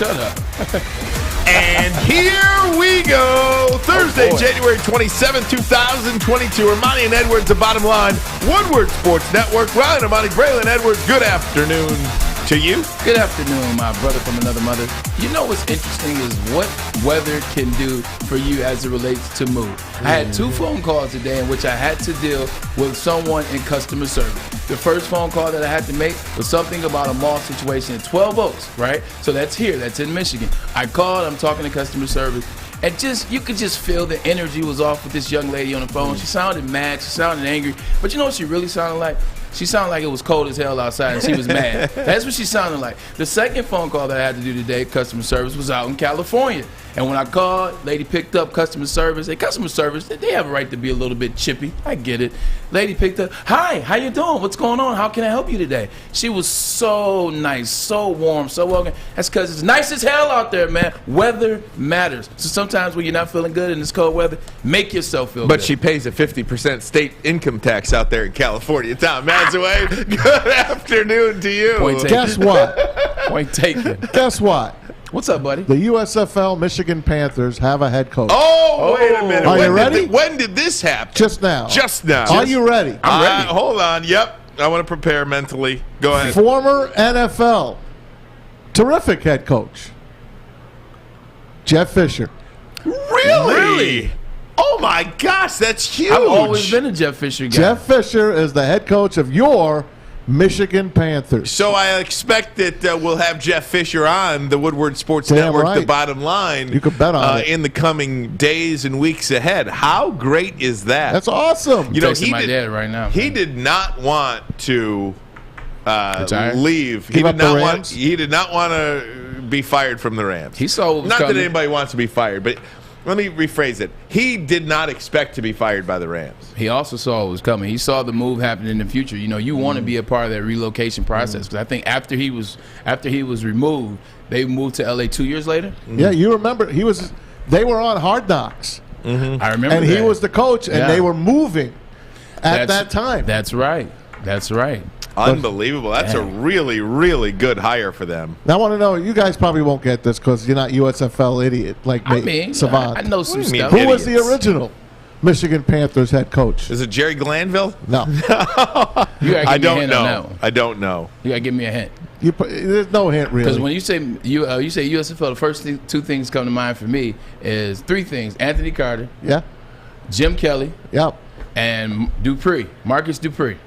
shut up. And here we go. Thursday, January 27, 2022. Ermanni and Edwards, the bottom line. Woodward Sports Network. Ryan Ermanni, Braylon Edwards. Good afternoon to you. Good afternoon, my brother from another mother. You know what's interesting is what weather can do for you as it relates to mood. I had 2 phone calls today in which I had to deal with someone in customer service. The first phone call that I had to make was something about a mall situation in 12 Oaks, right? So that's here, that's in Michigan. I called, I'm talking to customer service, and you could just feel the energy was off with this young lady on the phone. She sounded mad, she sounded angry, but you know what she really sounded like? She sounded like it was cold as hell outside and she was mad. That's what she sounded like. The second phone call that I had to do today, customer service, was out in California. And when I called, lady picked up customer service. Hey, customer service, they have a right to be a little bit chippy. I get it. Lady picked up, hi, how you doing? What's going on? How can I help you today? She was so nice, so warm, so welcoming. That's because it's nice as hell out there, man. Weather matters. So sometimes when you're not feeling good in this cold weather, make yourself feel good. But she pays a 50% state income tax out there in California. Tom Mazawey, good afternoon to you. Point taken. Guess what? Point taken. Guess what? What's up, buddy? The USFL Michigan Panthers have a head coach. Oh, wait a minute. Are you ready? When did this happen? Just now. Just now. Are you ready? I'm ready. Hold on. Yep. I want to prepare mentally. Go ahead. Former NFL, terrific head coach, Jeff Fisher. Really? Oh, my gosh. That's huge. I've always been a Jeff Fisher guy. Jeff Fisher is the head coach of your Michigan Panthers. So I expect that we'll have Jeff Fisher on the Woodward Sports Damn Network, right. The bottom line. You can bet on it. In the coming days and weeks ahead. How great is that? That's awesome. You know, my dad right now. He did not want to leave. Give up the Rams? He did not want to be fired from the Rams. He saw what was not coming. that anybody wants to be fired, but let me rephrase it. He did not expect to be fired by the Rams. He also saw what was coming. He saw the move happen in the future. You know, you want to be a part of that relocation process because I think after he was removed, they moved to LA 2 years later. Yeah, you remember they were on Hard Knocks. I remember, and that. he was the coach, and they were moving at that time. That's right. That's right. Unbelievable. That's a really, really good hire for them. Now, I want to know, you guys probably won't get this because you're not USFL idiot like me. I mean, Savant. I know some stuff. Who was the original Michigan Panthers head coach? Is it Jerry Glanville? No. I don't know. I don't know. You got to give me a hint. There's no hint, really. Because when you say USFL, the first 2 things come to mind for me is 3 things. Anthony Carter. Yeah. Jim Kelly. Yep. And Dupree. Marcus Dupree.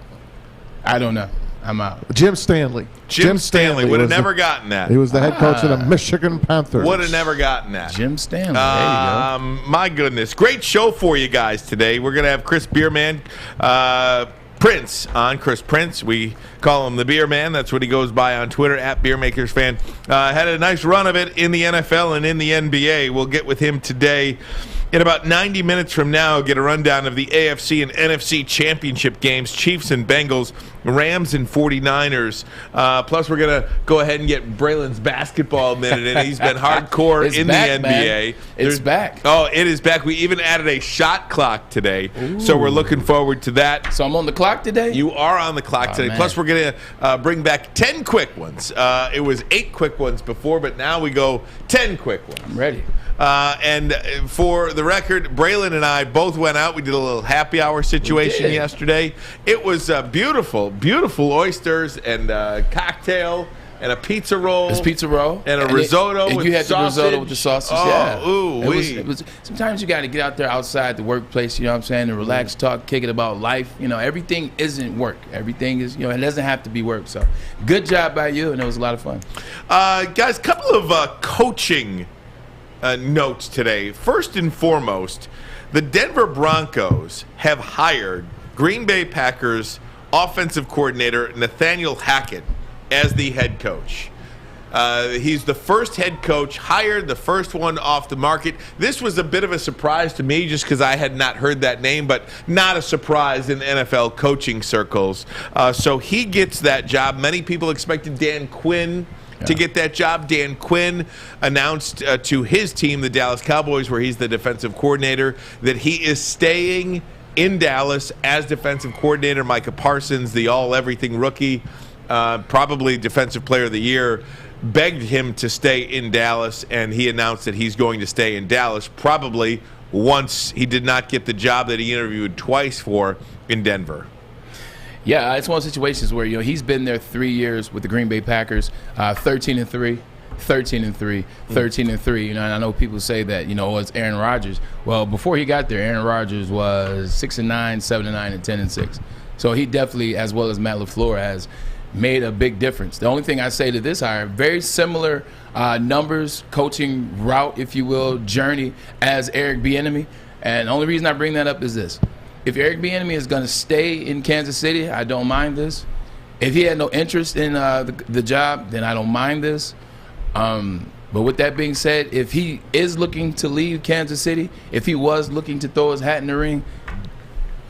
I don't know. I'm out. Jim Stanley. Jim Stanley would have never gotten that. He was the head coach of the Michigan Panthers. Would have never gotten that. Jim Stanley. There you go. My goodness. Great show for you guys today. We're going to have Chris Beerman, Prince on. Chris Prince. We call him the Beer Man. That's what he goes by on Twitter, @BeerMakersFan. Had a nice run of it in the NFL and in the NBA. We'll get with him today. In about 90 minutes from now, get a rundown of the AFC and NFC championship games, Chiefs and Bengals, Rams and 49ers. Plus, we're going to go ahead and get Braylon's basketball minute in. He's been hardcore in back, the NBA. Man. It's back. Oh, it is back. We even added a shot clock today. Ooh. So we're looking forward to that. So I'm on the clock today? You are on the clock today. Man. Plus, we're going to bring back 10 quick ones. It was 8 quick ones before, but now we go 10 quick ones. I'm ready. And for the record, Braylon and I both went out. We did a little happy hour situation yesterday. It was beautiful, beautiful oysters and a cocktail and a pizza roll. It's pizza roll. And a risotto and with you had sausage. The risotto with the sausage, oh, yeah. Ooh, it was, sometimes you got to get out there outside the workplace, you know what I'm saying, and relax, talk, kick it about life. You know, everything isn't work. Everything is, it doesn't have to be work. So good job by you, and it was a lot of fun. Guys, a couple of coaching notes today. First and foremost, the Denver Broncos have hired Green Bay Packers offensive coordinator Nathaniel Hackett as the head coach. He's the first head coach hired, the first one off the market. This was a bit of a surprise to me just because I had not heard that name, but not a surprise in NFL coaching circles. So he gets that job. Many people expected Dan Quinn to get that job. Dan Quinn announced to his team, the Dallas Cowboys, where he's the defensive coordinator, that he is staying in Dallas as defensive coordinator. Micah Parsons, the all-everything rookie, probably defensive player of the year, begged him to stay in Dallas, and he announced that he's going to stay in Dallas, probably once he did not get the job that he interviewed twice for in Denver. Yeah, it's one of those situations where he's been there 3 years with the Green Bay Packers, 13-3. 13-3, 13-3. And I know people say that it's Aaron Rodgers. Well, before he got there, Aaron Rodgers was 6-9, 7-9, and 10-6. So he definitely, as well as Matt LaFleur, has made a big difference. The only thing I say to this hire, very similar numbers, coaching route, if you will, journey as Eric Bieniemy. And the only reason I bring that up is this: if Eric Bieniemy is going to stay in Kansas City, I don't mind this. If he had no interest in the job, then I don't mind this. But with that being said, if he is looking to leave Kansas City, if he was looking to throw his hat in the ring,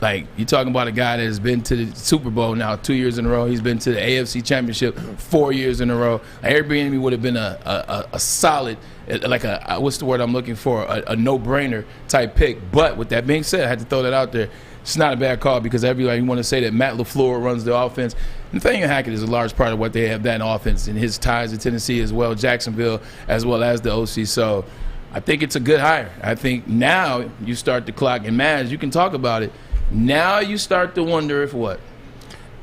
like, you're talking about a guy that has been to the Super Bowl now 2 years in a row. He's been to the AFC Championship 4 years in a row. Eric Bieniemy would have been a solid, like what's the word I'm looking for, a no-brainer type pick. But with that being said, I had to throw that out there. It's not a bad call because everybody want to say that Matt LaFleur runs the offense. Nathaniel Hackett is a large part of what they have that offense and his ties to Tennessee as well, Jacksonville, as well as the OC. So I think it's a good hire. I think now you start the clock. And, Maz, you can talk about it. Now you start to wonder if what?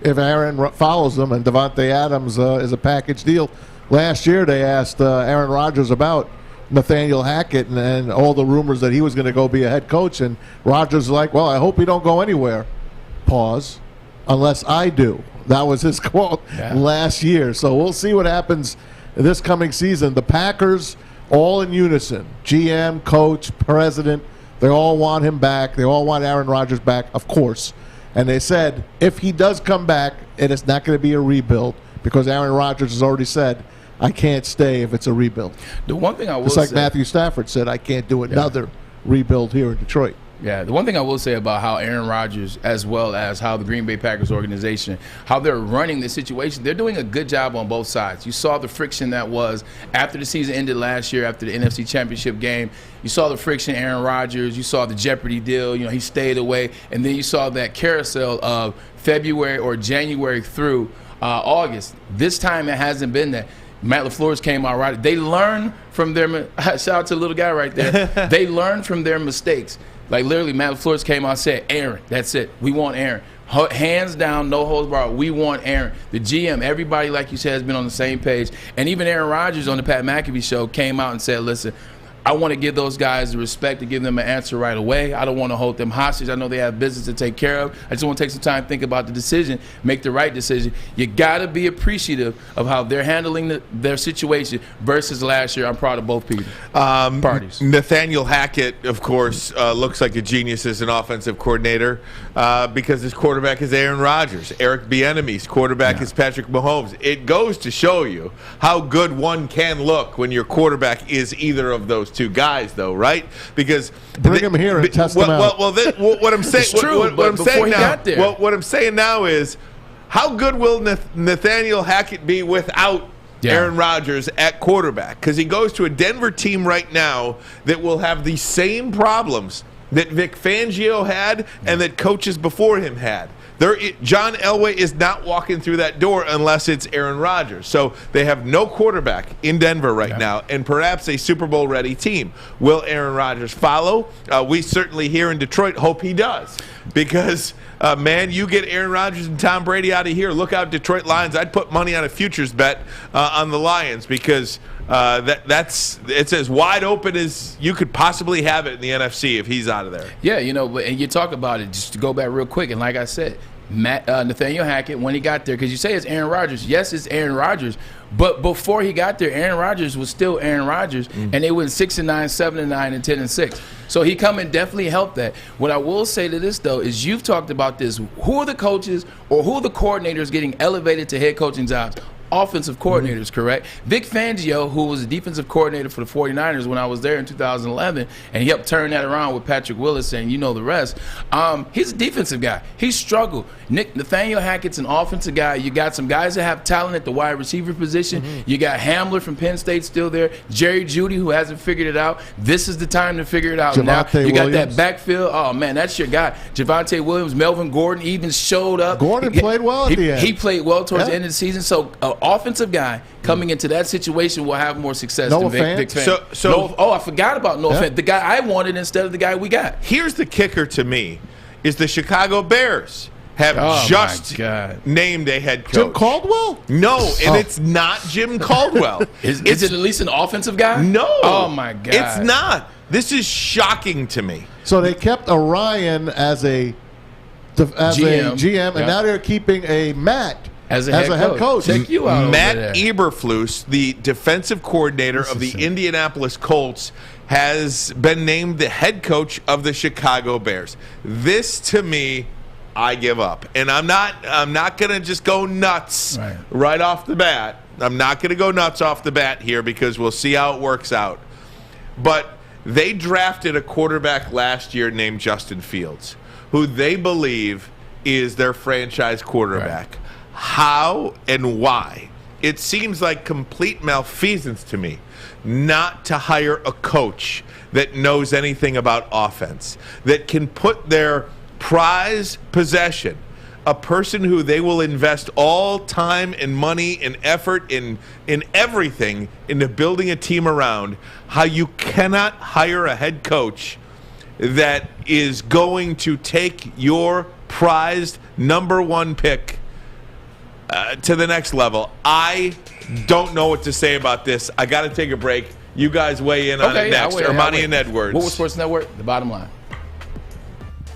If Aaron follows them, and Devontae Adams is a package deal. Last year they asked Aaron Rodgers about Nathaniel Hackett and all the rumors that he was going to go be a head coach, and Rodgers was like, well, I hope he don't go anywhere. Pause. Unless I do. That was his quote last year. So we'll see what happens this coming season. The Packers, all in unison, GM, coach, president, they all want him back. They all want Aaron Rodgers back, of course. And they said if he does come back, it is not going to be a rebuild because Aaron Rodgers has already said, I can't stay if it's a rebuild. The one thing I will say, just like say, Matthew Stafford said, I can't do another rebuild here in Detroit. Yeah, the one thing I will say about how Aaron Rodgers, as well as how the Green Bay Packers organization, how they're running the situation, they're doing a good job on both sides. You saw the friction that was after the season ended last year, after the NFC Championship game. You saw the friction, Aaron Rodgers. You saw the Jeopardy deal. He stayed away. And then you saw that carousel of February or January through August. This time it hasn't been that. Matt LaFleur's came out right. They learned from their – shout out to the little guy right there. They learned from their mistakes. Like, literally, Matt LaFleur came out and said, Aaron, that's it. We want Aaron. Hands down, no holds barred. We want Aaron. The GM, everybody, like you said, has been on the same page. And even Aaron Rodgers on the Pat McAfee show came out and said, listen, I want to give those guys the respect to give them an answer right away. I don't want to hold them hostage. I know they have business to take care of. I just want to take some time to think about the decision, make the right decision. You got to be appreciative of how they're handling their situation versus last year. I'm proud of both people. Parties. Nathaniel Hackett, of course, looks like a genius as an offensive coordinator because his quarterback is Aaron Rodgers. Eric Bieniemy's quarterback is Patrick Mahomes. It goes to show you how good one can look when your quarterback is either of those two guys, though, right? Because bring him here and test him out. Well, what I'm saying, it's true, what I'm saying now, what I'm saying now is, how good will Nathaniel Hackett be without Aaron Rodgers at quarterback? Because he goes to a Denver team right now that will have the same problems that Vic Fangio had and that coaches before him had. John Elway is not walking through that door unless it's Aaron Rodgers. So they have no quarterback in Denver right now and perhaps a Super Bowl ready team. Will Aaron Rodgers follow? We certainly here in Detroit hope he does because, man, you get Aaron Rodgers and Tom Brady out of here. Look out, Detroit Lions. I'd put money on a futures bet on the Lions because it's as wide open as you could possibly have it in the NFC if he's out of there. Yeah, and you talk about it, just to go back real quick, and like I said, Nathaniel Hackett, when he got there, because you say it's Aaron Rodgers. Yes, it's Aaron Rodgers, but before he got there, Aaron Rodgers was still Aaron Rodgers, and they went 6-9, 7-9, and 10-6. So he come and definitely helped that. What I will say to this, though, is you've talked about this. Who are the coaches or who are the coordinators getting elevated to head coaching jobs? Offensive coordinators, correct? Vic Fangio, who was the defensive coordinator for the 49ers when I was there in 2011, and he helped turn that around with Patrick Willis and the rest. He's a defensive guy. He struggled. Nathaniel Hackett's an offensive guy. You got some guys that have talent at the wide receiver position. You got Hamler from Penn State still there. Jerry Jeudy, who hasn't figured it out. This is the time to figure it out now. You got that backfield. Oh, man, that's your guy. Javonte Williams, Melvin Gordon even showed up. Gordon played well at the end. He played well towards the end of the season. So offensive guy coming into that situation will have more success Noah than Vic Fant? Fangio. I forgot about Noah Fant, the guy I wanted instead of the guy we got. Here's the kicker to me, is the Chicago Bears have just named a head coach. Jim Caldwell? No, and it's not Jim Caldwell. Is it at least an offensive guy? No. Oh, my God. It's not. This is shocking to me. So they kept Orion as a GM, and now they're keeping a Matt as a head coach. Check you out. Matt Eberflus, the defensive coordinator of the Indianapolis Colts, has been named the head coach of the Chicago Bears. This, to me, I give up. And I'm not going to just go nuts right off the bat. I'm not going to go nuts off the bat here because we'll see how it works out. But they drafted a quarterback last year named Justin Fields, who they believe is their franchise quarterback. How and why? It seems like complete malfeasance to me not to hire a coach that knows anything about offense, that can put their prize possession, a person who they will invest all time and money and effort in everything into building a team around. How you cannot hire a head coach that is going to take your prized number one pick to the next level. I don't know what to say about this. I got to take a break. You guys weigh in on it next. Ermanni and Edwards. Woodward Sports Network, the bottom line.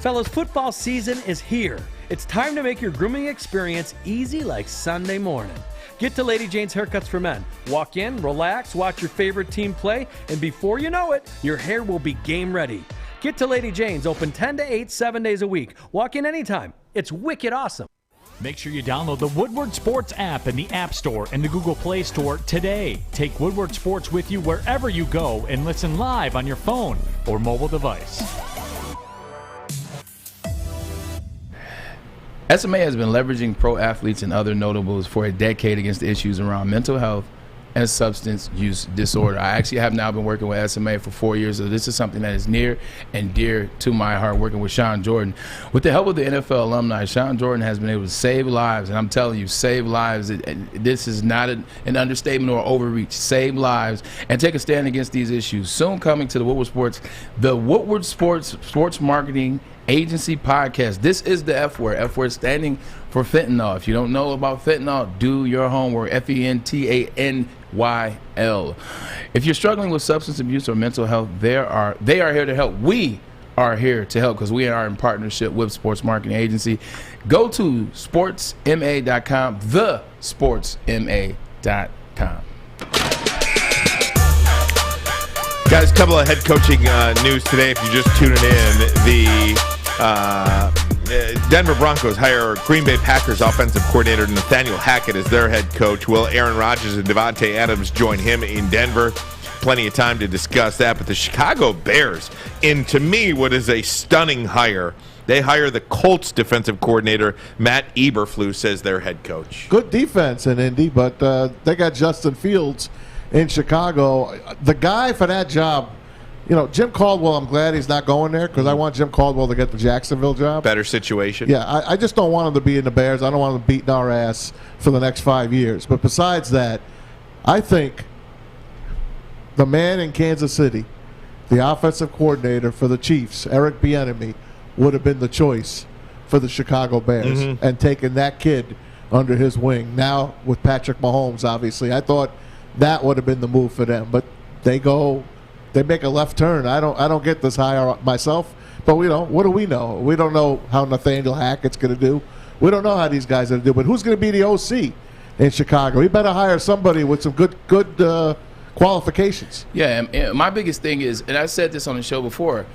Fellas, football season is here. It's time to make your grooming experience easy like Sunday morning. Get to Lady Jane's Haircuts for Men. Walk in, relax, watch your favorite team play, and before you know it, your hair will be game ready. Get to Lady Jane's, open 10 to 8, 7 days a week. Walk in anytime. It's wicked awesome. Make sure you download the Woodward Sports app in the App Store and the Google Play Store today. Take Woodward Sports with you wherever you go and listen live on your phone or mobile device. SMA has been leveraging pro athletes and other notables for a decade against issues around mental health and substance use disorder. I actually have now been working with SMA for 4 years, so this is something that is near and dear to my heart, working with Sean Jordan. With the help of the NFL alumni, Sean Jordan has been able to save lives, and I'm telling you, save lives. This is not an understatement or overreach. Save lives and take a stand against these issues. Soon coming to the Woodward Sports Marketing Agency podcast. This is the F word. F word standing for fentanyl. If you don't know about fentanyl, do your homework. FENTANYL. If you're struggling with substance abuse or mental health, they are here to help. We are here to help because we are in partnership with Sports Marketing Agency. Go to sportsma.com, thesportsma.com. Guys, a couple of head coaching news today. If you're just tuning in, the Denver Broncos hire Green Bay Packers offensive coordinator Nathaniel Hackett as their head coach. Will Aaron Rodgers and Davante Adams join him in Denver? Plenty of time to discuss that. But the Chicago Bears, in to me what is a stunning hire, they hire the Colts defensive coordinator Matt Eberflus as their head coach. Good defense in Indy, but they got Justin Fields in Chicago. The guy for that job, Jim Caldwell, I'm glad he's not going there because I want Jim Caldwell to get the Jacksonville job. Better situation. Yeah, I just don't want him to be in the Bears. I don't want him beating our ass for the next 5 years. But besides that, I think the man in Kansas City, the offensive coordinator for the Chiefs, Eric Bieniemy, would have been the choice for the Chicago Bears and taken that kid under his wing. Now with Patrick Mahomes, obviously, I thought that would have been the move for them. But they make a left turn. I don't get this hire myself, but what do we know? We don't know how Nathaniel Hackett's going to do. We don't know how these guys are going to do. But who's going to be the OC in Chicago? We better hire somebody with some good qualifications. Yeah, and my biggest thing is, and I said this on the show before,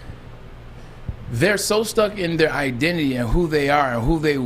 they're so stuck in their identity and who they are and who they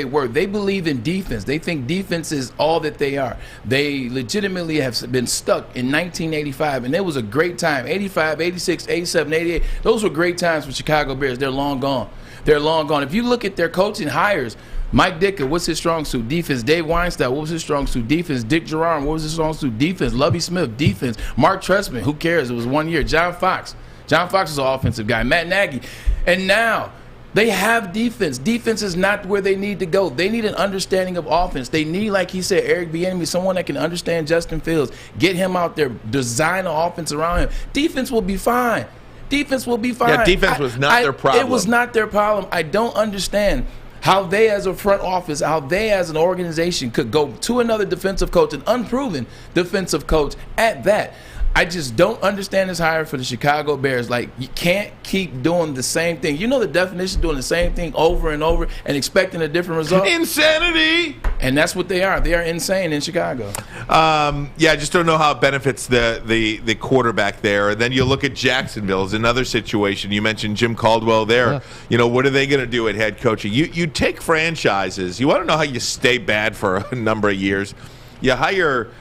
were. They believe in defense. They think defense is all that they are. They legitimately have been stuck in 1985, and it was a great time. 85, 86, 87, 88. Those were great times for Chicago Bears. They're long gone. They're long gone. If you look at their coaching hires, Mike Ditka, what's his strong suit? Defense. Dave Weinstein, what was his strong suit? Defense. Dick Jerome, what was his strong suit? Defense. Lovie Smith, defense. Mark Trestman, who cares? It was 1 year. John Fox is an offensive guy. Matt Nagy. And now They have defense. Defense is not where they need to go. They need an understanding of offense. They need, like he said, Eric Bieniemy, someone that can understand Justin Fields, get him out there, design an offense around him. Defense will be fine. Defense will be fine. Yeah, defense was not their problem. It was not their problem. I don't understand how they as a front office, how they as an organization could go to another defensive coach, an unproven defensive coach at that. I just don't understand this hire for the Chicago Bears. Like, you can't keep doing the same thing. You know the definition of doing the same thing over and over and expecting a different result? Insanity! And that's what they are. They are insane in Chicago. I just don't know how it benefits the quarterback there. And then you look at Jacksonville as another situation. You mentioned Jim Caldwell there. Yeah. You know, what are they going to do at head coaching? You take franchises. You want to know how you stay bad for a number of years. You hire...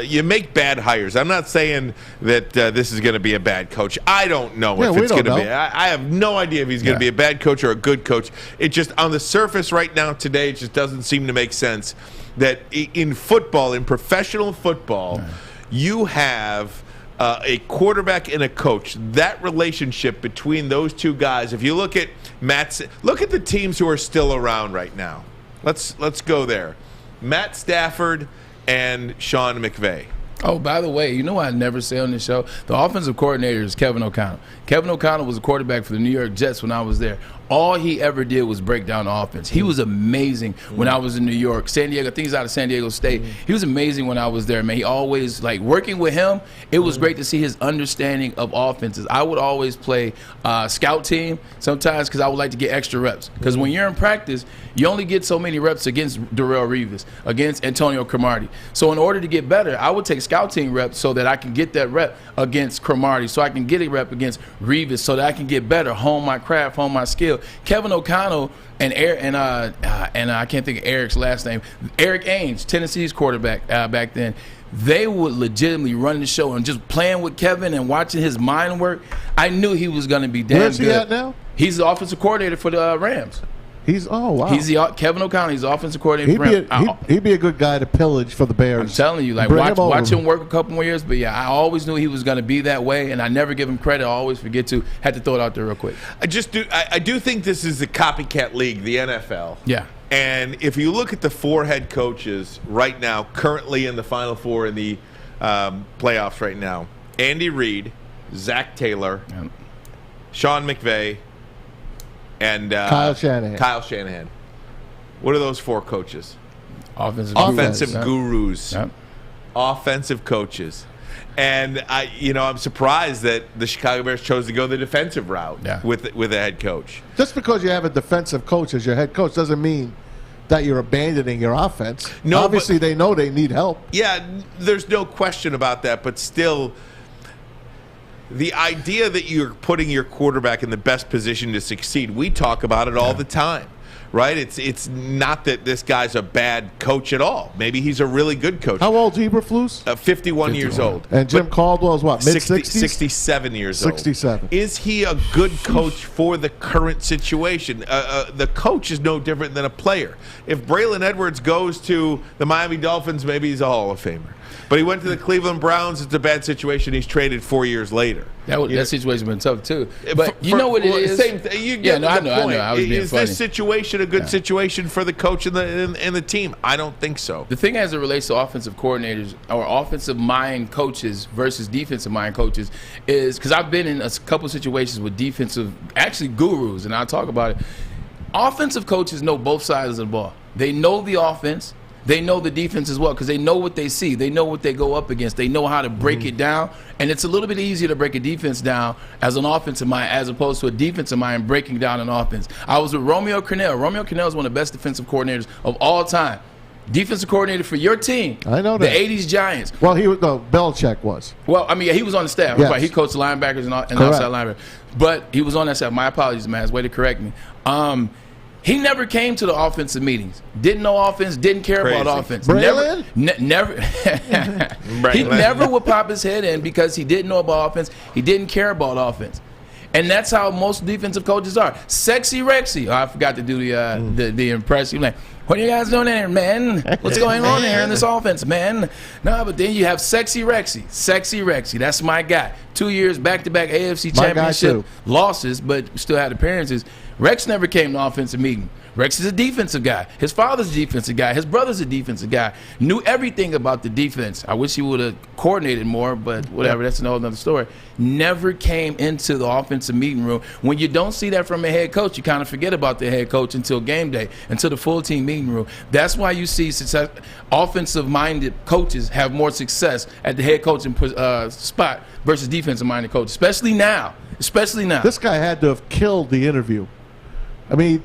you make bad hires. I'm not saying that this is going to be a bad coach. I don't know if it's going to be. I have no idea if he's going to be a bad coach or a good coach. It just, on the surface right now today, it just doesn't seem to make sense that in football, in professional football, you have a quarterback and a coach. That relationship between those two guys, if you look at look at the teams who are still around right now. Let's go there. Matt Stafford and Sean McVay. Oh, by the way, you know what I never say on this show? The offensive coordinator is Kevin O'Connell. Kevin O'Connell was a quarterback for the New York Jets when I was there. All he ever did was break down the offense. He was amazing when I was in New York. San Diego, I think he's out of San Diego State. He was amazing when I was there, man. He always, like, working with him, it was great to see his understanding of offenses. I would always play scout team sometimes because I would like to get extra reps. Because when you're in practice, you only get so many reps against Darrelle Revis, against Antonio Cromartie. So in order to get better, I would take scout team reps so that I can get that rep against Cromartie, so I can get a rep against Revis, so that I can get better, hone my craft, hone my skill. Kevin O'Connell and I can't think of Eric's last name, Eric Ainge, Tennessee's quarterback back then. They would legitimately run the show, and just playing with Kevin and watching his mind work, I knew he was going to be damn good. Where's he at now? He's the offensive coordinator for the Rams. He's wow. He's Kevin O'Connell. He's the offensive coordinator for the Rams. He'd be a good guy to pillage for the Bears. I'm telling you, like, watch him work a couple more years. But yeah, I always knew he was going to be that way, and I never give him credit. I always forget to. Had to throw it out there real quick. I do think this is a copycat league, the NFL. Yeah. And if you look at the four head coaches right now, currently in the Final Four in the playoffs right now, Andy Reid, Zach Taylor, Sean McVay, and Kyle Shanahan. What are those four coaches? Offensive gurus. Yep. Offensive coaches. And I'm surprised that the Chicago Bears chose to go the defensive route with a head coach. Just because you have a defensive coach as your head coach doesn't mean that you're abandoning your offense. No, obviously they know they need help. Yeah, there's no question about that, but still, the idea that you're putting your quarterback in the best position to succeed, we talk about it all the time, right? It's not that this guy's a bad coach at all. Maybe he's a really good coach. How old's Eberflus? 51 years old. And Jim Caldwell's what, mid-60s? 67 years old. 67. Is he a good coach for the current situation? The coach is no different than a player. If Braylon Edwards goes to the Miami Dolphins, maybe he's a Hall of Famer. But he went to the Cleveland Browns. It's a bad situation. He's traded 4 years later. That situation's been tough too. But you know what it is? Same thing. You get I know. I was being funny. Is this situation a good situation for the coach and the team? I don't think so. The thing as it relates to offensive coordinators or offensive mind coaches versus defensive mind coaches is, because I've been in a couple situations with defensive, actually gurus, and I'll talk about it. Offensive coaches know both sides of the ball. They know the offense. They know the defense as well because they know what they see. They know what they go up against. They know how to break it down. And it's a little bit easier to break a defense down as an offensive mind as opposed to a defensive mind breaking down an offense. I was with Romeo Crennel. Romeo Crennel is one of the best defensive coordinators of all time. Defensive coordinator for your team. I know that. The 80s Giants. Well, Belichick was. Well, I mean, he was on the staff. Yes. Right. He coached linebackers and outside linebackers. But he was on that staff. My apologies, man. Way to correct me. He never came to the offensive meetings. Didn't know offense. Didn't care about offense. Braylon? Never. He never would pop his head in because he didn't know about offense. He didn't care about offense. And that's how most defensive coaches are. Sexy Rexy. Oh, I forgot to do the impression. Like, what are you guys doing there, man? What's going on here in this offense, man? No, but then you have Sexy Rexy. Sexy Rexy. That's my guy. 2 years back-to-back AFC Championship losses, but still had appearances. Rex never came to offensive meeting. Rex is a defensive guy. His father's a defensive guy. His brother's a defensive guy. Knew everything about the defense. I wish he would have coordinated more, but whatever. That's another story. Never came into the offensive meeting room. When you don't see that from a head coach, you kind of forget about the head coach until game day, until the full team meeting room. That's why you see success. Offensive-minded coaches have more success at the head coaching spot versus defensive-minded coaches, especially now. Especially now. This guy had to have killed the interview. I mean,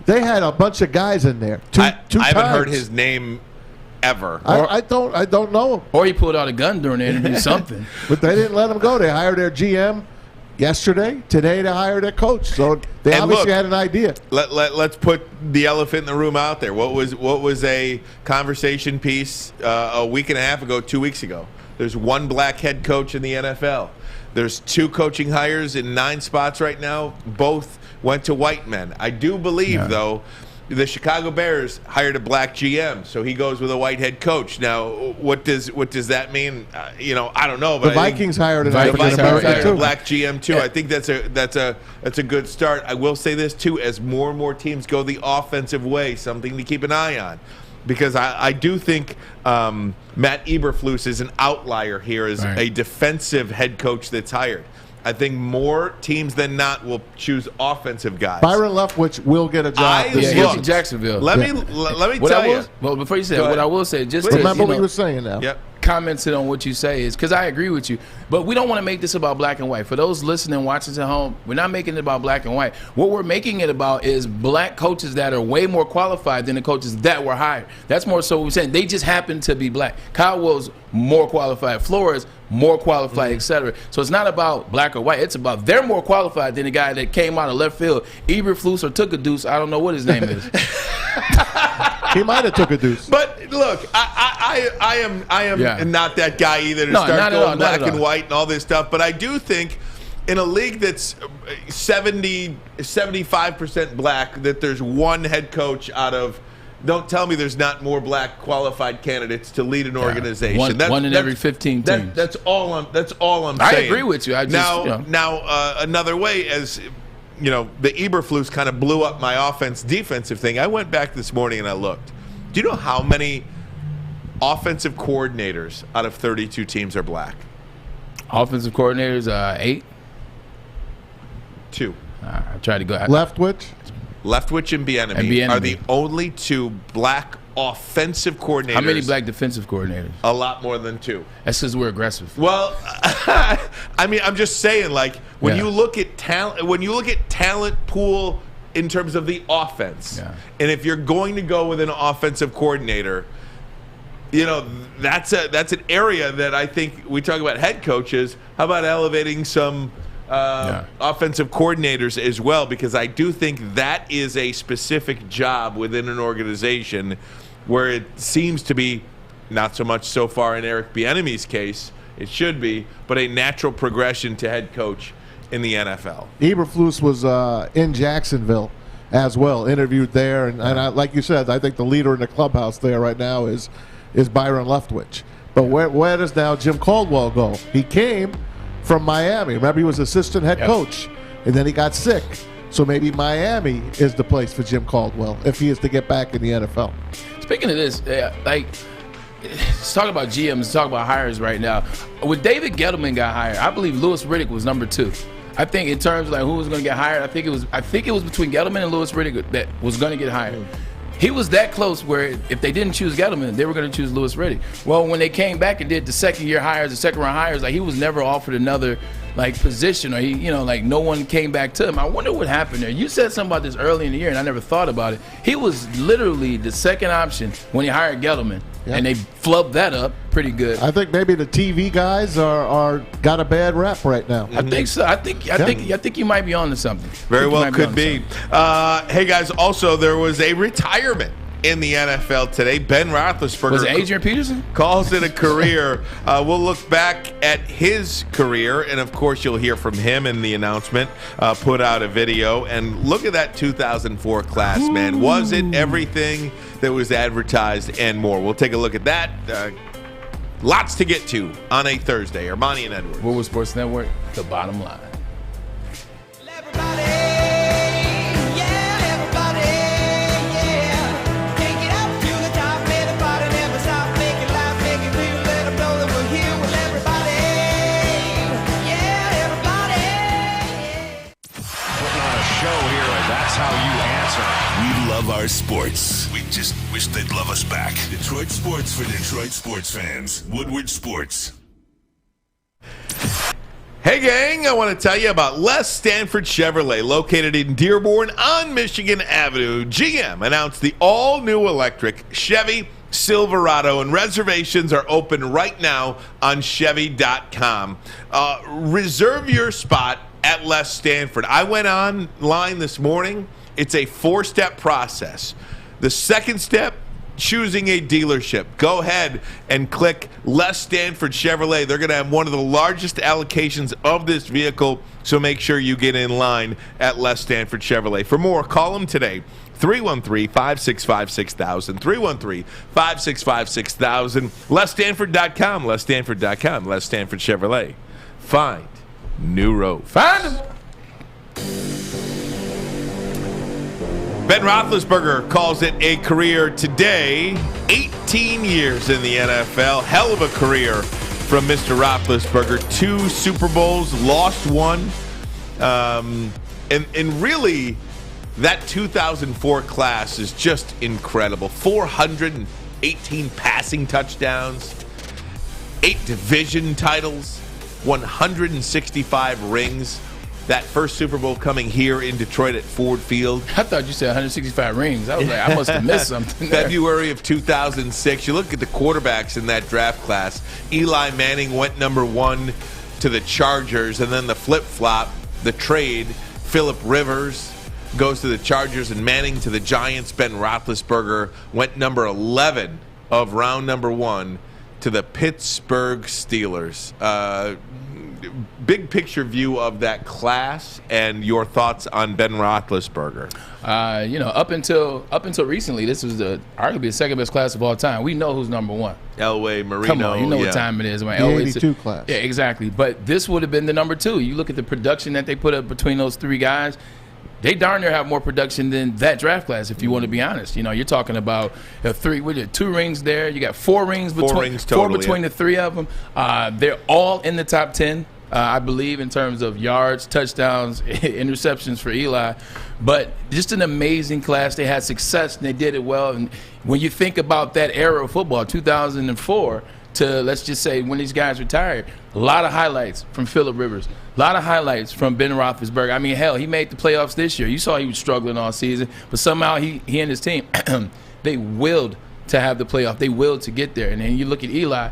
they had a bunch of guys in there. I haven't heard his name ever. I don't know him. Or he pulled out a gun during the interview, something. But they didn't let him go. They hired their GM yesterday. Today they hired their coach. So they obviously had an idea. Let's put the elephant in the room out there. What was a conversation piece a week and a half ago, 2 weeks ago? There's one black head coach in the NFL. There's 2 coaching hires in 9 spots right now. Both went to white men. I do believe, though, the Chicago Bears hired a black GM, so he goes with a white head coach. Now, what does that mean? I don't know. But the Vikings hired a black black GM too. I think that's a good start. I will say this too: as more and more teams go the offensive way, something to keep an eye on. Because I do think Matt Eberflus is an outlier here as a defensive head coach that's hired. I think more teams than not will choose offensive guys. Byron Leftwich will get a job. He's in Jacksonville. Let me tell you. Well, before you say that, what I will say, just remember what you were saying now. Yep. Commented on what you say is because I agree with you, but we don't want to make this about black and white. For those listening, watching at home, we're not making it about black and white. What we're making it about is black coaches that are way more qualified than the coaches that were hired. That's more so what we're saying. They just happen to be black. Kyle Wills more qualified, Flores more qualified, etc. So it's not about black or white. It's about they're more qualified than the guy that came out of left field, Eberflus or took a deuce. I don't know what his name is. He might have took a deuce. But look, I am not that guy either to start going black and white and all this stuff. But I do think in a league that's 75% black, that there's one head coach out of. Don't tell me there's not more black qualified candidates to lead an organization. One in every 15 teams. That's all I'm saying. I agree with you. Now another way, as you know, the Eberflus kind of blew up my defensive thing. I went back this morning and I looked. Do you know how many offensive coordinators out of 32 teams are black? Offensive coordinators, 8. 2. I tried to go. Leftwich and Bieniemy are the only 2 black offensive coordinators. How many black defensive coordinators? A lot more than 2. That's because we're aggressive. Well, I mean, I'm just saying, like, when you look at talent pool in terms of the offense, and if you're going to go with an offensive coordinator, you know, that's an area that I think we talk about head coaches. How about elevating some offensive coordinators as well, because I do think that is a specific job within an organization where it seems to be, not so much so far in Eric Bieniemy's case, it should be, but a natural progression to head coach in the NFL. Eberflus was in Jacksonville as well, interviewed there, and like you said, I think the leader in the clubhouse there right now is Byron Leftwich. But where does now Jim Caldwell go? He came from Miami. Remember, he was assistant head coach, and then he got sick. So maybe Miami is the place for Jim Caldwell if he is to get back in the NFL. Speaking of this, let's talk about GMs, let's talk about hires right now. When David Gettleman got hired, I believe Louis Riddick was number 2. I think in terms of like who was going to get hired, I think it was between Gettleman and Louis Riddick that was going to get hired. He was that close where if they didn't choose Gettleman, they were going to choose Louis Riddick. Well, when they came back and did the second-round hires, like he was never offered another like position, or no one came back to him. I wonder what happened there. You said something about this early in the year, and I never thought about it. He was literally the second option when he hired Gettleman, and they flubbed that up pretty good. I think maybe the TV guys are got a bad rep right now. I think so. I think you might be on to something. Very well could be. Hey guys, also there was a retirement in the NFL today. Ben Roethlisberger. Was it Adrian Peterson? Calls it a career. We'll look back at his career, and of course you'll hear from him in the announcement. Put out a video, and look at that 2004 class, man. Was it everything that was advertised and more? We'll take a look at that. Lots to get to on a Thursday. Ermanni and Edwards. Woodward Sports Network, the bottom line. We love our sports. We just wish they'd love us back. Detroit sports for Detroit sports fans. Woodward Sports. Hey gang, I want to tell you about Les Stanford Chevrolet, located in Dearborn on Michigan Avenue. GM announced the all-new electric Chevy Silverado, and reservations are open right now on Chevy.com. Reserve your spot at Les Stanford. I went online this morning. It's a 4-step process. The second step, choosing a dealership. Go ahead and click Les Stanford Chevrolet. They're going to have one of the largest allocations of this vehicle, so make sure you get in line at Les Stanford Chevrolet. For more, call them today. 313-565-6000. 313-565-6000. LesStanford.com. LesStanford.com. Les Stanford Chevrolet. Find new road. Find him. Ben Roethlisberger calls it a career today. 18 years in the NFL. Hell of a career from Mr. Roethlisberger. 2 Super Bowls, lost 1. And really, that 2004 class is just incredible. 418 passing touchdowns, 8 division titles, 165 rings. That first Super Bowl coming here in Detroit at Ford Field. I thought you said 165 rings. I was like, I must have missed something there. February of 2006. You look at the quarterbacks in that draft class. Eli Manning went number 1 to the Chargers, and then the flip-flop, the trade, Phillip Rivers goes to the Chargers and Manning to the Giants. Ben Roethlisberger went number 11 of round number 1 to the Pittsburgh Steelers. Big picture view of that class and your thoughts on Ben Roethlisberger. Up until recently, this was arguably the second best class of all time. We know who's number 1. Elway, Marino. Come on, you know what time it is. The 82 class. Yeah, exactly. But this would have been the number 2. You look at the production that they put up between those 3 guys. They darn near have more production than that draft class, if you want to be honest. You know, you're talking about 2 rings there. You got 4 rings between the 3 of them. They're all in the top 10. I believe, in terms of yards, touchdowns, interceptions for Eli. But just an amazing class. They had success, and they did it well. And when you think about that era of football, 2004 to, let's just say, when these guys retired, a lot of highlights from Phillip Rivers, a lot of highlights from Ben Roethlisberger. I mean, hell, he made the playoffs this year. You saw he was struggling all season, but somehow he and his team, they willed to have the playoff. They willed to get there. And then you look at Eli,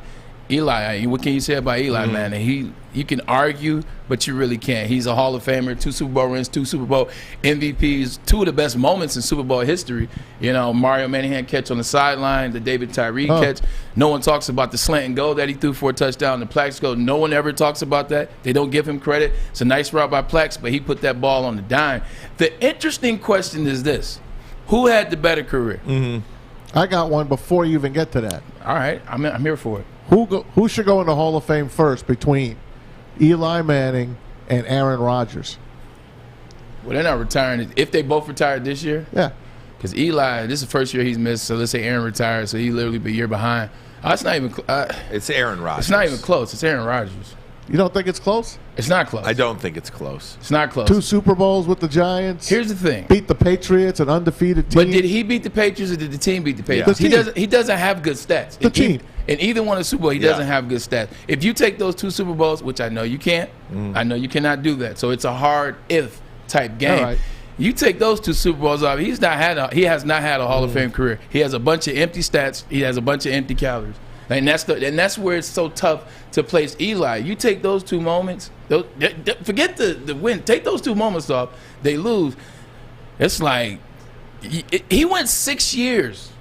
what can you say about Eli, man? And you can argue, but you really can't. He's a Hall of Famer, 2 Super Bowl rings, 2 Super Bowl MVPs, 2 of the best moments in Super Bowl history. You know, Mario Manningham catch on the sideline, the David Tyree catch. No one talks about the slant and go that he threw for a touchdown, the Plaxico. No one ever talks about that. They don't give him credit. It's a nice route by Plax, but he put that ball on the dime. The interesting question is this: who had the better career? I got one before you even get to that. All right, I'm here for it. Who should go in the Hall of Fame first between Eli Manning and Aaron Rodgers? Well, they're not retiring. If they both retired this year? Yeah. Because Eli, this is the first year he's missed, so let's say Aaron retired, so he literally be a year behind. It's not even it's Aaron Rodgers. It's not even close. It's Aaron Rodgers. You don't think it's close? It's not close. I don't think it's close. It's not close. 2 Super Bowls with the Giants. Here's the thing. Beat the Patriots, an undefeated team. But did he beat the Patriots or did the team beat the Patriots? Yeah. He doesn't have good stats. The team. In either one of the Super Bowls, he doesn't have good stats. If you take those 2 Super Bowls, which I know you can't, I know you cannot do that. So it's a hard if type game. Right. You take those 2 Super Bowls off, he has not had a Hall of Fame career. He has a bunch of empty stats. He has a bunch of empty calories. And that's where it's so tough to place Eli. You take those 2 moments, forget the win. Take those 2 moments off, they lose. It's like he went 6 years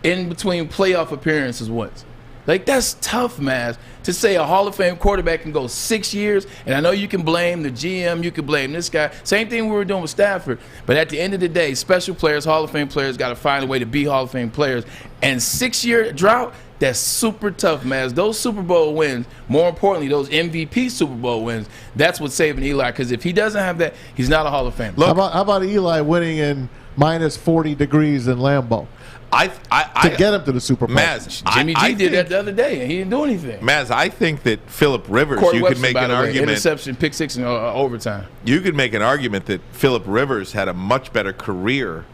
in between playoff appearances once. Like, that's tough, man. To say a Hall of Fame quarterback can go 6 years, and I know you can blame the GM, you can blame this guy. Same thing we were doing with Stafford. But at the end of the day, special players, Hall of Fame players, got to find a way to be Hall of Fame players. And 6-year drought, that's super tough, man. Those Super Bowl wins, more importantly, those MVP Super Bowl wins, that's what's saving Eli. Because if he doesn't have that, he's not a Hall of Famer. How about Eli winning in minus 40 degrees in Lambeau? To get him to the Super Bowl. Maz, Jimmy G did that the other day, and he didn't do anything. Maz, I think that Phillip Rivers, Corey you Webster, could make by an the way, argument. Interception, pick six in overtime. You could make an argument that Phillip Rivers had a much better career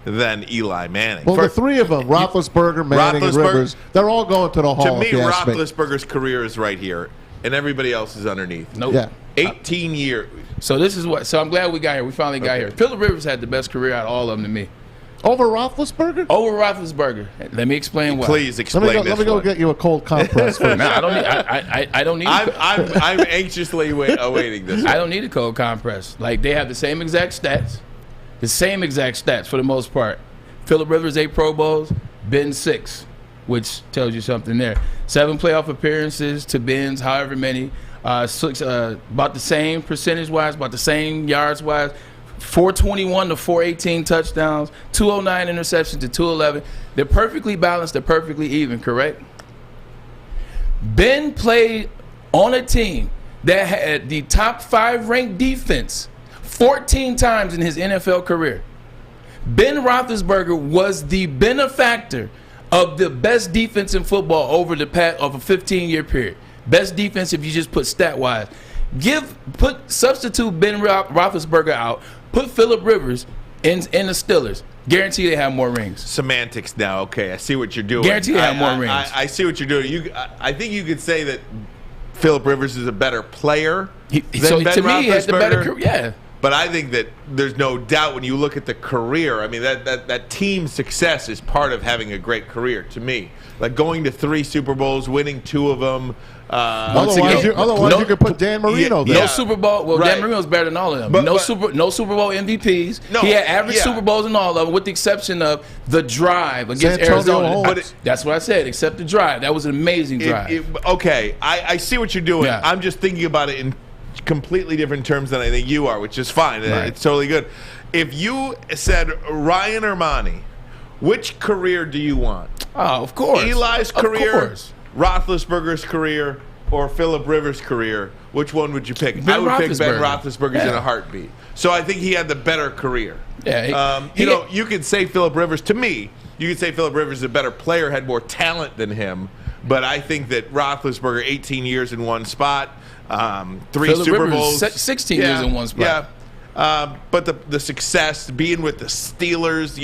than Eli Manning. Well, the three of them, Roethlisberger, Manning, and Rivers, they're all going to the Hall. To me, Roethlisberger's career is right here, and everybody else is underneath. Nope. Yeah. 18 years. So this is what. So I'm glad we got here. We finally got here. Phillip Rivers had the best career out of all of them to me. Over Roethlisberger? Over Roethlisberger. Let me explain why. Please explain this. Let me go get you a cold compress first. No, I don't need. I don't need. I'm anxiously awaiting this. I don't need a cold compress. Like, they have the same exact stats, for the most part. Phillip Rivers 8 Pro Bowls, Ben 6, which tells you something there. 7 playoff appearances to Ben's, however many. About the same percentage-wise, about the same yards-wise. 421 to 418 touchdowns, 209 interceptions to 211. They're perfectly balanced. They're perfectly even, correct? Ben played on a team that had the top 5 ranked defense 14 times in his NFL career. Ben Roethlisberger was the benefactor of the best defense in football over the past of a 15-year period. Best defense if you just put stat-wise. Substitute Ben Roethlisberger out. Put Phillip Rivers in the Steelers. Guarantee they have more rings. Semantics now. Okay, I see what you're doing. Guarantee they have more rings. I see what you're doing. I think you could say that Phillip Rivers is a better player than Ben to me, he had the better career. Yeah. But I think that there's no doubt when you look at the career, I mean, that team success is part of having a great career to me. Like going to 3 Super Bowls, winning 2 of them. Otherwise, you could put Dan Marino there. No Super Bowl. Well, right. Dan Marino's better than all of them. No Super Bowl MVPs. No, he had average Super Bowls in all of them, with the exception of the drive against Arizona. That's what I said, except the drive. That was an amazing drive. Okay, I see what you're doing. Yeah. I'm just thinking about it in completely different terms than I think you are, which is fine. Right. It's totally good. If you said Ryan Ermanni, which career do you want? Oh, of course. Eli's career, Roethlisberger's career, or Phillip Rivers' career, which one would you pick? I would pick Ben Roethlisberger's in a heartbeat. So I think he had the better career. Yeah, you could say Phillip Rivers, to me, you could say Phillip Rivers is a better player, had more talent than him, but I think that Roethlisberger, 18 years in one spot, 3 Phillip Super Rivers, Bowls. 16 years in one spot. Yeah. But the success, being with the Steelers,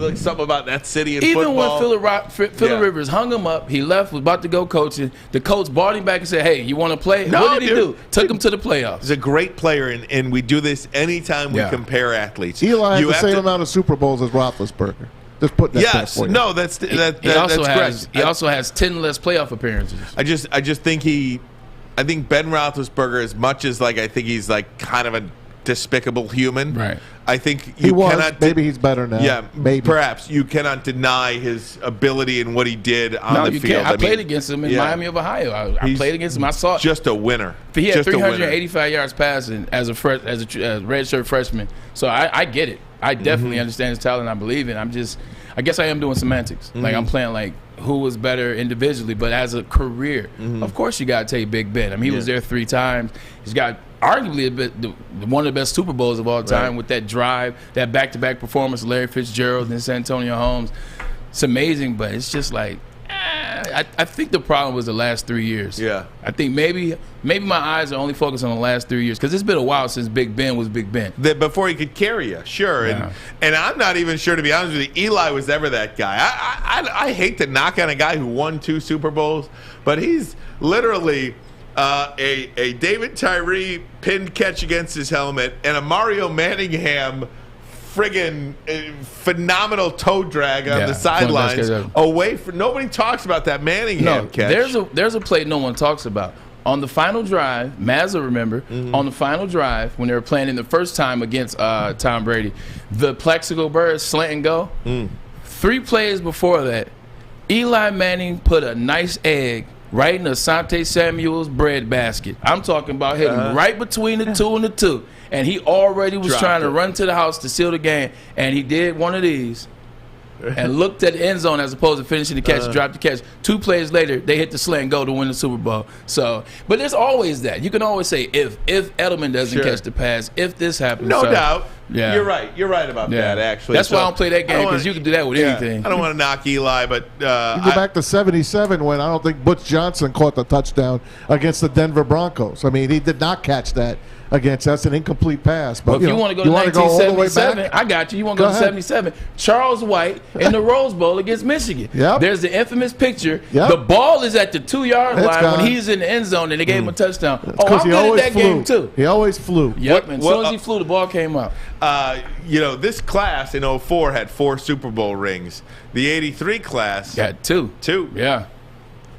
like something about that city and even football. When Phillip Rivers hung him up, he left, was about to go coaching. The coach brought him back and said, "Hey, you want to play?" No, what did he do? Took him to the playoffs. He's a great player, and we do this anytime we compare athletes. Eli has the same amount of Super Bowls as Roethlisberger. Just put that for you. No, that's correct. He also has 10 less playoff appearances. I just think I think Ben Roethlisberger, as much as I think he's kind of a despicable human. Right. I think he was. Maybe he's better now. Yeah, maybe. Perhaps you cannot deny his ability and what he did on the field. I played against him in Miami of Ohio. I played against him. I saw it. Just a winner. He had 385 yards passing as a redshirt freshman. So I get it. I definitely understand his talent. I believe it. I guess I am doing semantics. Like, I'm playing who was better individually, but as a career, of course you got to take Big Ben. I mean, he was there 3 times. He's got arguably one of the best Super Bowls of all time with that drive, that back-to-back performance of Larry Fitzgerald and Santonio Holmes. It's amazing, but it's just I think the problem was the last 3 years. Yeah. I think maybe my eyes are only focused on the last 3 years, because it's been a while since Big Ben was Big Ben. Before he could carry you, sure. Yeah. And I'm not even sure, to be honest with you, Eli was ever that guy. I hate to knock on a guy who won 2 Super Bowls, but he's literally a David Tyree pinned catch against his helmet and a Mario Manningham friggin' phenomenal toe drag on the sidelines away from. Nobody talks about that Manningham catch. There's a play no one talks about. On the final drive, Mazza, remember, on the final drive when they were playing in the first time against Tom Brady, the Plexico Bird slant and go. 3 plays before that, Eli Manning put a nice egg right in Asante Samuel's bread basket. I'm talking about hitting right between the 2 and the 2. And he already was trying to run to the house to seal the game. And he did one of these and looked at the end zone as opposed to finishing the catch, dropped the catch. 2 plays later, they hit the slant goal to win the Super Bowl. So, but there's always that. You can always say if Edelman doesn't catch the pass, if this happens. No doubt. Yeah. You're right. You're right about that, actually. That's why I don't play that game, because you can do that with anything. I don't want to knock Eli, but you go back to 77 when I don't think Butch Johnson caught the touchdown against the Denver Broncos. I mean, he did not catch that against us, an incomplete pass. But if you want to go to 1977, I got you. You want to go to 77? Charles White in the Rose Bowl against Michigan. Yep. There's the infamous picture. Yep. The ball is at the 2-yard line gone. when he's in the end zone, and they gave him a touchdown. Because I'm good at that game too. He always flew. Yep. As soon as he flew, the ball came out. This class in 04 had 4 Super Bowl rings. The 83 class got 2. 2. Yeah.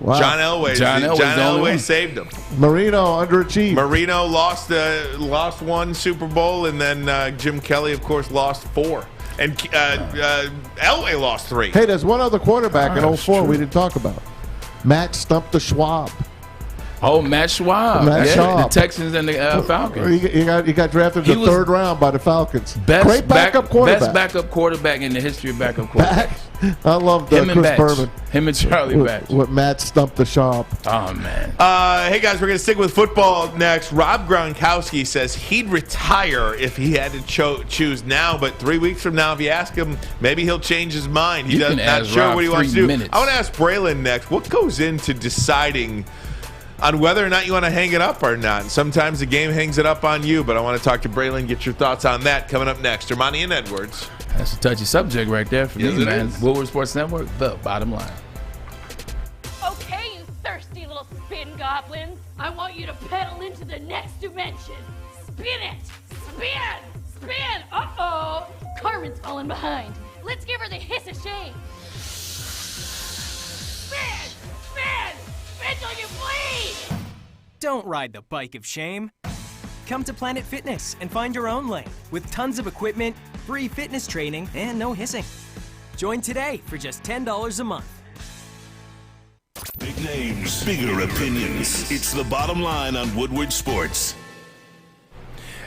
Wow. John Elway saved him. Marino underachieved. Marino lost 1 Super Bowl, and then Jim Kelly, of course, lost 4. And Elway lost 3. Hey, there's one other quarterback in 04 we didn't talk about. Matt Stump the Schwab. Oh, Matt Schwab. The Texans and the Falcons. He got drafted in the 3rd round by the Falcons. Great backup quarterback. Best backup quarterback in the history of backup quarterbacks. I love Chris Beerman. Him and Charlie Batch. With Matt Stump the Schwab. Oh, man. Hey, guys, we're going to stick with football next. Rob Gronkowski says he'd retire if he had to choose now, but 3 weeks from now, if you ask him, maybe he'll change his mind. He's not sure what he wants to do. I want to ask Braylon next, what goes into deciding on whether or not you want to hang it up or not? Sometimes the game hangs it up on you, but I want to talk to Braylon, get your thoughts on that coming up next. Ermanni and Edwards. That's a touchy subject right there for me, man. Woodward Sports Network, the bottom line. Okay, you thirsty little spin goblins. I want you to pedal into the next dimension. Spin it! Spin! Spin! Uh-oh! Carmen's falling behind. Let's give her the hiss of shame. Spin! Spin! Spin till you bleed! Don't ride the bike of shame. Come to Planet Fitness and find your own lane with tons of equipment, free fitness training, and no hissing. Join today for just $10 a month. Big names, bigger opinions. It's the bottom line on Woodward Sports.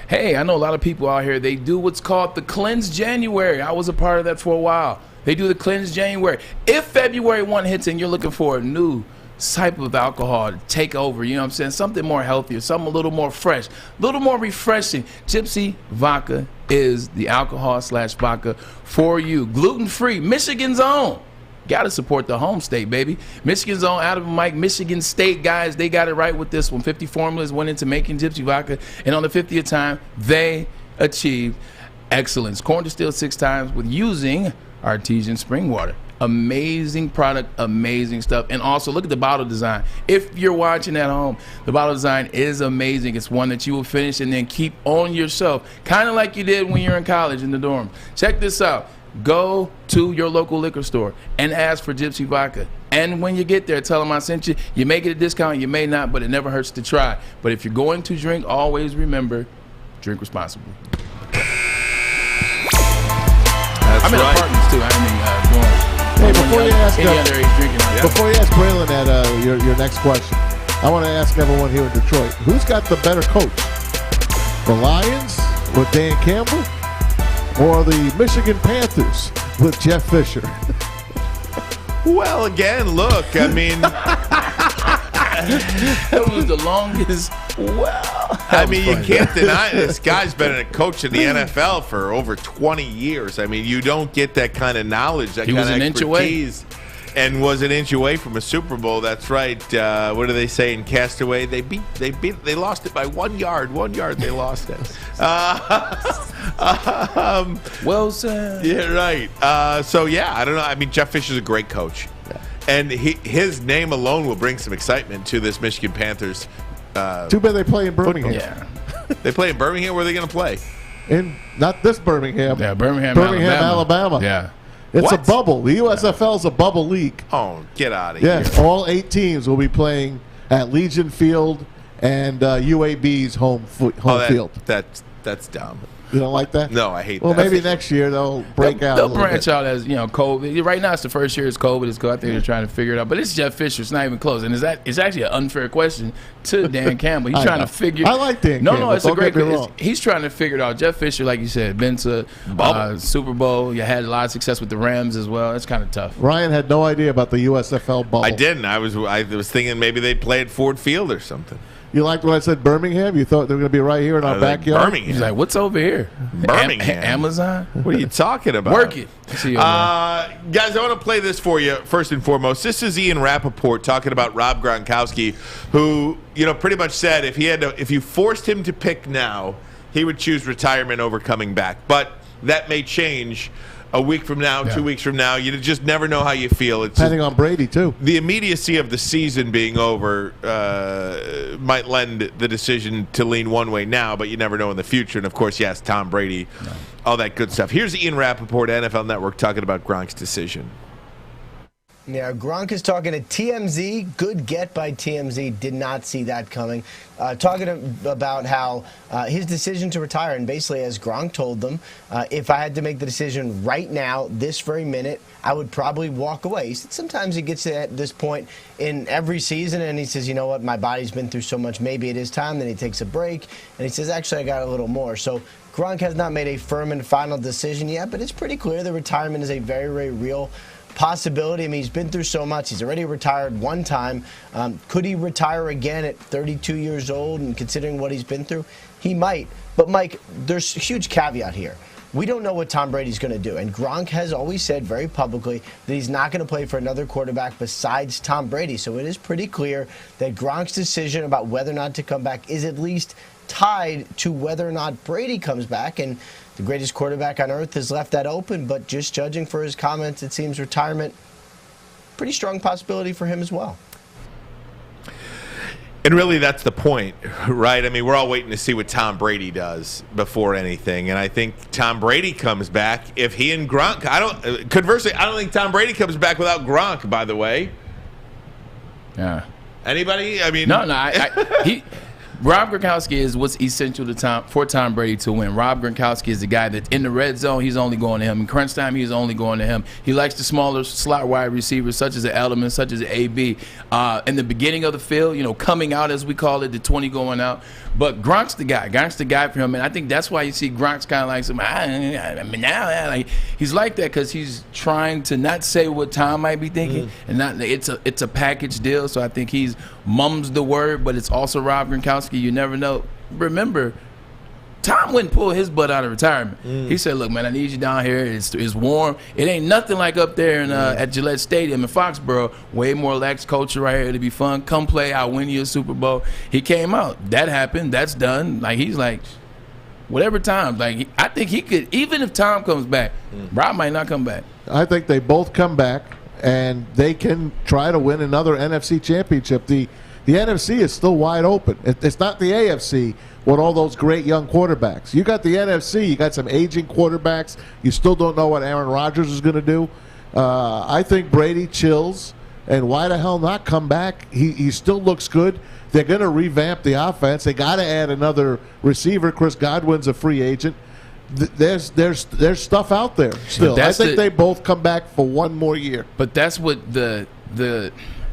Hey, I know a lot of people out here, they do what's called the Cleanse January. I was a part of that for a while. They do the Cleanse January. If February 1 hits and you're looking for a new type of alcohol to take over, you know what I'm saying? Something more healthier, something a little more fresh, a little more refreshing. Gypsy Vodka is the alcohol/vodka for you. Gluten-free, Michigan's own. Got to support the home state, baby. Michigan's own Out of a Mic, Michigan State guys, they got it right with this one. 50 formulas went into making Gypsy Vodka, and on the 50th time, they achieved excellence. Corn distilled 6 times with using artesian spring water. Amazing product, amazing stuff. And also, look at the bottle design. If you're watching at home, the bottle design is amazing. It's one that you will finish and then keep on yourself, kind of like you did when you're in college in the dorm. Check this out. Go to your local liquor store and ask for Gypsy Vodka. And when you get there, tell them I sent you. You may get a discount, you may not, but it never hurts to try. But if you're going to drink, always remember, drink responsibly. I'm in apartments too. I'm in dorms. Hey, before you ask Braylon that your next question, I want to ask everyone here in Detroit, who's got the better coach? The Lions with Dan Campbell or the Michigan Panthers with Jeff Fisher? Well, again, look, I mean, that was the longest. You can't deny this guy's been a coach in the NFL for over 20 years. I mean, you don't get that kind of knowledge, that kind of expertise. And was an inch away from a Super Bowl. That's right. What do they say in Castaway? They lost it by 1 yard. 1 yard they lost it. Well said. Yeah, right. I don't know. I mean, Jeff Fisher's a great coach. Yeah. And his name alone will bring some excitement to this Michigan Panthers. Too bad they play in Birmingham. Yeah. They play in Birmingham? Where are they going to play? Not this Birmingham. Yeah, Birmingham, Alabama. Yeah. It's a bubble. The USFL is a bubble league. Oh, get out of here. Yes, all 8 teams will be playing at Legion Field and UAB's home field. That's dumb. You don't like that? No, I hate well, that. maybe next year they'll break out. They'll branch out as, COVID. Right now it's the first year it's COVID. It's COVID. I think they're trying to figure it out. But it's Jeff Fisher. It's not even close. And it's actually an unfair question to Dan Campbell. He's trying to figure. I like Dan Campbell. No, it's a great question. Wrong. He's trying to figure it out. Jeff Fisher, like you said, been to Super Bowl. You had a lot of success with the Rams as well. It's kind of tough. Ryan had no idea about the USFL bubble. I didn't. I was thinking maybe they'd play at Ford Field or something. You liked when I said Birmingham? You thought they were going to be right here in our backyard? Birmingham. He's like, what's over here? Birmingham. Amazon? What are you talking about? Work it. See you guys, I want to play this for you first and foremost. This is Ian Rappaport talking about Rob Gronkowski, who pretty much said if you forced him to pick now, he would choose retirement over coming back. But that may change a week from now, 2 weeks from now. You just never know how you feel. It's depending on Brady, too. The immediacy of the season being over might lend the decision to lean one way now, but you never know in the future. And, of course, yes, Tom Brady, all that good stuff. Here's Ian Rappaport, NFL Network, talking about Gronk's decision. Yeah, Gronk is talking to TMZ. Good get by TMZ. Did not see that coming. Talking about how his decision to retire, and basically, as Gronk told them, if I had to make the decision right now, this very minute, I would probably walk away. He said sometimes he gets at this point in every season, and he says, you know what, my body's been through so much, maybe it is time. Then he takes a break, and he says, actually, I got a little more. So Gronk has not made a firm and final decision yet, but it's pretty clear the retirement is a very, very real possibility. I mean, he's been through so much. He's already retired one time. Could he retire again at 32 years old? And considering what he's been through, he might. But, Mike, there's a huge caveat here. We don't know what Tom Brady's going to do. And Gronk has always said very publicly that he's not going to play for another quarterback besides Tom Brady. So it is pretty clear that Gronk's decision about whether or not to come back is at least tied to whether or not Brady comes back. And the greatest quarterback on earth has left that open, but just judging for his comments, it seems retirement, pretty strong possibility for him as well. And really, that's the point, right? I mean, we're all waiting to see what Tom Brady does before anything. And I think Tom Brady comes back if he and Gronk. Conversely, I don't think Tom Brady comes back without Gronk. By the way, yeah. Anybody? I mean, no. Rob Gronkowski is what's essential for Tom Brady to win. Rob Gronkowski is the guy that in the red zone, he's only going to him. In crunch time, he's only going to him. He likes the smaller slot wide receivers, such as the Edelman, such as the AB. In the beginning of the field, coming out, as we call it, the 20 going out. But Gronk's the guy. Gronk's the guy for him. And I think that's why you see Gronk's kind of like he's like that because he's trying to not say what Tom might be thinking. And not it's a package deal. So I think he's mums the word, but it's also Rob Gronkowski. You never know. Remember, Tom wouldn't pull his butt out of retirement. He said, look, man, I need you down here. It's warm. It ain't nothing like up there at Gillette Stadium in Foxborough. Way more lax culture right here. It'll be fun. Come play. I'll win you a Super Bowl. He came out. That happened. That's done. Like, he's like, whatever time. Like, I think he could, even if Tom comes back, Rob might not come back. I think they both come back, and they can try to win another NFC championship. The NFC is still wide open. It's not the AFC with all those great young quarterbacks. You got the NFC. You got some aging quarterbacks. You still don't know what Aaron Rodgers is going to do. I think Brady chills, and why the hell not come back? He still looks good. They're going to revamp the offense. They got to add another receiver. Chris Godwin's a free agent. There's stuff out there still. I think they both come back for one more year. But that's what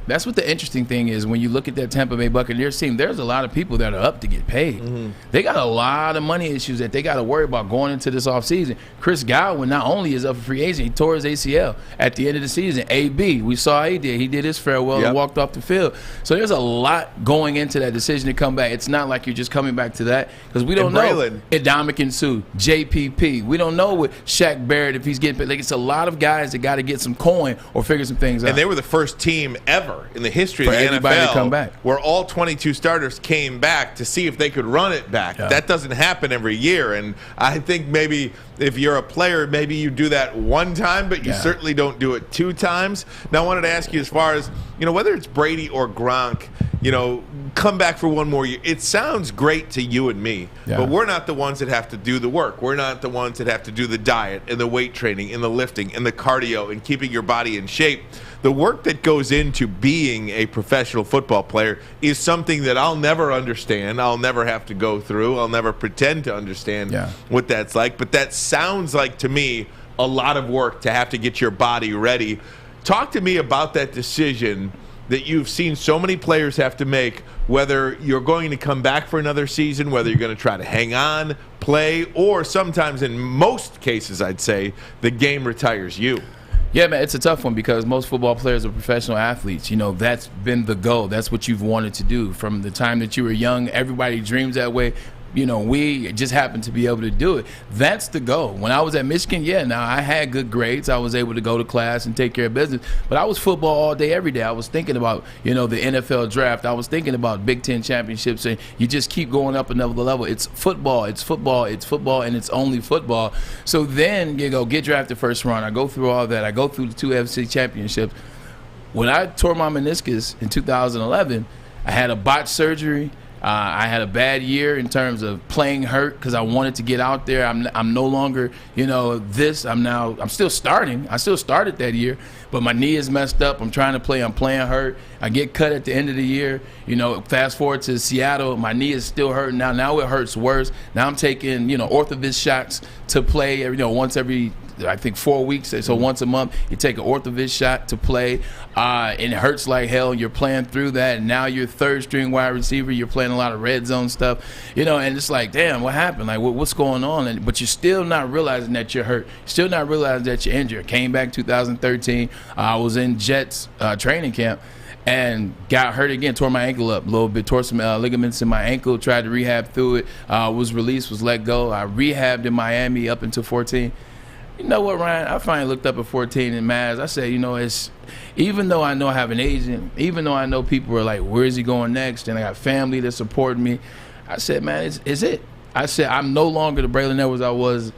that's what the interesting thing is when you look at that Tampa Bay Buccaneers team. There's a lot of people that are up to get paid. They got a lot of money issues that they got to worry about going into this offseason. Chris Godwin not only is up for free agent, he tore his ACL at the end of the season. AB, we saw how he did. He did his farewell and walked off the field. So there's a lot going into that decision to come back. It's not like you're just coming back to that because we don't know. Ndamukong Suh, JPP. We don't know with Shaq Barrett if he's getting paid. Like, it's a lot of guys that got to get some coin or figure some things out. And they were the first team ever in the history of the NFL to come back, where all 22 starters came back to see if they could run it back. That doesn't happen every year, and I think maybe if you're a player, maybe you do that one time, but you certainly don't do it two times. Now, I wanted to ask you, as far as whether it's Brady or Gronk, come back for one more year. It sounds great to you and me, but we're not the ones that have to do the work. We're not the ones that have to do the diet and the weight training and the lifting and the cardio and keeping your body in shape. The work that goes into being a professional football player is something that I'll never understand. I'll never have to go through. I'll never pretend to understand what that's like. But that sounds like, to me, a lot of work to have to get your body ready. Talk to me about that decision that you've seen so many players have to make, whether you're going to come back for another season, whether you're going to try to hang on, play, or sometimes, in most cases, I'd say, the game retires you. Yeah, man, it's a tough one because most football players are professional athletes. That's been the goal. That's what you've wanted to do from the time that you were young. Everybody dreams that way. We just happened to be able to do it. That's the goal. When I was at Michigan, now I had good grades. I was able to go to class and take care of business. But I was football all day, every day. I was thinking about, the NFL draft. I was thinking about Big Ten championships. And you just keep going up another level. It's football, it's football, it's football, and it's only football. So then you go get drafted first round. I go through all that. I go through the 2 FC championships. When I tore my meniscus in 2011, I had a botched surgery. I had a bad year in terms of playing hurt because I wanted to get out there. I'm no longer, I'm still starting. I still started that year, but my knee is messed up. I'm trying to play. I'm playing hurt. I get cut at the end of the year. Fast forward to Seattle, my knee is still hurting now. Now it hurts worse. Now I'm taking, orthovis shots to play, once every, I think, 4 weeks. So once a month, you take an orthovis shot to play, and it hurts like hell. You're playing through that, and now you're third string wide receiver. You're playing a lot of red zone stuff, and it's like, damn, what happened? Like, what's going on? But you're still not realizing that you're hurt. You're still not realizing that you're injured. Came back 2013. I was in Jets training camp and got hurt again, tore my ankle up a little bit, tore some ligaments in my ankle, tried to rehab through it, was released, was let go. I rehabbed in Miami up until 14. You know what, Ryan? I finally looked up at 14 in Maz. I said, it's even though I know I have an agent, even though I know people are like, where is he going next? And I got family that support me. I said, man, it's it. I said, I'm no longer the Braylon Edwards I was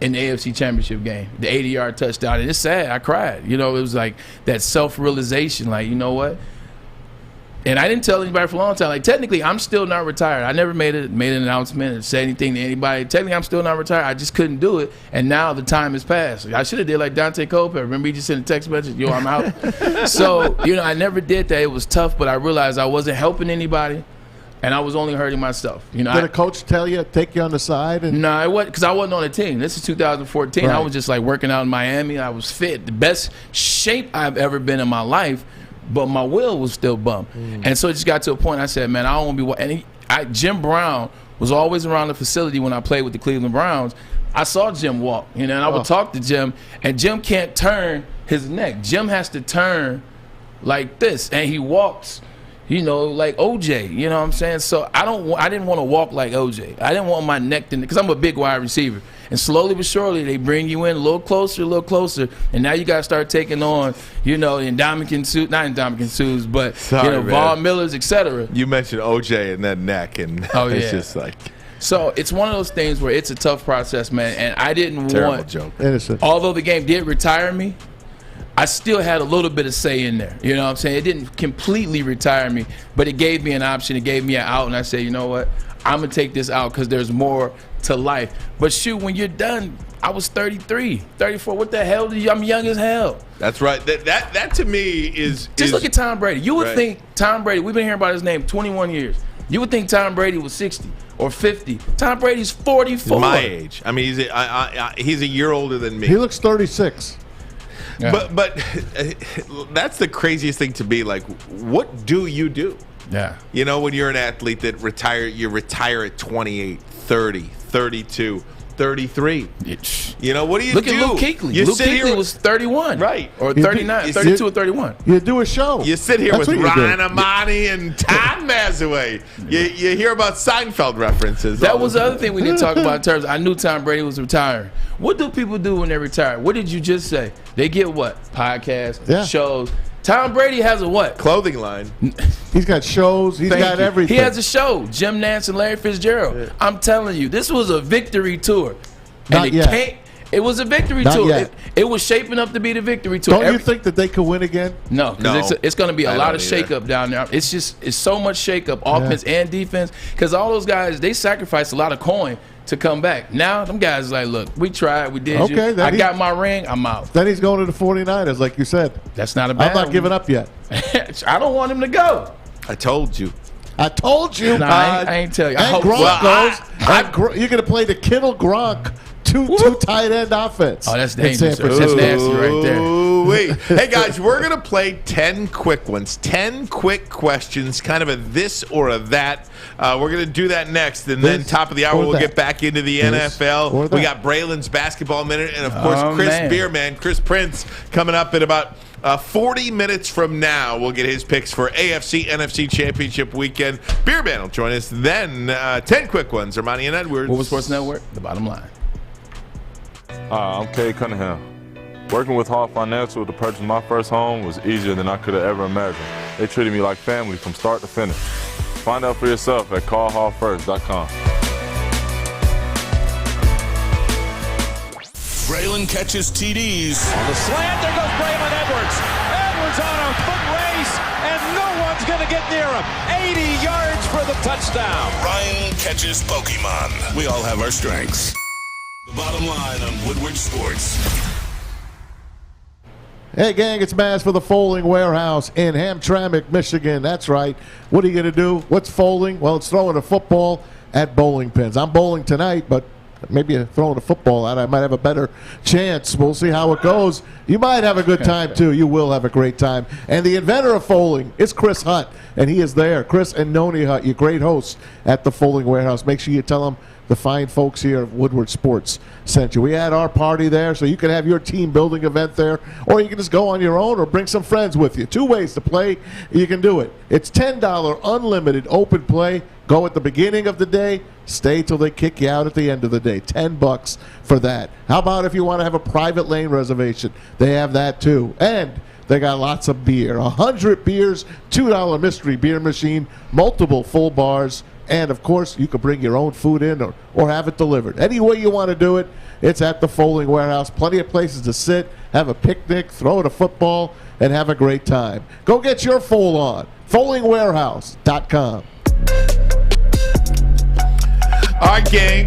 in the AFC Championship game, the 80-yard touchdown. And it's sad. I cried. It was like that self-realization, like, you know what? And I didn't tell anybody for a long time. Like, technically, I'm still not retired. I never made an announcement or said anything to anybody. Technically, I'm still not retired. I just couldn't do it. And now the time has passed. I should have did like Dante Culpepper. Remember, he just sent a text message, yo, I'm out. So, I never did that. It was tough, but I realized I wasn't helping anybody, and I was only hurting myself. Did a coach tell you, take you on the side? No, it wasn't, because I wasn't on the team. This is 2014. Right. I was just like working out in Miami. I was fit, the best shape I've ever been in my life. But my will was still bummed. And so it just got to a point I said, man, I don't want to be – and Jim Brown was always around the facility when I played with the Cleveland Browns. I saw Jim walk, and I would talk to Jim, and Jim can't turn his neck. Jim has to turn like this, and he walks, like OJ, you know what I'm saying? So I didn't want to walk like OJ. I didn't want my neck to – because I'm a big wide receiver. And slowly but surely, they bring you in a little closer, and now you got to start taking on, Indomitian suits, not Indomitian suits, but, Von Millers, etc. You mentioned OJ and that neck, and it's just like. So it's one of those things where it's a tough process, man, and I didn't want. Joke. Innocent. Although the game did retire me, I still had a little bit of say in there. You know what I'm saying? It didn't completely retire me, but it gave me an option. It gave me an out, and I said, you know what? I'm going to take this out because there's more to life. But shoot, when you're done, I was 33, 34. What the hell? I'm young as hell. That's right. That to me is... Just look at Tom Brady. You would think Tom Brady, we've been hearing about his name 21 years. You would think Tom Brady was 60 or 50. Tom Brady's 44. My age. I mean, he's a year older than me. He looks 36. Yeah. But that's the craziest thing to be like, what do you do? Yeah. When you're an athlete that you retire at 28, 30, 32, 33. What do you do? Look at Luke Kuechly. Luke Kuechly was 31. Right. Or 39, 32 or 31. You do a show. You sit here with Ryan Ermanni and Tom Mazawey. You hear about Seinfeld references. That was the other thing we didn't talk about in terms of, I knew Tom Brady was retiring. What do people do when they retire? What did you just say? They get what? Podcasts, shows. Tom Brady has a what? Clothing line. He's got shows. He's got everything. He has a show. Jim Nance and Larry Fitzgerald. Yeah. I'm telling you, this was a victory tour. Not yet. It was a victory Not tour. yet. It was shaping up to be the victory tour. Don't you think that they could win again? No, because it's going to be a I lot don't of either. shakeup down there. It's so much shakeup, offense and defense, because all those guys, they sacrificed a lot of coin to come back. Now, them guys like, look, we tried, we did Okay, you. I got my ring, I'm out. Then he's going to the 49ers, like you said. That's not a bad I'm not one. giving up yet. I don't want him to go. I told you. I told you. Nah, I ain't tell you. I And hope Gronk so. goes. You're going to play the Kittle Gronk two tight end offense. Oh, that's in San dangerous. Francisco. That's nasty right there. Ooh, wait. Hey, guys, we're going to play 10 quick ones. 10 quick questions, kind of a this or a that. We're going to do that next. And then This top of the hour, or we'll that. get back into the This or NFL. that. We got Braylon's Basketball Minute. And, of course, Oh, Chris man. Beerman, Chris Prince, coming up in about 40 minutes from now. We'll get his picks for AFC, NFC Championship weekend. Beerman will join us then. 10 quick ones. Ermanni and Edwards. Woodward Sports Network, the bottom line. I'm Kay Cunningham. Working with Hall Financial to purchase my first home was easier than I could have ever imagined. They treated me like family from start to finish. Find out for yourself at callhallfirst.com. Braylon catches TDs. On the slant, there goes Braylon Edwards. Edwards on a foot race, and no one's going to get near him. 80 yards for the touchdown. Ryan catches Pokemon. We all have our strengths. The bottom line on Woodward Sports. Hey, gang, it's Maz for the Folding Warehouse in Hamtramck, Michigan. That's right. What are you going to do? What's folding? Well, it's throwing a football at bowling pins. I'm bowling tonight, but maybe throwing a football out, I might have a better chance. We'll see how it goes. You might have a good time, too. You will have a great time. And the inventor of folding is Chris Hutt, and he is there. Chris and Noni Hutt, your great hosts at the Folding Warehouse. Make sure you tell them the fine folks here at Woodward Sports sent you. We had our party there, so you can have your team building event there, or you can just go on your own or bring some friends with you. 2 ways to play. You can do it. It's $10 unlimited open play. Go at the beginning of the day, stay till they kick you out at the end of the day. $10 for that. How about if you want to have a private lane reservation? They have that too. And they got lots of beer. 100 beers, $2 mystery beer machine, multiple full bars, and, of course, you can bring your own food in or have it delivered. Any way you want to do it, it's at the Folding Warehouse. Plenty of places to sit, have a picnic, throw a football, and have a great time. Go get your fold on. FoldingWarehouse.com. All right, gang.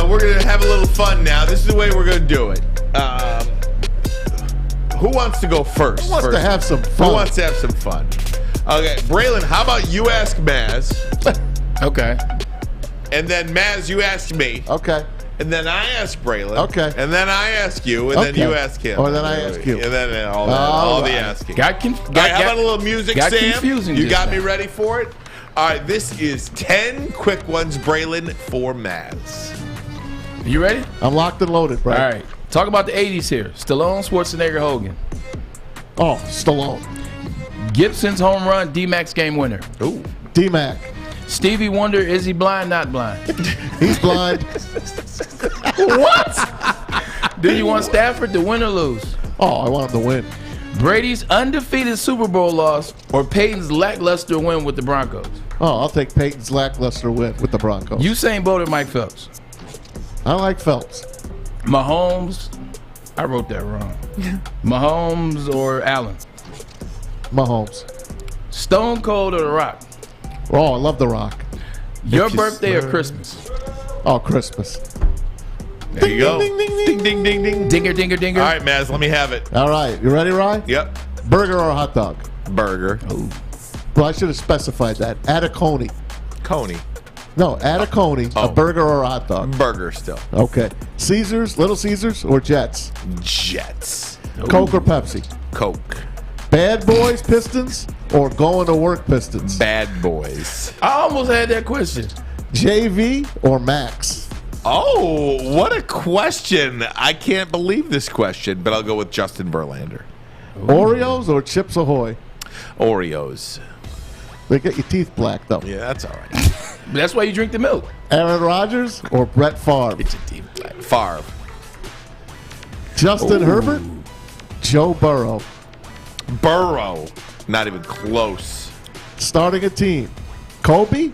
We're going to have a little fun now. This is the way we're going to do it. Who wants to go first? Who wants to have some fun? Who wants to have some fun? Okay, Braylon, how about you ask Maz? Okay. And then, Maz, you ask me. Okay. And then I ask Braylon. Okay. And then I ask you. And then Okay. you ask him. Or then I ask you. And then all the asking. How about a little music, got Sam? confusing You just got now. me ready for it? All right, this is 10 quick ones, Braylon, for Maz. You ready? I'm locked and loaded, bro. All right. Talk about the 80s here. Stallone, Schwarzenegger, Hogan. Oh, Stallone. Gibson's home run, D-Mac's game winner. Ooh. D-Mac. Stevie Wonder, is he blind, not blind? He's blind. What? Do you want Stafford to win or lose? Oh, I want him to win. Brady's undefeated Super Bowl loss or Peyton's lackluster win with the Broncos? Oh, I'll take Peyton's lackluster win with the Broncos. Usain Bolt or Mike Phelps? I like Phelps. Mahomes, I wrote that wrong. Mahomes or Allen? Mahomes. Stone Cold or The Rock? Oh, I love The Rock. Your birthday or Christmas? Oh, Christmas. There you go. Ding, ding, ding, ding. Dinger, dinger, dinger. All right, Maz, let me have it. All right. You ready, Ryan? Yep. Burger or hot dog? Burger. Ooh. Well, I should have specified that. Add a Coney. Coney. No, add a Coney, Oh. a burger or a hot dog. Burger still. Okay. Caesars, Little Caesars, or Jets? Jets. Coke or Pepsi? Coke. Bad Boys Pistons or Going to Work Pistons? Bad boys. I almost had that question. JV or Max? Oh, what a question. I can't believe this question, but I'll go with Justin Verlander. Oreos or Chips Ahoy? Oreos. They get your teeth black, though. Yeah, that's all right. That's why you drink the milk. Aaron Rodgers or Brett Favre? It's a team play. Favre. Justin Herbert? Joe Burrow. Burrow. Not even close. Starting a team. Kobe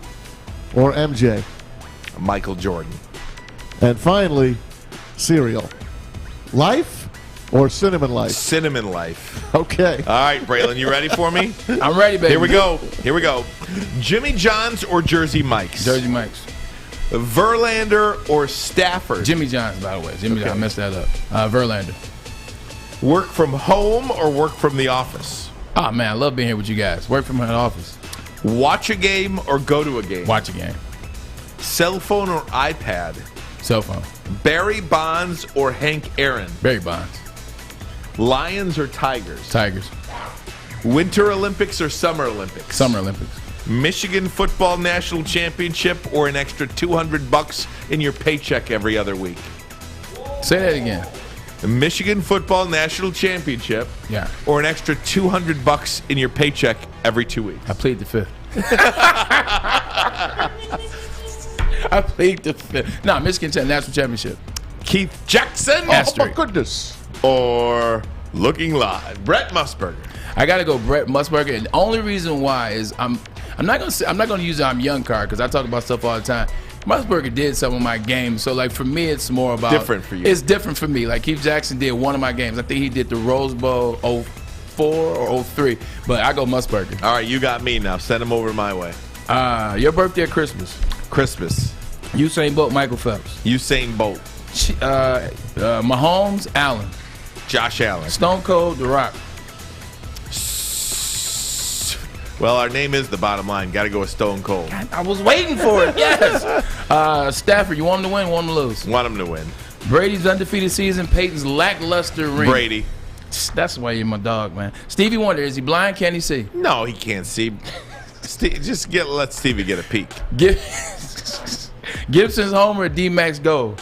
or MJ? Michael Jordan. And finally, cereal. Life or Cinnamon Life? Cinnamon Life. Okay. All right, Braylon, you ready for me? I'm ready, baby. Here we go. Jimmy John's or Jersey Mike's? Jersey Mike's. Verlander or Stafford? Jimmy John's, by the way. Jimmy John, I messed that up. Verlander. Work from home or work from the office? Oh, man, I love being here with you guys. Work from the office. Watch a game or go to a game? Watch a game. Cell phone or iPad? Cell phone. Barry Bonds or Hank Aaron? Barry Bonds. Lions or Tigers? Tigers. Winter Olympics or Summer Olympics? Summer Olympics. Michigan Football National Championship or an extra $200 in your paycheck every other week? Say that again. The Michigan Football National Championship, Yeah. or an extra $200 in your paycheck every 2 weeks. I plead the fifth. I plead the fifth. No, Michigan National Championship. Keith Jackson, Oh, my goodness. or looking live, Brett Musburger. I gotta go Brett Musburger, and the only reason why is I'm not gonna use the I'm young card because I talk about stuff all the time. Musburger did some of my games, so like for me, it's more about Different for you. It's different for me. Like Keith Jackson did one of my games. I think he did the Rose Bowl 04 or 03, but I go Musburger. All right, you got me now. Send him over my way. Your birthday or Christmas? Christmas. Usain Bolt, Michael Phelps. Usain Bolt. Mahomes, Allen. Josh Allen. Stone Cold, The Rock. Well, our name is the bottom line. Got to go with Stone Cold. I was waiting for it. Yes. Stafford, you want him to win, want him to lose? Want him to win. Brady's undefeated season, Peyton's lackluster ring. Brady. That's why you're my dog, man. Stevie Wonder, is he blind? Can he see? No, he can't see. Let Stevie get a peek. Gibson's homer, D-Mac's goal.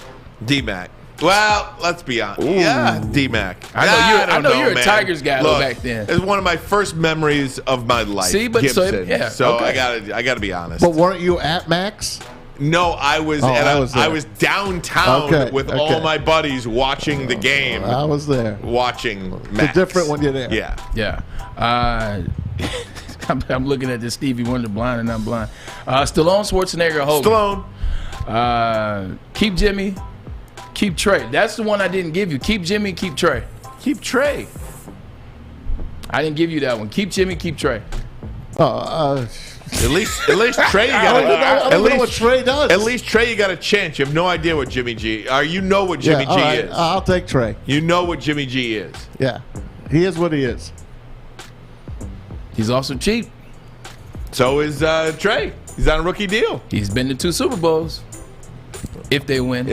D-Mac. Well, let's be honest. Ooh. Yeah, D-Mac. I know you're a man. Tigers guy Look, back then. It's one of my first memories of my life. See, but Gibson. so okay. I gotta be honest. But weren't you at Max? No, I was. I was downtown with all my buddies watching the game. I was there. Watching It's Max. different when you're there. Yeah. I'm looking at this Stevie Wonder, blind and I'm blind. Stallone, Schwarzenegger, Hogan. Stallone. Keep Jimmy, keep Trey. That's the one I didn't give you. Keep Jimmy, keep Trey. Keep Trey. I didn't give you that one. Keep Jimmy, keep Trey. At least Trey, you got. I don't know what Trey does. At least Trey, you got a chance. You have no idea what Jimmy G. You know what Jimmy G is. I'll take Trey. You know what Jimmy G is. Yeah, he is what he is. He's also cheap. So is Trey. He's on a rookie deal. He's been to 2 Super Bowls. If they win.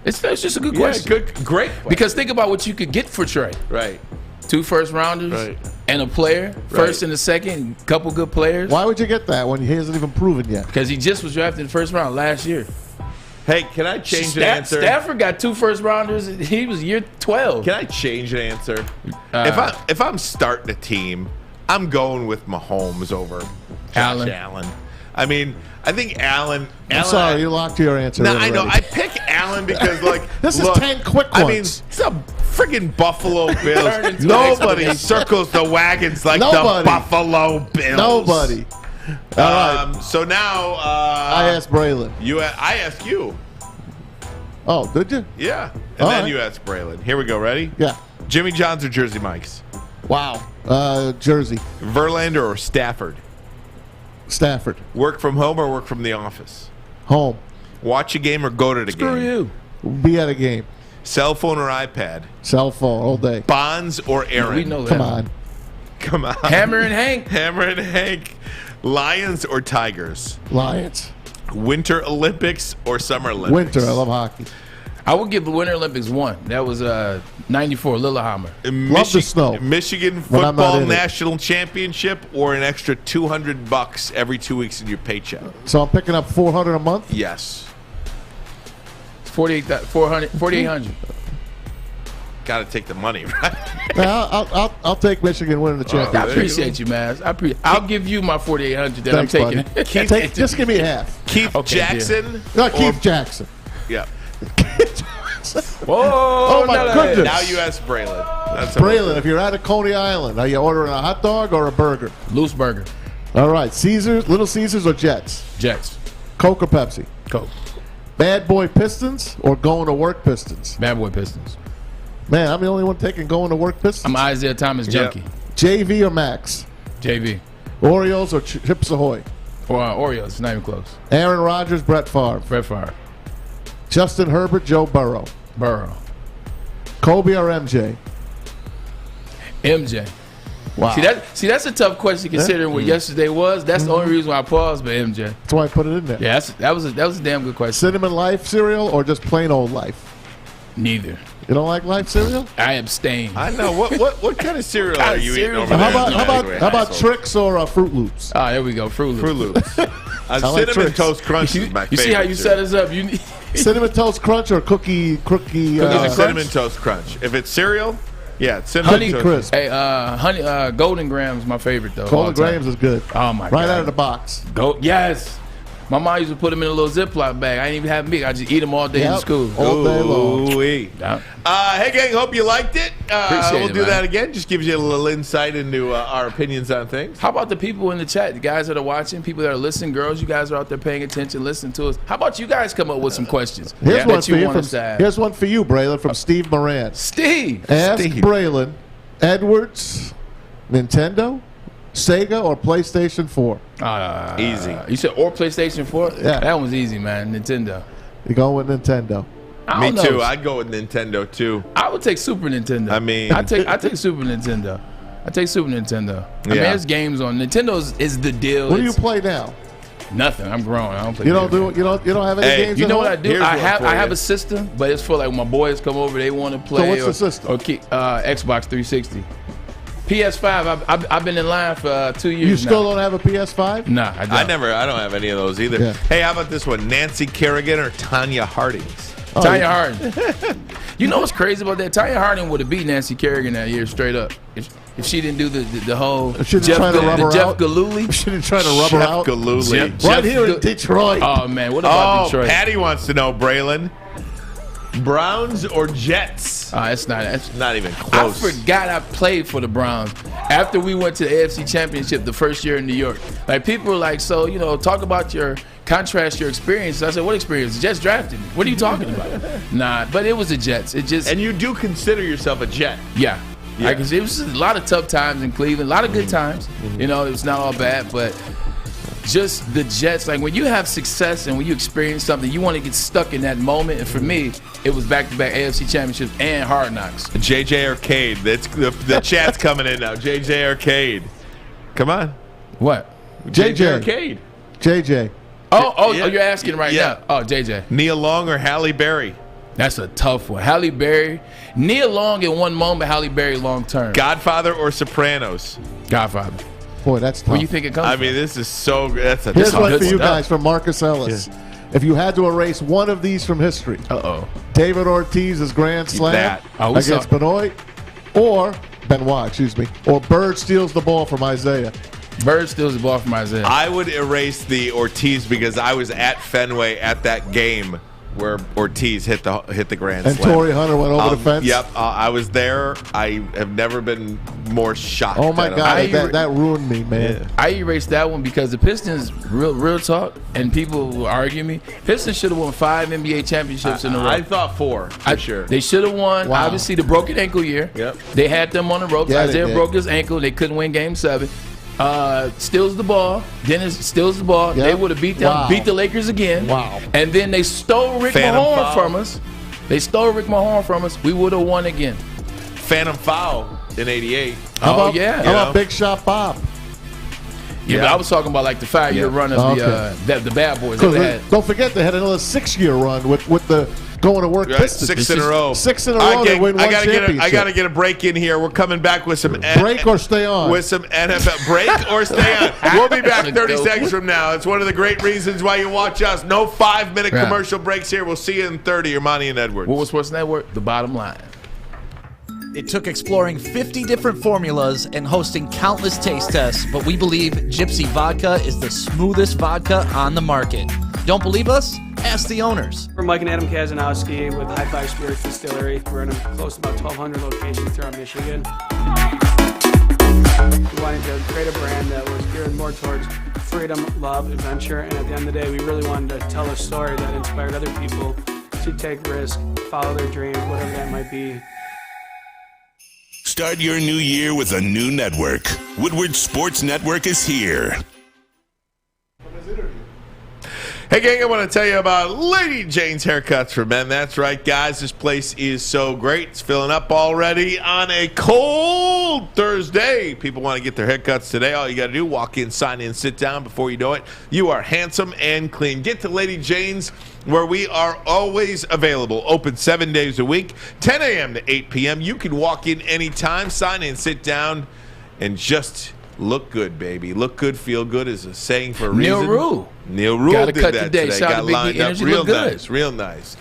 It's just a good question. Great question. Because think about what you could get for Trey. Right. 2 first-rounders and a player, first and a second, couple good players. Why would you get that when he hasn't even proven yet? Because he just was drafted in the first round last year. Hey, can I change the answer? Stafford got 2 first-rounders. He was year 12. Can I change the answer? If I'm starting a team, I'm going with Mahomes over Josh Allen. I mean, I think Allen. I'm sorry, you locked your answer. No, I know. I pick Allen because, this is 10 quick ones. I mean, it's a friggin' Buffalo Bills. Nobody circles the wagons like the Buffalo Bills. Nobody. All right. So now I asked Braylon. I asked you. Oh, did you? Yeah. And then you asked Braylon. Here we go. Ready? Yeah. Jimmy John's or Jersey Mike's? Wow. Jersey. Verlander or Stafford? Stafford. Work from home or work from the office? Home. Watch a game or go to the game? Screw you. Be at a game. Cell phone or iPad? Cell phone all day. Bonds or Aaron? Yeah, we know that. Come on. Hammer and Hank. Hammer and Hank. Lions or Tigers? Lions. Winter Olympics or Summer Olympics? Winter. I love hockey. I would give the Winter Olympics 1. That was 94, Lillehammer. Love the snow. Michigan Football National Championship or an extra $200 every 2 weeks in your paycheck? So I'm picking up $400 a month? Yes. 4,800. Got to take the money, right? I'll take Michigan winning the championship. I appreciate you, man. I'll give you my 4,800 that I'm taking. Just give me half. Keith Jackson? No, Keith Jackson. Yeah. Whoa! Oh, my goodness. Now you ask Braylon. Braylon, if you're at a Coney Island, are you ordering a hot dog or a burger? Loose burger. All right. Caesars, Little Caesars or Jets? Jets. Coke or Pepsi? Coke. Bad boy Pistons or going to work Pistons? Bad boy Pistons. Man, I'm the only one taking going to work Pistons. I'm Isaiah Thomas junkie. JV or Max? JV. Orioles or Chips Ahoy? Or Orioles. It's not even close. Aaron Rodgers, Brett Favre. Brett Favre. Justin Herbert, Joe Burrow. Burrow. Kobe or MJ? MJ. Wow. See, that's a tough question considering what yesterday was. That's the only reason why I paused, but MJ. That's why I put it in there. Yeah, that was a damn good question. Cinnamon Life cereal or just plain old Life? Neither. You don't like Life cereal? I abstain. I know. What kind of cereal are you eating over there? How about Trix or Fruit Loops? Oh, there we go. Fruit Loops. Cinnamon Toast Crunch is my favorite. You see how you set us up? Cinnamon Toast Crunch or Cookie Cinnamon Toast Crunch. If it's cereal, yeah, it's Cinnamon Honey Toast Crisp. Hey, Golden Grahams is my favorite though. Golden Grahams is good. Oh my god! Right out of the box. Yes. My mom used to put them in a little Ziploc bag. I didn't even have meat. I just eat them all day in school. All day long. Yeah. Hey, gang, hope you liked it. We'll do man. that again. Just gives you a little insight into our opinions on things. How about the people in the chat, the guys that are watching, people that are listening, girls, you guys are out there paying attention, listening to us. How about you guys come up with some questions Here's one that you for want us to ask? Here's one for you, Braylon, from Steve Moran. Steve! Ask Braylon, Edwards, Nintendo, Sega, or PlayStation 4? Easy. You said or PlayStation 4? Yeah. That one's easy, man. Nintendo. You going with Nintendo? Me too. I'd go with Nintendo too. I would take Super Nintendo. I mean, I take Super Nintendo. I take Super Nintendo. I mean, there's games on Nintendo is the deal. What do you play now? Nothing. I'm grown. I don't play. You don't have any games. You know what I do? Here's I one for have you. a system, but it's for like when my boys come over, they want to play. So what's the system? Xbox 360. PS5. I've been in line for 2 years. You still don't have a PS5? Nah, I don't. I don't have any of those either. Yeah. Hey, how about this one? Nancy Kerrigan or Tanya Harding? Tanya Harding. You know what's crazy about that? Tanya Harding would have beat Nancy Kerrigan that year straight up. If she didn't do the whole Jeff Galooly. She didn't try to rub her out. Galooly. Right here in Detroit. Oh, man. What about Detroit? Patty wants to know, Braylon. Browns or Jets? That's not even close. I forgot I played for the Browns after we went to the AFC Championship the first year in New York. Like, people were like, so, talk about contrast your experience. I said, what experience? The Jets drafted me. What are you talking about? Nah, but it was the Jets. And you do consider yourself a Jet? Yeah. It was a lot of tough times in Cleveland, a lot of good times. It was not all bad, but just the Jets, like when you have success and when you experience something, you want to get stuck in that moment. And for me, it was back-to-back AFC championships and Hard Knocks. JJ Arcade. That's the chat's coming in now. JJ Arcade. Come on. What? JJ Arcade. JJ. Oh, you're asking right now. Oh, JJ. Nia Long or Halle Berry? That's a tough one. Halle Berry. Nia Long in one moment, Halle Berry long term. Godfather or Sopranos? Godfather. Boy, that's tough. Where you think it comes from? I mean, this is so good. That's a Here's tough one for you stuff. guys from Marcus Ellis. Yeah. If you had to erase one of these from history, David Ortiz's grand slam against Benoit, or or Bird steals the ball from Isaiah. Bird steals the ball from Isaiah. I would erase the Ortiz because I was at Fenway at that game where Ortiz hit the grand slam. And Torrey Hunter went over the fence? Yep, I was there. I have never been more shocked. Oh, my God, that ruined me, man. Yeah. I erased that one because the Pistons, real talk, and people will argue me, Pistons should have won 5 NBA championships in a row. I thought 4, for sure. They should have won, obviously, the broken ankle year. Yep. They had them on the ropes. Yeah, Isaiah broke his ankle. They couldn't win Game 7. Steals the ball. Dennis steals the ball. Yep. They would have beat the Lakers again. Wow. And then they stole Rick Mahorn from us. They stole Rick Mahorn from us. We would have won again. Phantom foul in '88. How about Big Shot Bob? Yeah, but I was talking about like the 5-year run of the Bad Boys. Don't forget they had another 6-year run with the going to work Pistons. 6 in a row. 6 in a row to win one championship. I got to get a break in here. We're coming back with some break or stay on. With some NFL break or stay on. We'll be back 30 seconds from now. It's one of the great reasons why you watch us. No 5-minute commercial breaks here. We'll see you in 30. Ermanni and Edwards. Woodward Sports Network. The bottom line. It took exploring 50 different formulas and hosting countless taste tests, but we believe Gypsy Vodka is the smoothest vodka on the market. Don't believe us? Ask the owners. We're Mike and Adam Kazanowski with High Five Spirits Distillery. We're in close to about 1,200 locations throughout Michigan. We wanted to create a brand that was geared more towards freedom, love, adventure, and at the end of the day, we really wanted to tell a story that inspired other people to take risks, follow their dreams, whatever that might be. Start your new year with a new network. Woodward Sports Network is here. Hey, gang, I want to tell you about Lady Jane's Haircuts for Men. That's right, guys. This place is so great. It's filling up already on a cold Thursday. People want to get their haircuts today. All you got to do, walk in, sign in, sit down. Before you know it, you are handsome and clean. Get to Lady Jane's, where we are always available. Open 7 days a week, 10 a.m. to 8 p.m. You can walk in anytime, sign in, sit down, and just look good, baby. Look good, feel good is a saying for a reason. Neil Rule Gotta did cut that today. today. Shout out Got to Big lined D. up Energy real look good. nice, real nice.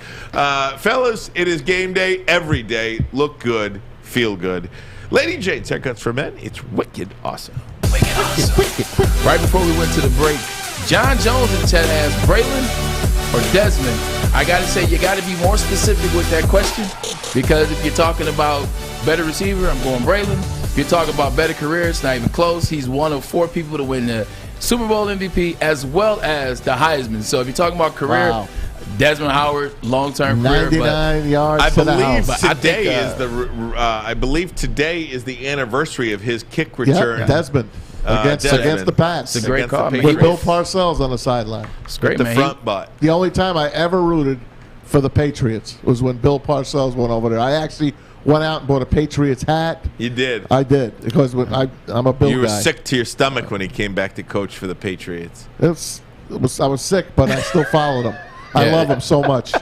Fellas, it is game day every day. Look good, feel good. Lady Jane's Haircuts for Men. It's wicked awesome. Wicked awesome. Right before we went to the break, John Jones in the chat asked, Braylon or Desmond? I got to say, you got to be more specific with that question, because if you're talking about better receiver, I'm going Braylon. If you're talking about better career, it's not even close. He's one of 4 people to win the Super Bowl MVP as well as the Heisman. So if you're talking about career, Desmond Howard, long-term career, 99 yards I to the believe house. today is the. I believe today is the anniversary of his kick return. Yep, Desmond. Against the Pats. It's a great call, man. With Bill Parcells on the sideline. It's great, the man. front butt. The only time I ever rooted for the Patriots was when Bill Parcells went over there. I actually went out and bought a Patriots hat. You did. I did, because I'm a Bill guy. You were sick to your stomach when he came back to coach for the Patriots. I was sick, but I still followed him. I love him so much.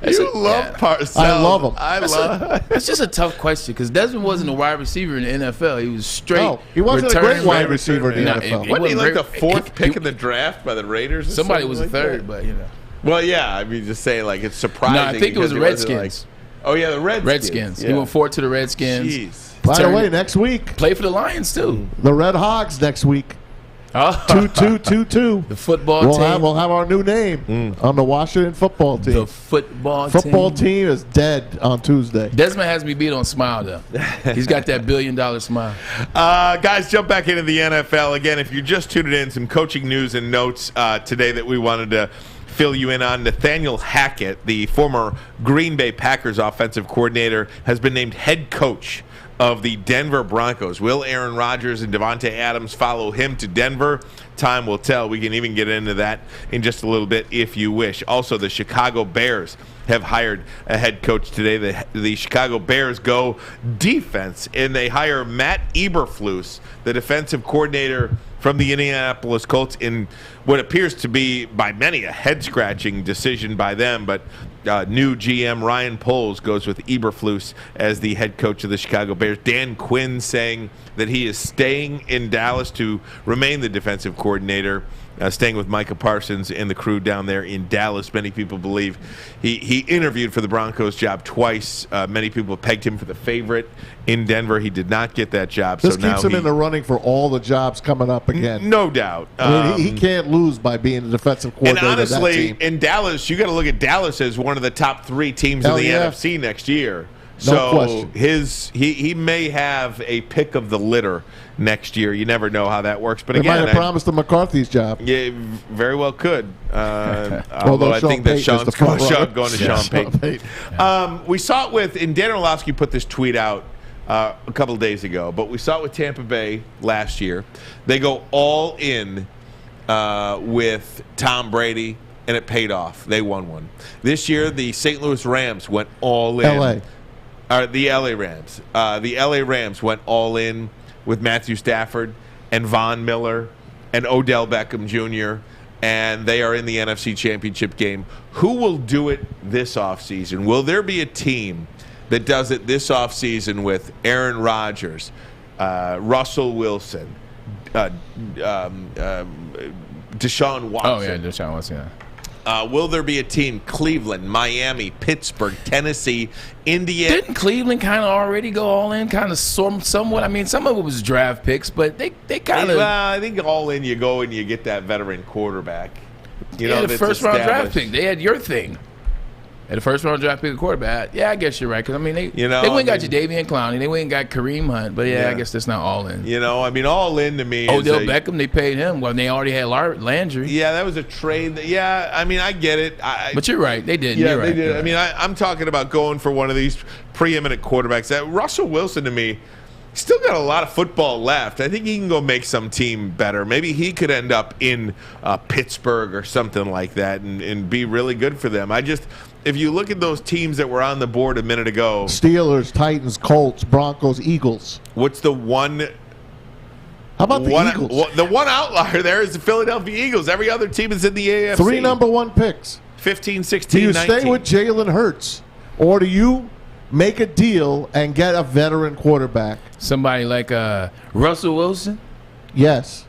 You love Parcells. I love him. That's just a tough question, because Desmond wasn't a wide receiver in the NFL. He was straight. No, he wasn't a great wide receiver in the NFL. Wasn't he like the 4th pick in the draft by the Raiders? Somebody was a like 3rd, that? but you know. Well, yeah, I mean, just saying, like, it's surprising. No, I think it was the because he wasn't Redskins. Oh, yeah, the Redskins. He went 4 to the Redskins. Jeez. By the way, next week, play for the Lions too. The Red Hogs next week. 2-2-2-2. The football team. We'll have our new name on the Washington football team. The football team is dead on Tuesday. Desmond has me beat on smile, though. He's got that $1 billion smile. Guys, jump back into the NFL. Again, if you're just tuning in, some coaching news and notes today that we wanted to fill you in on. Nathaniel Hackett, the former Green Bay Packers offensive coordinator, has been named head coach of the Denver Broncos. Will Aaron Rodgers and Davante Adams follow him to Denver? Time will tell. We can even get into that in just a little bit if you wish. Also, the Chicago Bears have hired a head coach today. The Chicago Bears go defense, and they hire Matt Eberflus, the defensive coordinator from the Indianapolis Colts, in what appears to be, by many, a head-scratching decision by them. But new GM Ryan Poles goes with Eberflus as the head coach of the Chicago Bears. Dan Quinn saying that he is staying in Dallas to remain the defensive coordinator, staying with Micah Parsons and the crew down there in Dallas. Many people believe he interviewed for the Broncos job twice. Many people pegged him for the favorite in Denver. He did not get that job. This so now keeps him in the running for all the jobs coming up again. No doubt. I mean, he can't lose by being the defensive coordinator and honestly, of that team. in Dallas, you got to look at Dallas as one of the top 3 teams in the NFC next year. No question. He may have a pick of the litter next year. You never know how that works. But they again, might have promised him McCarthy's job. Yeah, very well could. Although I think that Sean's going to Sean Payton. We saw it with, and Dan Orlovsky put this tweet out a couple of days ago, but we saw it with Tampa Bay last year. They go all in with Tom Brady, and it paid off. They won one. This year, the St. Louis Rams went all in. The LA Rams. The LA Rams went all in with Matthew Stafford and Von Miller and Odell Beckham Jr., and they are in the NFC Championship game. Who will do it this offseason? Will there be a team that does it this offseason with Aaron Rodgers, Russell Wilson, Deshaun Watson? Oh, yeah, Deshaun Watson, yeah. Will there be a team, Cleveland, Miami, Pittsburgh, Tennessee, Indiana? Didn't Cleveland kind of already go all in, kind of somewhat? I mean, some of it was draft picks, but they kind of... Well, I think all in you go and you get that veteran quarterback. The first-round draft pick. They had your thing. At the first round draft pick of quarterback, yeah, I guess you're right. Because, I mean, they went and got Jadeveon Clowney. They went and got Kareem Hunt. But, I guess that's not all in. All in to me. Odell Beckham, they paid him. Well, they already had Landry. Yeah, that was a trade. I get it. But you're right. They did. Yeah, you're right. they did. You're I mean, I'm talking about going for one of these preeminent quarterbacks. Russell Wilson, to me, still got a lot of football left. I think he can go make some team better. Maybe he could end up in Pittsburgh or something like that and be really good for them. If you look at those teams that were on the board a minute ago. Steelers, Titans, Colts, Broncos, Eagles. What's the one? How about the Eagles? The one outlier there is the Philadelphia Eagles. Every other team is in the AFC. 3 number 1 picks. 15, 16, Do you 19. stay with Jalen Hurts, or do you make a deal and get a veteran quarterback? Somebody like Russell Wilson? Yes.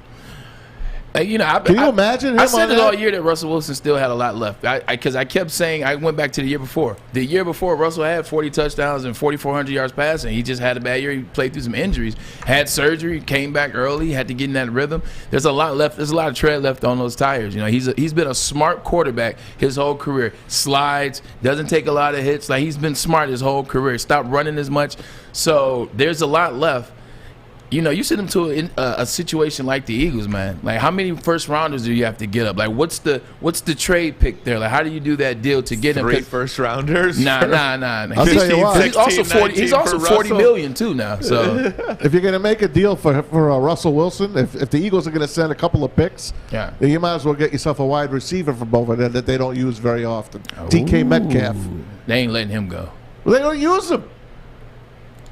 Can you imagine him? I said it all year that Russell Wilson still had a lot left. Because I kept saying, I went back to the year before. The year before, Russell had 40 touchdowns and 4,400 yards passing. He just had a bad year. He played through some injuries, had surgery, came back early, had to get in that rhythm. There's a lot left. There's a lot of tread left on those tires. He's been a smart quarterback his whole career. Slides, doesn't take a lot of hits. Like, he's been smart his whole career. Stopped running as much. So there's a lot left. You send them to a situation like the Eagles, man. Like, how many first rounders do you have to get up? Like, what's the trade pick there? Like, how do you do that deal to get him? 3 first rounders? Nah. I'll tell you what. He's also $40 million too now. So if you're gonna make a deal for Russell Wilson, if the Eagles are gonna send a couple of picks, then you might as well get yourself a wide receiver from over there that they don't use very often. DK Metcalf. They ain't letting him go. Well, they don't use him.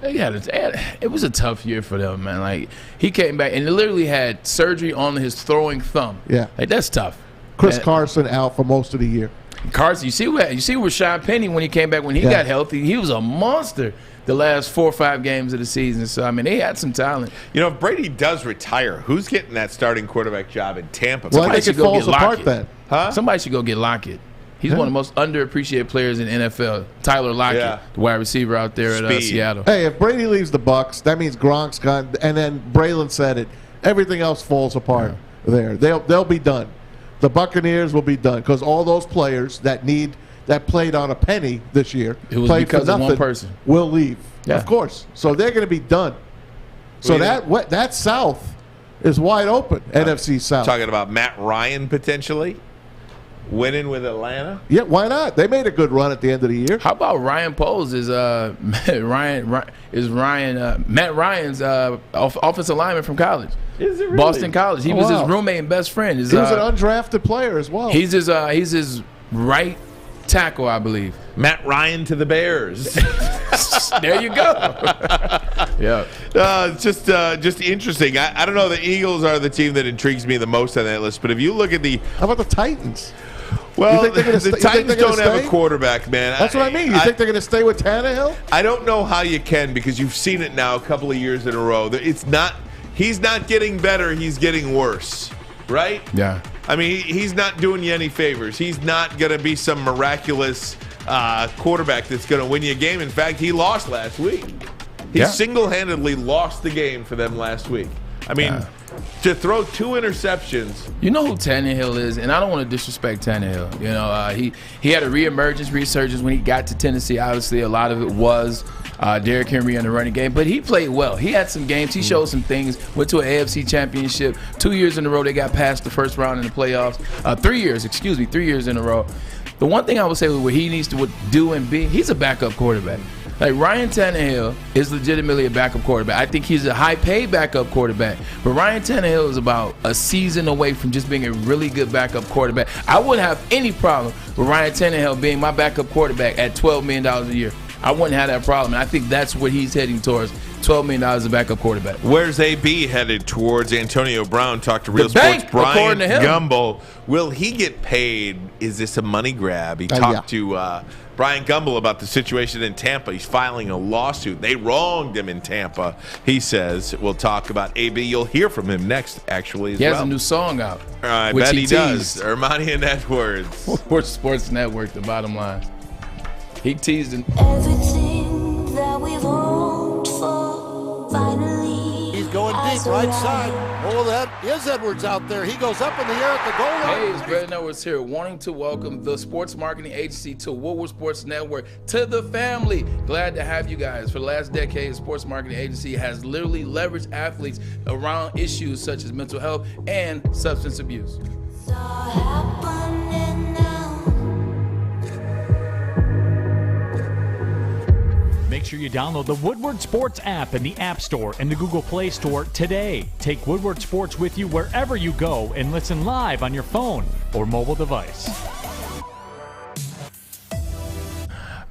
It was a tough year for them, man. Like, he came back and literally had surgery on his throwing thumb. Yeah, like, that's tough. Chris Carson out for most of the year. Carson, you see Rashad Penny when he came back, when he got healthy, he was a monster the last 4 or 5 games of the season. So, I mean, they had some talent. If Brady does retire, who's getting that starting quarterback job in Tampa? Well, I think it falls apart then. Huh? Somebody should go get Lockett. He's one of the most underappreciated players in the NFL. Tyler Lockett, the wide receiver out there at Seattle. Hey, if Brady leaves the Bucs, that means Gronk's gone. And then Braylon said it. Everything else falls apart there. They'll be done. The Buccaneers will be done because all those players that played on a penny this year, it was played because for of nothing, one person, will leave. Yeah. Of course. So they're going to be done. So that South is wide open. NFC South. Talking about Matt Ryan potentially winning with Atlanta? Yeah, why not? They made a good run at the end of the year. How about Ryan Poles? Matt Ryan's offensive lineman from college? Is it really? Boston College. He was his roommate and best friend. He was an undrafted player as well. He's his right tackle, I believe. Matt Ryan to the Bears. There you go. Yeah. It's just interesting. I don't know. The Eagles are the team that intrigues me the most on that list. But if you look at how about the Titans? Well, the Titans don't have a quarterback, man. That's what I mean. You think they're going to stay with Tannehill? I don't know how you can, because you've seen it now a couple of years in a row. He's not getting better. He's getting worse, right? Yeah. I mean, he's not doing you any favors. He's not going to be some miraculous quarterback that's going to win you a game. In fact, he lost last week. He single-handedly lost the game for them last week. I mean, to throw 2 interceptions. You know who Tannehill is, and I don't want to disrespect Tannehill. He had a resurgence when he got to Tennessee. Obviously, a lot of it was Derrick Henry in the running game, but he played well. He had some games. He showed some things. Went to an AFC championship 2 years in a row. They got past the first round in the playoffs. 3 years in a row. The one thing I would say what he needs to do and be, he's a backup quarterback. Like, Ryan Tannehill is legitimately a backup quarterback. I think he's a high-paid backup quarterback. But Ryan Tannehill is about a season away from just being a really good backup quarterback. I wouldn't have any problem with Ryan Tannehill being my backup quarterback at $12 million a year. I wouldn't have that problem. And I think that's what he's heading towards, $12 million as a backup quarterback. Where's AB headed towards? Antonio Brown talked to Real Sports. Brian Gumbel. Will he get paid? Is this a money grab? He talked to Brian Gumbel about the situation in Tampa. He's filing a lawsuit. They wronged him in Tampa, he says. We'll talk about AB. You'll hear from him next, actually, as well. He has a new song out. I bet he does. Ermanni and Edwards. Sports Network, the bottom line. He teased everything that we've hoped for finally. He's going going deep, right side. Oh, that is Edwards out there. He goes up in the air at the goal line. Hey, it's Braylon Edwards here, wanting to welcome the sports marketing agency to Woodward Sports Network, to the family. Glad to have you guys. For the last decade, the sports marketing agency has literally leveraged athletes around issues such as mental health and substance abuse. Make sure you download the Woodward Sports app in the App Store and the Google Play Store today. Take Woodward Sports with you wherever you go and listen live on your phone or mobile device.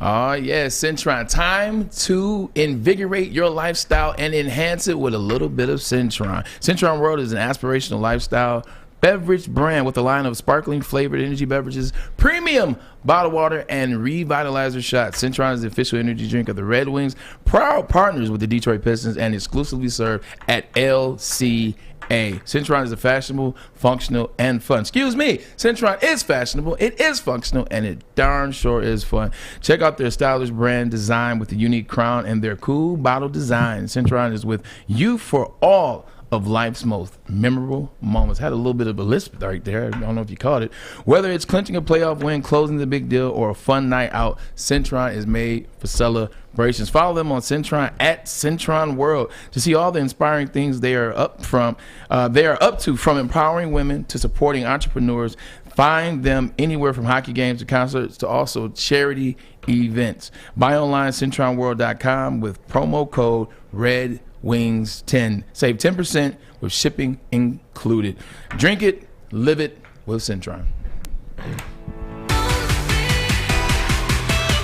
Oh, yeah, Centron. Time to invigorate your lifestyle and enhance it with a little bit of Centron. Centron World is an aspirational lifestyle beverage brand with a line of sparkling flavored energy beverages, premium bottled water, and revitalizer shots. Centron is the official energy drink of the Red Wings, proud partners with the Detroit Pistons, and exclusively served at LCA. Centron is a fashionable, functional, and fun. Excuse me. Centron is fashionable, it is functional, and it darn sure is fun. Check out their stylish brand design with the unique crown and their cool bottle design. Centron is with you for all of life's most memorable moments. Had a little bit of a lisp right there. I don't know if you caught it. Whether it's clinching a playoff win, closing the big deal, or a fun night out, Centron is made for celebrations. Follow them on Centron at Centron World to see all the inspiring things they are up to, from empowering women to supporting entrepreneurs. Find them anywhere from hockey games to concerts to also charity events. Buy online CentronWorld.com with promo code REDWINGS10. Save 10% with shipping included. Drink it, live it with Centron.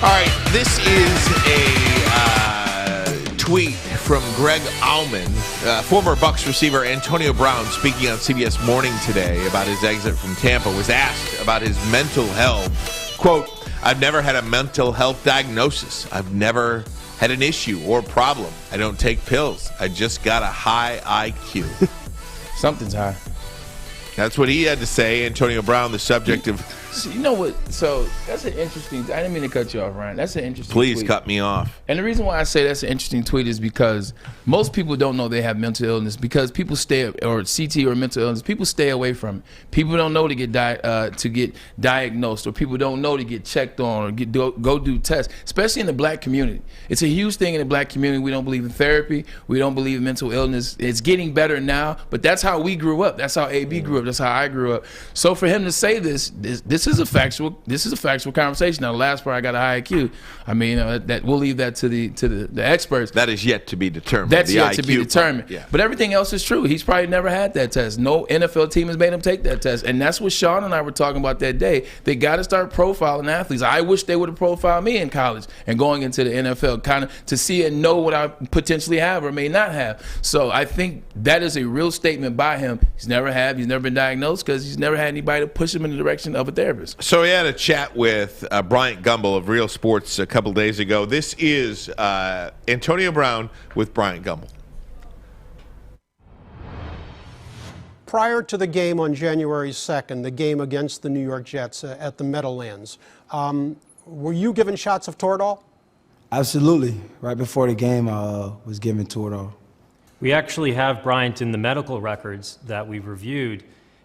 All right, this is a tweet from Greg Auman, former Bucs receiver Antonio Brown, speaking on CBS Morning today about his exit from Tampa, was asked about his mental health. Quote, "I've never had a mental health diagnosis. I've never had an issue or problem. I don't take pills. I just got a high IQ." Something's high. That's what he had to say. Antonio Brown, the subject of... So, you know what? So that's an interesting... I didn't mean to cut you off, Ryan. That's an interesting Please tweet. cut me off. And the reason why I say that's an interesting tweet is because most people don't know they have mental illness, because people stay, or CT or mental illness, people stay away from it. People don't know to get diagnosed, or people don't know to get checked on, or go do tests, especially in the black community. It's a huge thing in the black community. We don't believe in therapy. We don't believe in mental illness. It's getting better now, but that's how we grew up. That's how AB grew up. That's how I grew up. So for him to say this is a factual conversation. Now, the last part, I got a high IQ. I mean, that we'll leave that to the experts. That is yet to be determined. That's yet IQ to be determined. Yeah. But everything else is true. He's probably never had that test. No NFL team has made him take that test. And that's what Sean and I were talking about that day. They got to start profiling athletes. I wish they would have profiled me in college and going into the NFL, kind of to see and know what I potentially have or may not have. So I think that is a real statement by him. He's never been diagnosed because he's never had anybody to push him in the direction of a therapist. So we had a chat with Bryant Gumbel of Real Sports a couple days ago. This is Antonio Brown with Bryant Gumbel. Prior to the game on January 2nd, the game against the New York Jets at the Meadowlands, were you given shots of Toradol? Absolutely. Right before the game, I was given Toradol. We actually have, Bryant, in the medical records that we've reviewed,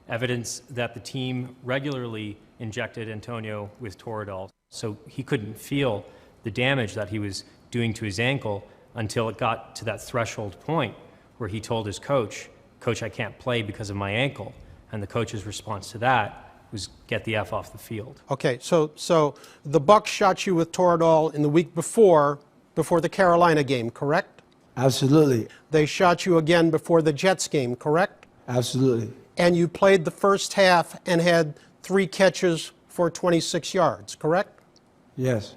evidence that the team regularly injected Antonio with Toradol. So he couldn't feel the damage that he was doing to his ankle until it got to that threshold point where he told his coach, "Coach, I can't play because of my ankle." And the coach's response to that was, "Get the F off the field." Okay, so the Bucs shot you with Toradol in the week before the Carolina game, correct? Absolutely. They shot you again before the Jets game, correct? Absolutely. And you played the first half and had 3 catches for 26 yards, correct? Yes.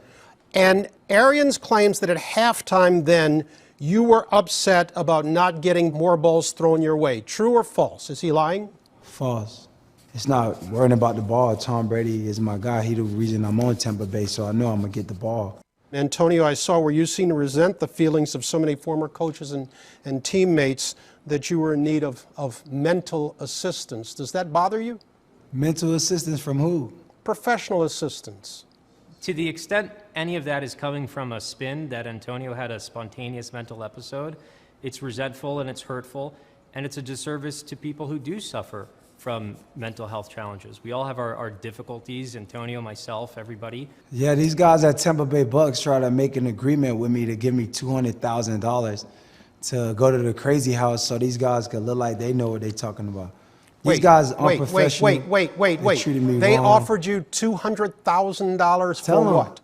And Arians claims that at halftime then you were upset about not getting more balls thrown your way. True or false? Is he lying? False. It's not worrying about the ball. Tom Brady is my guy. He's the reason I'm on Tampa Bay, so I know I'm going to get the ball. Antonio, I saw where you seem to resent the feelings of so many former coaches and teammates that you were in need of mental assistance. Does that bother you? Mental assistance from who? Professional assistance. To the extent any of that is coming from a spin that Antonio had a spontaneous mental episode, It's resentful and it's hurtful, and it's a disservice to people who do suffer from mental health challenges. We all have our difficulties, Antonio, myself, everybody. Yeah, these guys at Tampa Bay Bucks try to make an agreement with me to give me $200,000 to go to the crazy house so these guys could look like they know what they're talking about. These guys are unprofessional. Wait. They treated me They wrong. offered you $200,000 for what?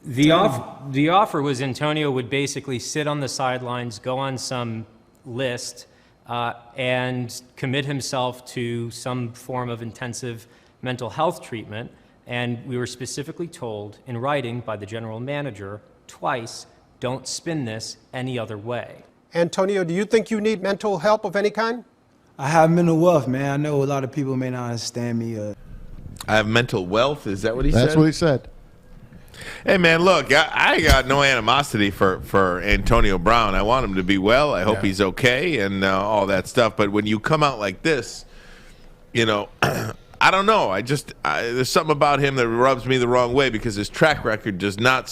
The offer was Antonio would basically sit on the sidelines, go on some list, and commit himself to some form of intensive mental health treatment. And we were specifically told in writing by the general manager twice, don't spin this any other way. Antonio, do you think you need mental help of any kind? I have mental wealth, man. I know a lot of people may not understand me. I have mental wealth. Is that what he said? That's what he said. Hey, man, look, I got no animosity for Antonio Brown. I want him to be well. I hope he's okay and all that stuff. But when you come out like this, you know, I don't know. There's something about him that rubs me the wrong way because his track record does not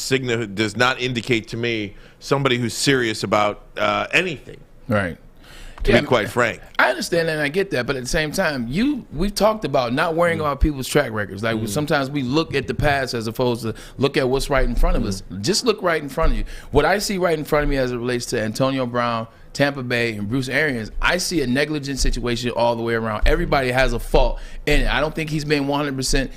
indicate to me somebody who's serious about anything. Right. To be quite frank. I understand that and I get that, but at the same time, we've talked about not worrying about people's track records. Like sometimes we look at the past as opposed to look at what's right in front of us. Just look right in front of you. What I see right in front of me as it relates to Antonio Brown, Tampa Bay, and Bruce Arians, I see a negligent situation all the way around. Everybody has a fault in it. I don't think he's been 100%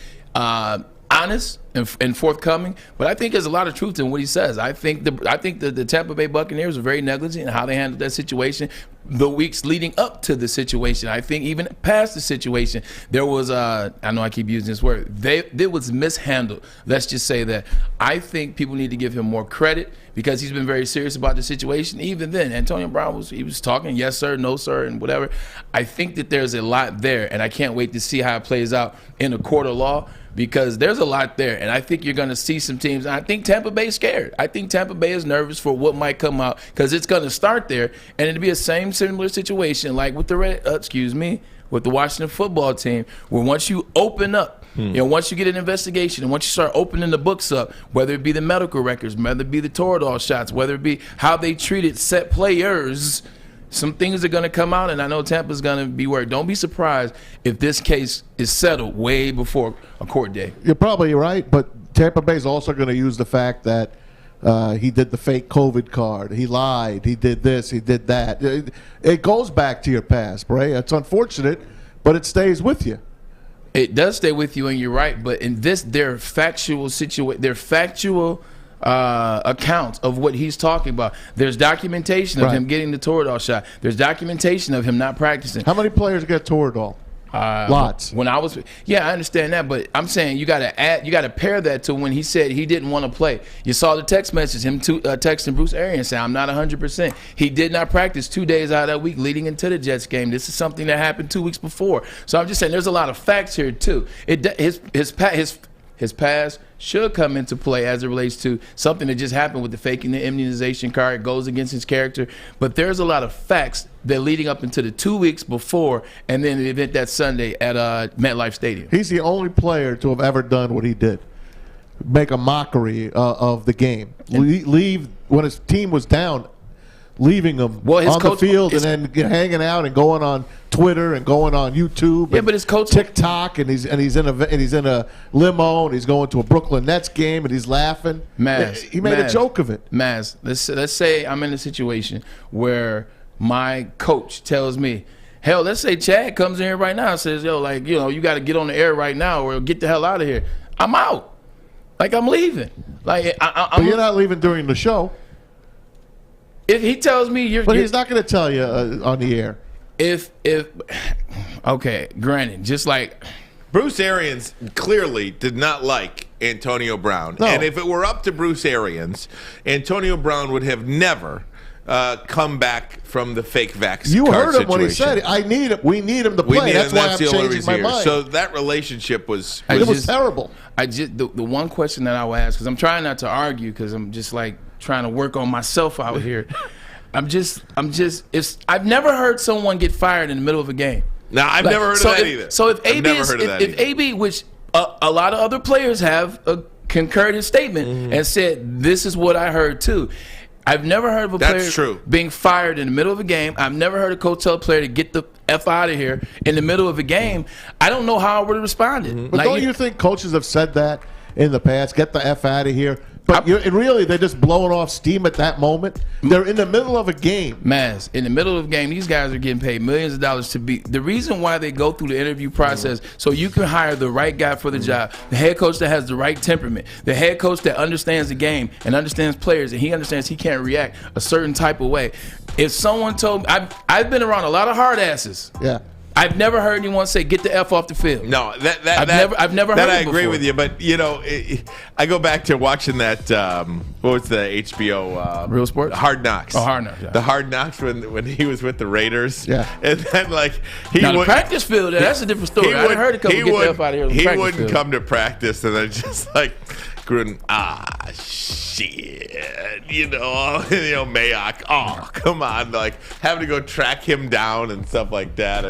honest and forthcoming, but I think there's a lot of truth in what he says. I think the Tampa Bay Buccaneers were very negligent in how they handled that situation the weeks leading up to the situation. I think even past the situation, there was I know I keep using this word, it was mishandled. Let's just say that. I think people need to give him more credit because he's been very serious about the situation. Even then, Antonio Brown was talking yes sir, no sir, and whatever. I think that there's a lot there, and I can't wait to see how it plays out in a court of law, because there's a lot there, and I think you're going to see some teams. And I think Tampa Bay is scared. I think Tampa Bay is nervous for what might come out because it's going to start there, and it'll be a similar situation like with the with the Washington football team, where once you open up, once you get an investigation and once you start opening the books up, whether it be the medical records, whether it be the Toradol shots, whether it be how they treated set players, some things are going to come out, and I know Tampa's going to be worried. Don't be surprised if this case is settled way before a court day. You're probably right, but Tampa Bay's also going to use the fact that he did the fake COVID card. He lied. He did this. He did that. It goes back to your past, Bray. It's unfortunate, but it stays with you. It does stay with you, and you're right. But in this, they're factual accounts of what he's talking about. There's documentation of him getting the Toradol shot. There's documentation of him not practicing. How many players get Toradol? Lots. When I understand that, but I'm saying you got to pair that to when he said he didn't want to play. You saw the text message, him texting Bruce Arians saying, I'm not 100%. He did not practice 2 days out of that week leading into the Jets game. This is something that happened 2 weeks before. So I'm just saying there's a lot of facts here too. His past should come into play as it relates to something that just happened with the faking the immunization card. It goes against his character. But there's a lot of facts that leading up into the 2 weeks before and then the event that Sunday at MetLife Stadium. He's the only player to have ever done what he did. Make a mockery of the game. Leave when his team was down, leaving him on the field and then hanging out and going on Twitter and going on YouTube. Yeah, but his coach TikTok and he's in a limo and he's going to a Brooklyn Nets game and he's laughing. He made a joke of it. Let's say I'm in a situation where my coach tells me, hell, let's say Chad comes in here right now and says, you got to get on the air right now or get the hell out of here. I'm out. Like, I'm leaving. Like, but you're not leaving during the show. If he tells me he's not going to tell you on the air. Okay, granted, just like Bruce Arians clearly did not like Antonio Brown. No. And if it were up to Bruce Arians, Antonio Brown would have never come back from the fake vax. You heard him situation. when he said, we need him to play. That's why I'm changing my mind. So that relationship was terrible. The one question that I will ask, because I'm trying not to argue, because I'm just like trying to work on myself out here. I've never heard someone get fired in the middle of a game. No, I've never heard of that either. So if AB, which a lot of other players have concurred his statement and said, this is what I heard too. I've never heard of a player being fired in the middle of a game. I've never heard a coach tell a player to get the F out of here in the middle of a game. I don't know how I would have responded. But don't you think coaches have said that in the past? Get the F out of here. But really, they're just blowing off steam at that moment. They're in the middle of a game. Maz, in the middle of a game, these guys are getting paid millions of dollars to be. The reason why they go through the interview process, so you can hire the right guy for the job, the head coach that has the right temperament, the head coach that understands the game and understands players, and he understands he can't react a certain type of way. If someone told me, I've been around a lot of hard asses. Yeah. I've never heard anyone say, get the F off the field. No, I've never heard that. I it agree before. with you, but I go back to watching that. What was the HBO? Real Sports? Hard Knocks. Oh, Hard Knocks. Yeah. The Hard Knocks when he was with the Raiders. Yeah. And then the practice field, that's a different story. I heard a couple get the F out of here. He wouldn't come to practice, and then just Gruden, shit, Mayock, come on, having to go track him down and stuff like that.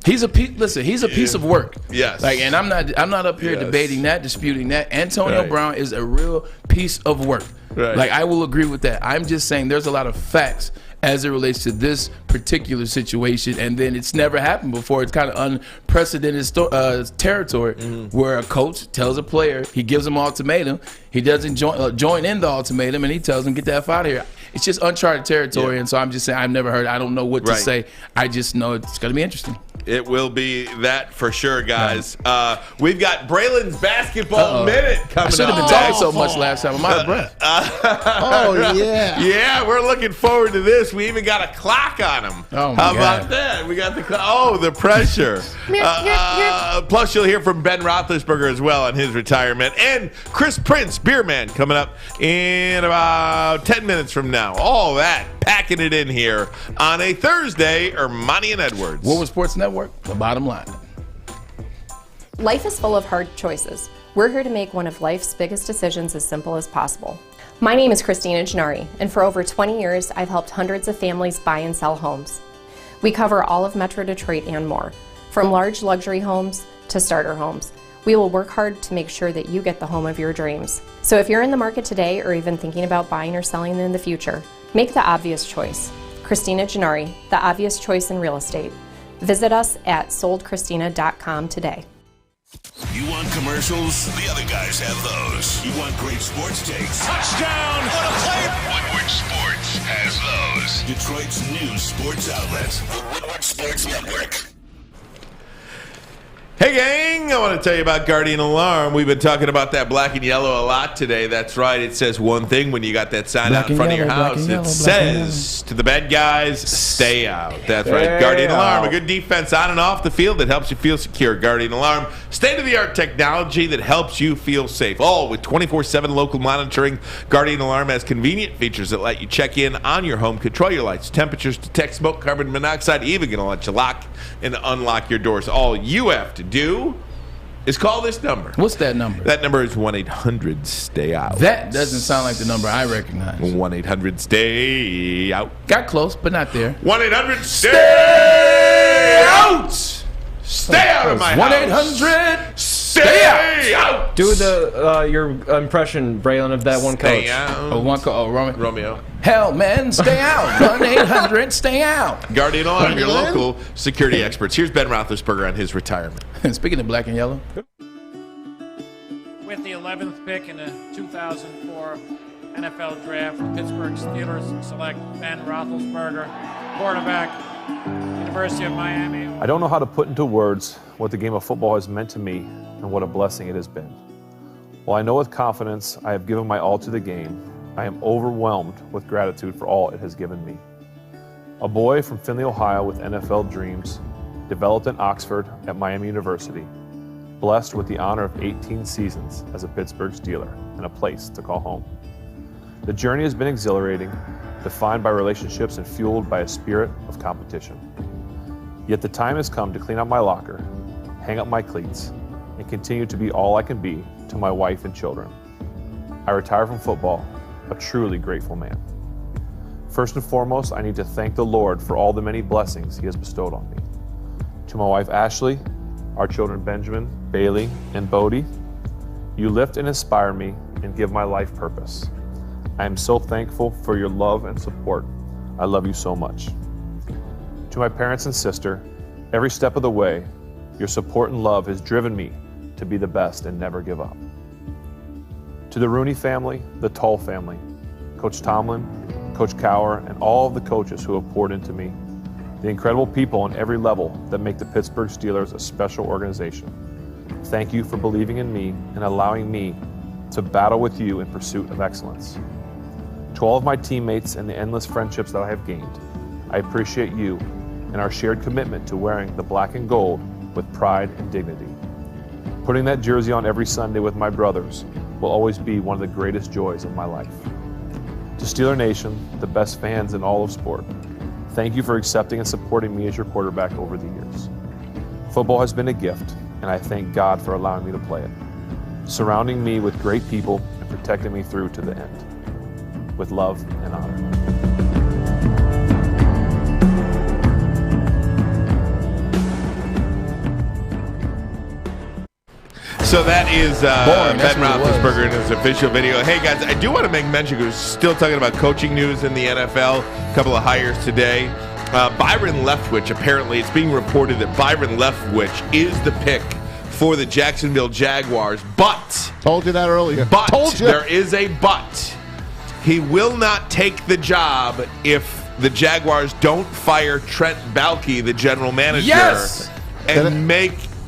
He's a piece of work. Yes. And I'm not up here debating that, disputing that. Antonio Brown is a real piece of work. Right. I will agree with that. I'm just saying there's a lot of facts as it relates to this particular situation, and then it's never happened before. It's kind of unprecedented territory where a coach tells a player, he gives him an ultimatum, he doesn't join in the ultimatum, and he tells him, get the F out of here. It's just uncharted territory, and so I'm just saying I've never heard. I don't know what to say. I just know it's going to be interesting. It will be that for sure, guys. We've got Braylon's basketball minute coming up. I should have been talking so much last time. I'm out of breath. Yeah, we're looking forward to this. We even got a clock on him. Oh, How about that? We got the clock. Oh, the pressure. Plus, you'll hear from Ben Roethlisberger as well on his retirement. And Chris Prince, Beerman, coming up in about 10 minutes from now. All that, packing it in here on a Thursday, Ermanni and Edwards. Woodward Sports Network, the bottom line. Life is full of hard choices. We're here to make one of life's biggest decisions as simple as possible. My name is Christina Gennari, and for over 20 years, I've helped hundreds of families buy and sell homes. We cover all of Metro Detroit and more, from large luxury homes to starter homes. We will work hard to make sure that you get the home of your dreams. So if you're in the market today or even thinking about buying or selling in the future, make the obvious choice. Christina Gennari, the obvious choice in real estate. Visit us at soldchristina.com today. You want commercials? The other guys have those. You want great sports takes? Touchdown! What a play! Woodward Sports has those. Detroit's new sports outlet. The Woodward Sports Network. Hey gang, I want to tell you about Guardian Alarm. We've been talking about that black and yellow a lot today. That's right. It says one thing when you got that sign out in front of your house. It says to the bad guys, stay out. That's right. Guardian Alarm, a good defense on and off the field that helps you feel secure. Guardian Alarm, state-of-the-art technology that helps you feel safe. All with 24/7 local monitoring. Guardian Alarm has convenient features that let you check in on your home, control your lights, temperatures, detect smoke, carbon monoxide, even going to let you lock and unlock your doors. All you have to do is call this number. What's that number? That number is 1-800-STAY-OUT. That doesn't sound like the number I recognize. 1-800-STAY-OUT. Got close, but not there. 1-800-STAY-OUT. Stay out of my house. 1-800-STAY out. Do your impression, Braylon, of that one coach. Stay out. Romeo. Hell, man, stay out. 1-800-STAY OUT. Guardian Alarm, your local security experts. Here's Ben Roethlisberger on his retirement. Speaking of black and yellow. With the 11th pick in the 2004 NFL Draft, the Pittsburgh Steelers select Ben Roethlisberger, quarterback, University of Miami. I don't know how to put into words what the game of football has meant to me and what a blessing it has been. While I know with confidence I have given my all to the game, I am overwhelmed with gratitude for all it has given me. A boy from Findlay, Ohio with NFL dreams, developed in Oxford at Miami University, blessed with the honor of 18 seasons as a Pittsburgh Steeler and a place to call home. The journey has been exhilarating, defined by relationships and fueled by a spirit of competition. Yet the time has come to clean up my locker, hang up my cleats, and continue to be all I can be to my wife and children. I retire from football, a truly grateful man. First and foremost, I need to thank the Lord for all the many blessings He has bestowed on me. To my wife Ashley, our children Benjamin, Bailey, and Bodie, you lift and inspire me and give my life purpose. I am so thankful for your love and support. I love you so much. To my parents and sister, every step of the way, your support and love has driven me to be the best and never give up. To the Rooney family, the Tull family, Coach Tomlin, Coach Cowher, and all of the coaches who have poured into me, the incredible people on every level that make the Pittsburgh Steelers a special organization. Thank you for believing in me and allowing me to battle with you in pursuit of excellence. To all of my teammates and the endless friendships that I have gained, I appreciate you and our shared commitment to wearing the black and gold with pride and dignity. Putting that jersey on every Sunday with my brothers will always be one of the greatest joys of my life. To Steeler Nation, the best fans in all of sport, thank you for accepting and supporting me as your quarterback over the years. Football has been a gift, and I thank God for allowing me to play it, surrounding me with great people and protecting me through to the end. With love and honor. So that is Ben Roethlisberger in his official video. Hey, guys, I do want to make mention, because we're still talking about coaching news in the NFL. A couple of hires today. Byron Leftwich, apparently, it's being reported that Byron Leftwich is the pick for the Jacksonville Jaguars. But. Told you that earlier. But. There is a but. He will not take the job if the Jaguars don't fire Trent Baalke, the general manager. Yes!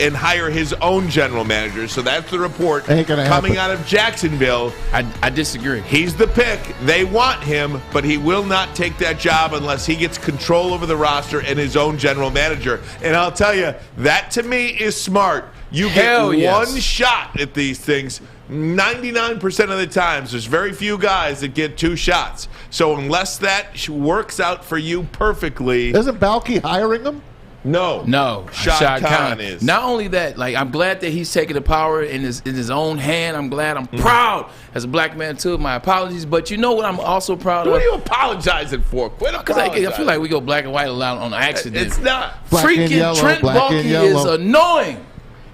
And hire his own general manager. So that's the report coming out of Jacksonville. I disagree. He's the pick. They want him, but he will not take that job unless he gets control over the roster and his own general manager. And I'll tell you, that to me is smart. You get one shot at these things. 99% of the times, there's very few guys that get two shots. So unless that works out for you perfectly. Isn't Baalke hiring him? No. Shad Khan is. Not only that, like, I'm glad that he's taking the power in his own hand. I'm glad. I'm proud as a black man too. My apologies, but you know what I'm also proud of? What are you apologizing for? Because I feel like we go black and white a lot on accident. It's not. Freaking Trent Baalke is annoying.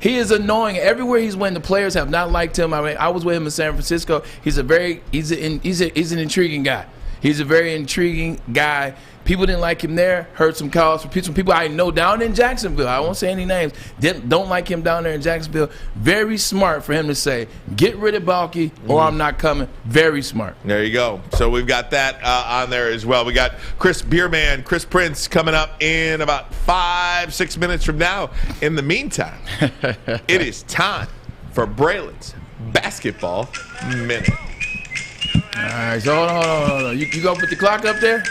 He is annoying. Everywhere he's went, the players have not liked him. I mean, I was with him in San Francisco. He's an intriguing guy. He's a very intriguing guy. People didn't like him there. Heard some calls from people I know down in Jacksonville. I won't say any names. Don't like him down there in Jacksonville. Very smart for him to say, get rid of Baalke or I'm not coming. Very smart. There you go. So we've got that on there as well. We got Chris Beerman, Chris Prince coming up in about 5-6 minutes from now. In the meantime, it is time for Braylon's Basketball Minute. All right, so hold on. You go put the clock up there?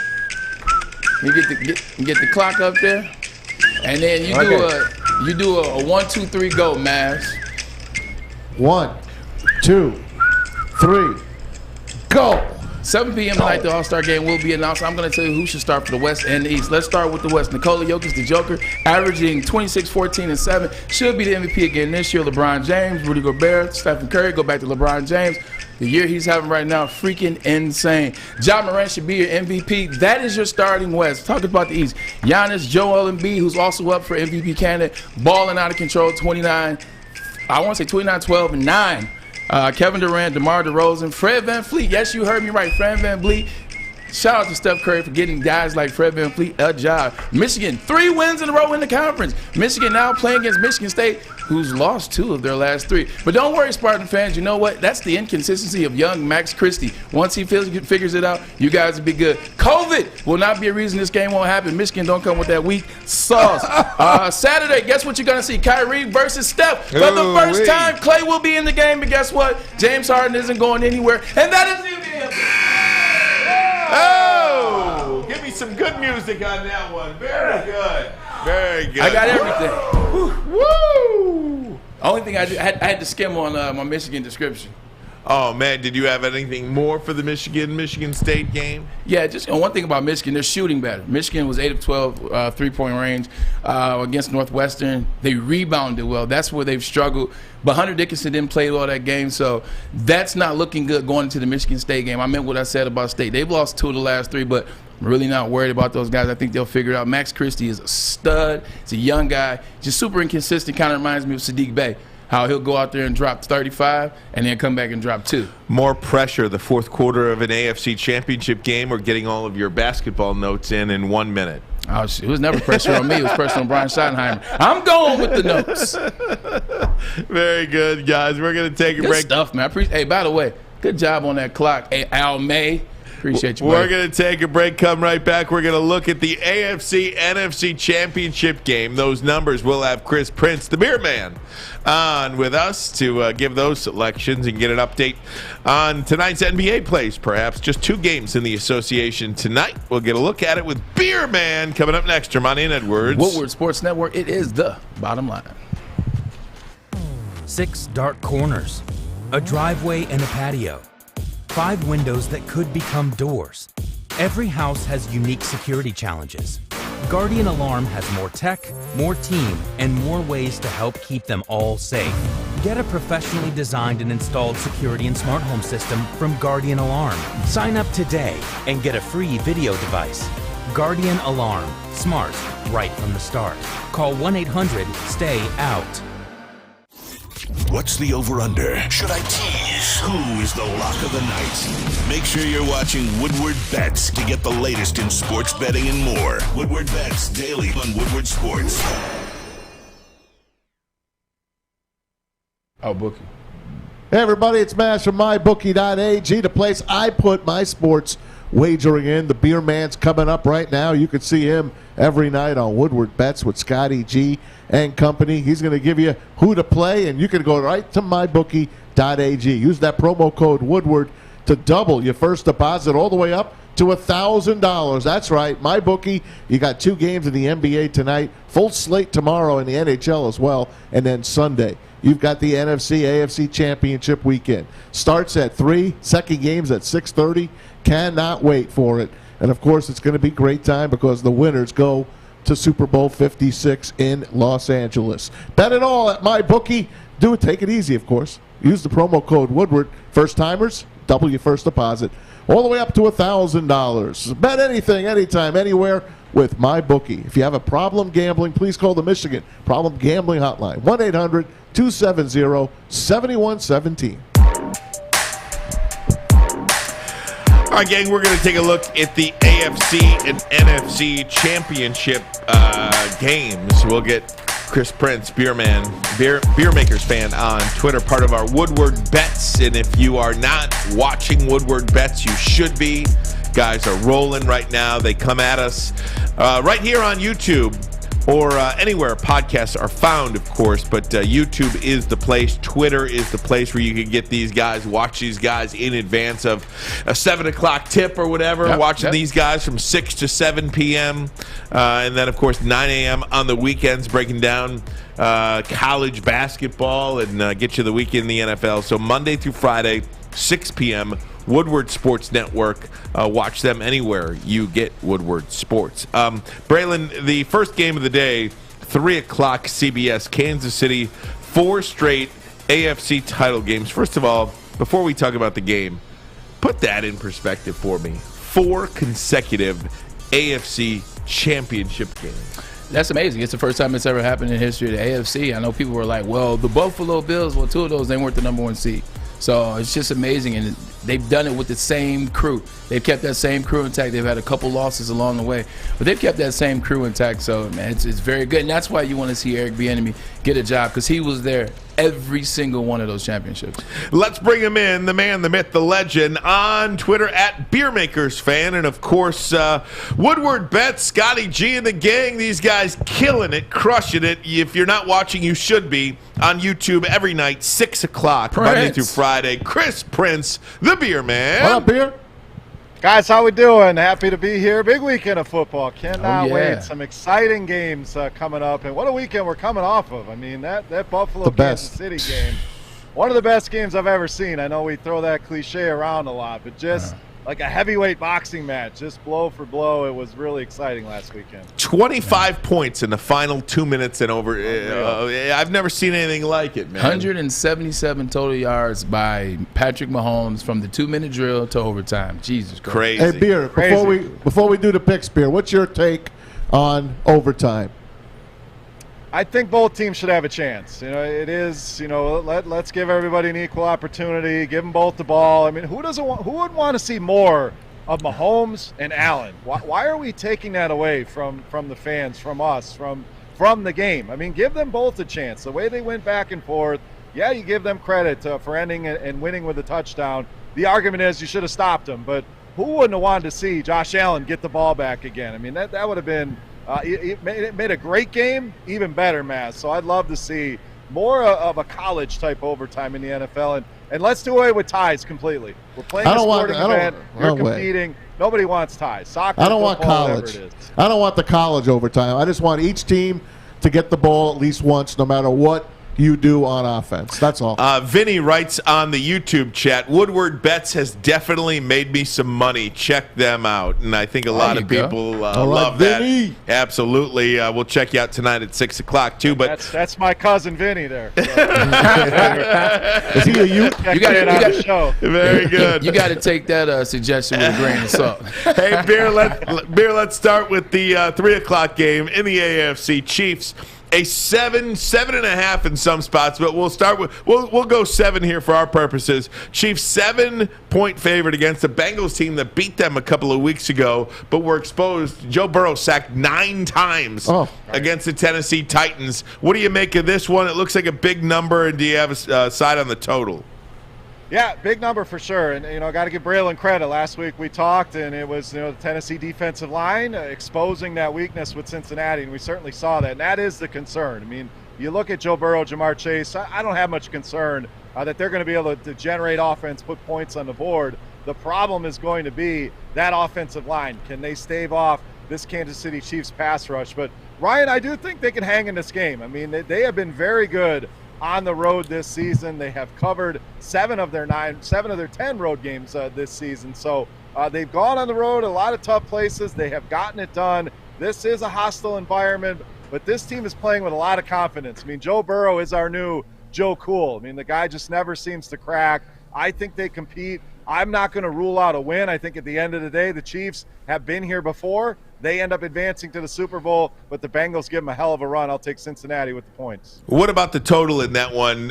You get the clock up there, and then you do a 1, 2, 3 go, Mavs. 1, 2, 3, go. 7 p.m. tonight, the All-Star game will be announced. I'm going to tell you who should start for the West and the East. Let's start with the West. Nikola Jokic, the Joker, averaging 26, 14, and 7. Should be the MVP again this year. LeBron James, Rudy Gobert, Stephen Curry. Go back to LeBron James. The year he's having right now, freaking insane. Ja Morant should be your MVP. That is your starting West. Talk about the East. Giannis, Joel Embiid, who's also up for MVP candidate, balling out of control, 29, 12, and 9. Kevin Durant, DeMar DeRozan, Fred VanVleet. Yes, you heard me right. Fred VanVleet. Shout out to Steph Curry for getting guys like Fred VanVleet a job. Michigan, 3 wins in a row in the conference. Michigan now playing against Michigan State, who's lost 2 of their last 3. But don't worry, Spartan fans. You know what? That's the inconsistency of young Max Christie. Once he figures it out, you guys will be good. COVID will not be a reason this game won't happen. Michigan don't come with that weak sauce. Saturday, guess what you're going to see? Kyrie versus Steph. For the first time, Clay will be in the game. But guess what? James Harden isn't going anywhere. And that is the Oh! Give me some good music on that one. Very good. Very good. I got everything. Woo! Only thing I had to skim on my Michigan description. Oh, man, did you have anything more for the Michigan State game? Yeah, just one thing about Michigan, they're shooting better. Michigan was 8 of 12 three-point range against Northwestern. They rebounded well. That's where they've struggled. But Hunter Dickinson didn't play well that game, so that's not looking good going into the Michigan State game. I meant what I said about State. They've lost 2 of the last 3, but I'm really not worried about those guys. I think they'll figure it out. Max Christie is a stud. He's a young guy. Just super inconsistent. Kind of reminds me of Sadiq Bey. how he'll go out there and drop 35 and then come back and drop 2. More pressure, the fourth quarter of an AFC championship game, or getting all of your basketball notes in 1 minute? Oh, it was never pressure on me. It was pressure on Brian Schottenheimer. I'm going with the notes. Very good, guys. We're going to take a break. Good stuff, man. Hey, by the way, good job on that clock. Hey, Al May. Appreciate you, buddy. We're going to take a break. Come right back. We're going to look at the AFC-NFC championship game. Those numbers. We'll have Chris Prince, the Beerman, on with us to give those selections and get an update on tonight's NBA plays. Perhaps just 2 games in the association tonight. We'll get a look at it with Beerman coming up next. Ermanni and Edwards. Woodward Sports Network. It is the bottom line. 6 dark corners, a driveway and a patio. 5 windows that could become doors. Every house has unique security challenges. Guardian Alarm has more tech, more team, and more ways to help keep them all safe. Get a professionally designed and installed security and smart home system from Guardian Alarm. Sign up today and get a free video device. Guardian Alarm. Smart, right from the start. Call 1-800-STAY-OUT. What's the over-under? Should I tease? Who is the lock of the night? Make sure you're watching Woodward Bets to get the latest in sports betting and more. Woodward Bets daily on Woodward Sports. Oh, bookie. Hey, everybody, it's Mash from MyBookie.ag, the place I put my sports wagering in. The Beer Man's coming up right now. You can see him every night on Woodward Bets with Scotty G and company. He's going to give you who to play, and you can go right to MyBookie.ag. Use that promo code Woodward to double your first deposit all the way up to $1,000. That's right, MyBookie. You got 2 games in the NBA tonight, full slate tomorrow in the NHL as well, and then Sunday you've got the NFC AFC Championship weekend. Starts at 3, second game's at 6:30. Cannot wait for it. And, of course, it's going to be a great time because the winners go to Super Bowl 56 in Los Angeles. Bet it all at MyBookie. Do it. Take it easy, of course. Use the promo code Woodward. First-timers, double your first deposit. All the way up to $1,000. Bet anything, anytime, anywhere with MyBookie. If you have a problem gambling, please call the Michigan Problem Gambling Hotline. 1-800-270-7117. All right, gang, we're going to take a look at the AFC and NFC championship games. We'll get Chris Prince, Beerman, Beer Makers fan on Twitter, part of our Woodward Bets. And if you are not watching Woodward Bets, you should be. Guys are rolling right now. They come at us right here on YouTube or anywhere podcasts are found, of course. But YouTube is the place. Twitter is the place where you can get these guys, watch these guys in advance of a 7 o'clock tip or whatever. Watching these guys from 6 to 7 p.m. And then, of course, 9 a.m. on the weekends, breaking down college basketball and get you the weekend in the NFL. So Monday through Friday, 6 p.m., Woodward Sports Network. Watch them anywhere you get Woodward Sports. Braylon, the first game of the day, 3 o'clock CBS, Kansas City, 4 straight AFC title games. First of all, before we talk about the game, put that in perspective for me. 4 consecutive AFC championship games. That's amazing. It's the first time it's ever happened in history of the AFC. I know people were like, well, the Buffalo Bills, well, 2 of those, they weren't the number 1 seed. So it's just amazing, and they've done it with the same crew. They've kept that same crew intact. They've had a couple losses along the way, but they've kept that same crew intact. So, man, it's very good, and that's why you want to see Eric Bieniemy get a job, because he was there every single one of those championships. Let's bring him in, the man, the myth, the legend, on Twitter at BeermakersFan, and of course, Woodward Bets, Scotty G and the gang. These guys killing it, crushing it. If you're not watching, you should be. On YouTube every night, 6 o'clock, Monday through Friday. Chris Prince, the Beer Man. What up, Beer? Guys, how we doing? Happy to be here. Big weekend of football. Cannot wait. Some exciting games coming up. And what a weekend we're coming off of. I mean, that Buffalo Kansas City game, one of the best games I've ever seen. I know we throw that cliche around a lot, but just like a heavyweight boxing match, just blow for blow. It was really exciting last weekend. 25 points in the final 2 minutes and over. I've never seen anything like it, man. 177 total yards by Patrick Mahomes from the 2-minute drill to overtime. Jesus Christ. Crazy. Hey, Beer, before we do the picks, Beer, what's your take on overtime? I think both teams should have a chance. It is. Let's give everybody an equal opportunity. Give them both the ball. I mean, who would want to see more of Mahomes and Allen? Why are we taking that away from the fans, from us, from the game? I mean, give them both a chance. The way they went back and forth. Yeah, you give them credit for ending and winning with a touchdown. The argument is you should have stopped them, but who wouldn't have wanted to see Josh Allen get the ball back again? I mean, that would have been. It made a great game even better, Maz. So I'd love to see more of a college-type overtime in the NFL. And let's do away with ties completely. We're playing a sporting event. You're competing. Nobody wants ties. Soccer, I don't want football, college. whatever it is. I don't want the college overtime. I just want each team to get the ball at least once, no matter what you do on offense. That's all. Vinny writes on the YouTube chat, Woodward Bets has definitely made me some money. Check them out. And I think a lot of people love Vinny. that. Absolutely. We'll check you out tonight at 6 o'clock, too. But That's my cousin Vinny there. Is he a youth? You got it on the show. Very good. You got to take that suggestion with a grain of salt. Hey, Beer, let's start with the 3 o'clock game in the AFC. Chiefs. A 7.5 in some spots, but we'll start with we'll go 7 here for our purposes. Chiefs 7-point favorite against the Bengals team that beat them a couple of weeks ago, but were exposed. Joe Burrow sacked 9 times against the Tennessee Titans. What do you make of this one? It looks like a big number, and do you have a side on the total? Yeah, big number for sure. And, got to give Braylon credit. Last week we talked, and it was, the Tennessee defensive line exposing that weakness with Cincinnati, and we certainly saw that. And that is the concern. I mean, you look at Joe Burrow, Jamar Chase, I don't have much concern that they're going to be able to generate offense, put points on the board. The problem is going to be that offensive line. Can they stave off this Kansas City Chiefs pass rush? But, Ryan, I do think they can hang in this game. I mean, they have been very good on the road this season. They have covered 7 of their 10 road games this season. So they've gone on the road, a lot of tough places. They have gotten it done. This is a hostile environment, but this team is playing with a lot of confidence. I mean, Joe Burrow is our new Joe Cool. I mean, the guy just never seems to crack. I think they compete. I'm not going to rule out a win. I think at the end of the day, the Chiefs have been here before. They end up advancing to the Super Bowl, but the Bengals give them a hell of a run. I'll take Cincinnati with the points. What about the total in that one,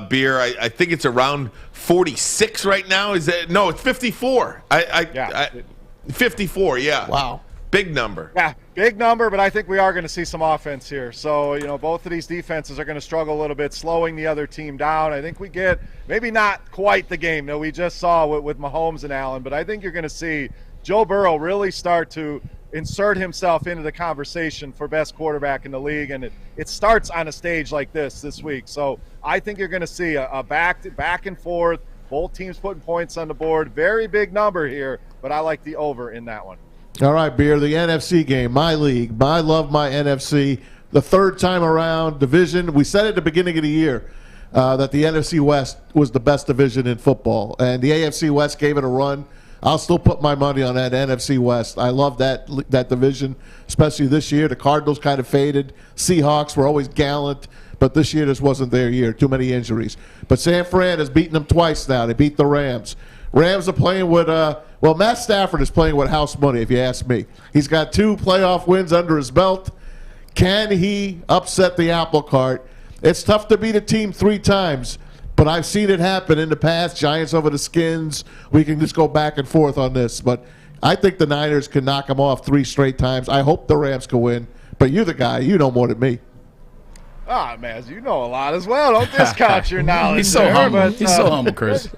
Beer? I think it's around 46 right now. Is that no? It's 54. 54. Yeah. Wow. Big number. Yeah, big number, but I think we are going to see some offense here. So, both of these defenses are going to struggle a little bit, slowing the other team down. I think we get maybe not quite the game that we just saw with Mahomes and Allen, but I think you're going to see Joe Burrow really start to insert himself into the conversation for best quarterback in the league, and it starts on a stage like this week. So I think you're going to see a back and forth, both teams putting points on the board. Very big number here, but I like the over in that one. All right, Beer, the NFC game, my league. I love my NFC. The third time around division. We said at the beginning of the year that the NFC West was the best division in football, and the AFC West gave it a run. I'll still put my money on that NFC West. I love that division, especially this year. The Cardinals kind of faded. Seahawks were always gallant, but this year just wasn't their year. Too many injuries. But San Fran has beaten them twice now. They beat the Rams. Rams are playing with, Matt Stafford is playing with house money, if you ask me. He's got 2 playoff wins under his belt. Can he upset the apple cart? It's tough to beat a team 3 times. But I've seen it happen in the past. Giants over the Skins. We can just go back and forth on this. But I think the Niners can knock them off 3 straight times. I hope the Rams can win. But you're the guy. You know more than me. Ah, man, you know a lot as well. Don't discount your knowledge. He's so humble. He's so humble, Chris.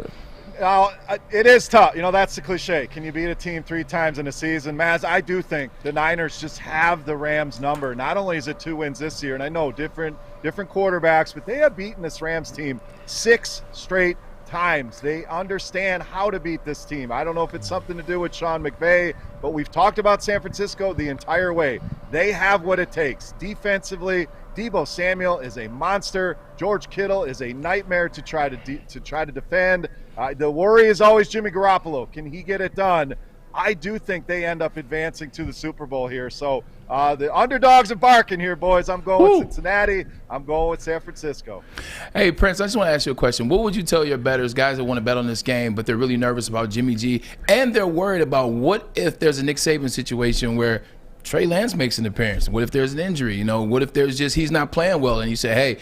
It is tough. That's the cliche. Can you beat a team 3 times in a season? Maz, I do think the Niners just have the Rams number. Not only is it 2 wins this year, and I know different quarterbacks, but they have beaten this Rams team 6 straight times. They understand how to beat this team. I don't know if it's something to do with Sean McVay, but we've talked about San Francisco the entire way. They have what it takes. Defensively, Deebo Samuel is a monster. George Kittle is a nightmare to try to defend. The worry is always Jimmy Garoppolo. Can he get it done? I do think they end up advancing to the Super Bowl here. So the underdogs are barking here, boys. I'm going with Cincinnati. I'm going with San Francisco. Hey, Prince, I just want to ask you a question. What would you tell your bettors, guys that want to bet on this game, but they're really nervous about Jimmy G, and they're worried about what if there's a Nick Saban situation where Trey Lance makes an appearance? What if there's an injury? You know, what if there's just he's not playing well and you say, hey,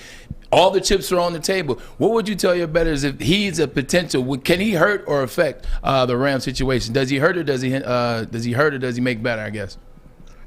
all the chips are on the table. What would you tell your bettors if he's a potential? Can he hurt or affect the Rams situation? Does he hurt or does he hurt or does he make better, I guess?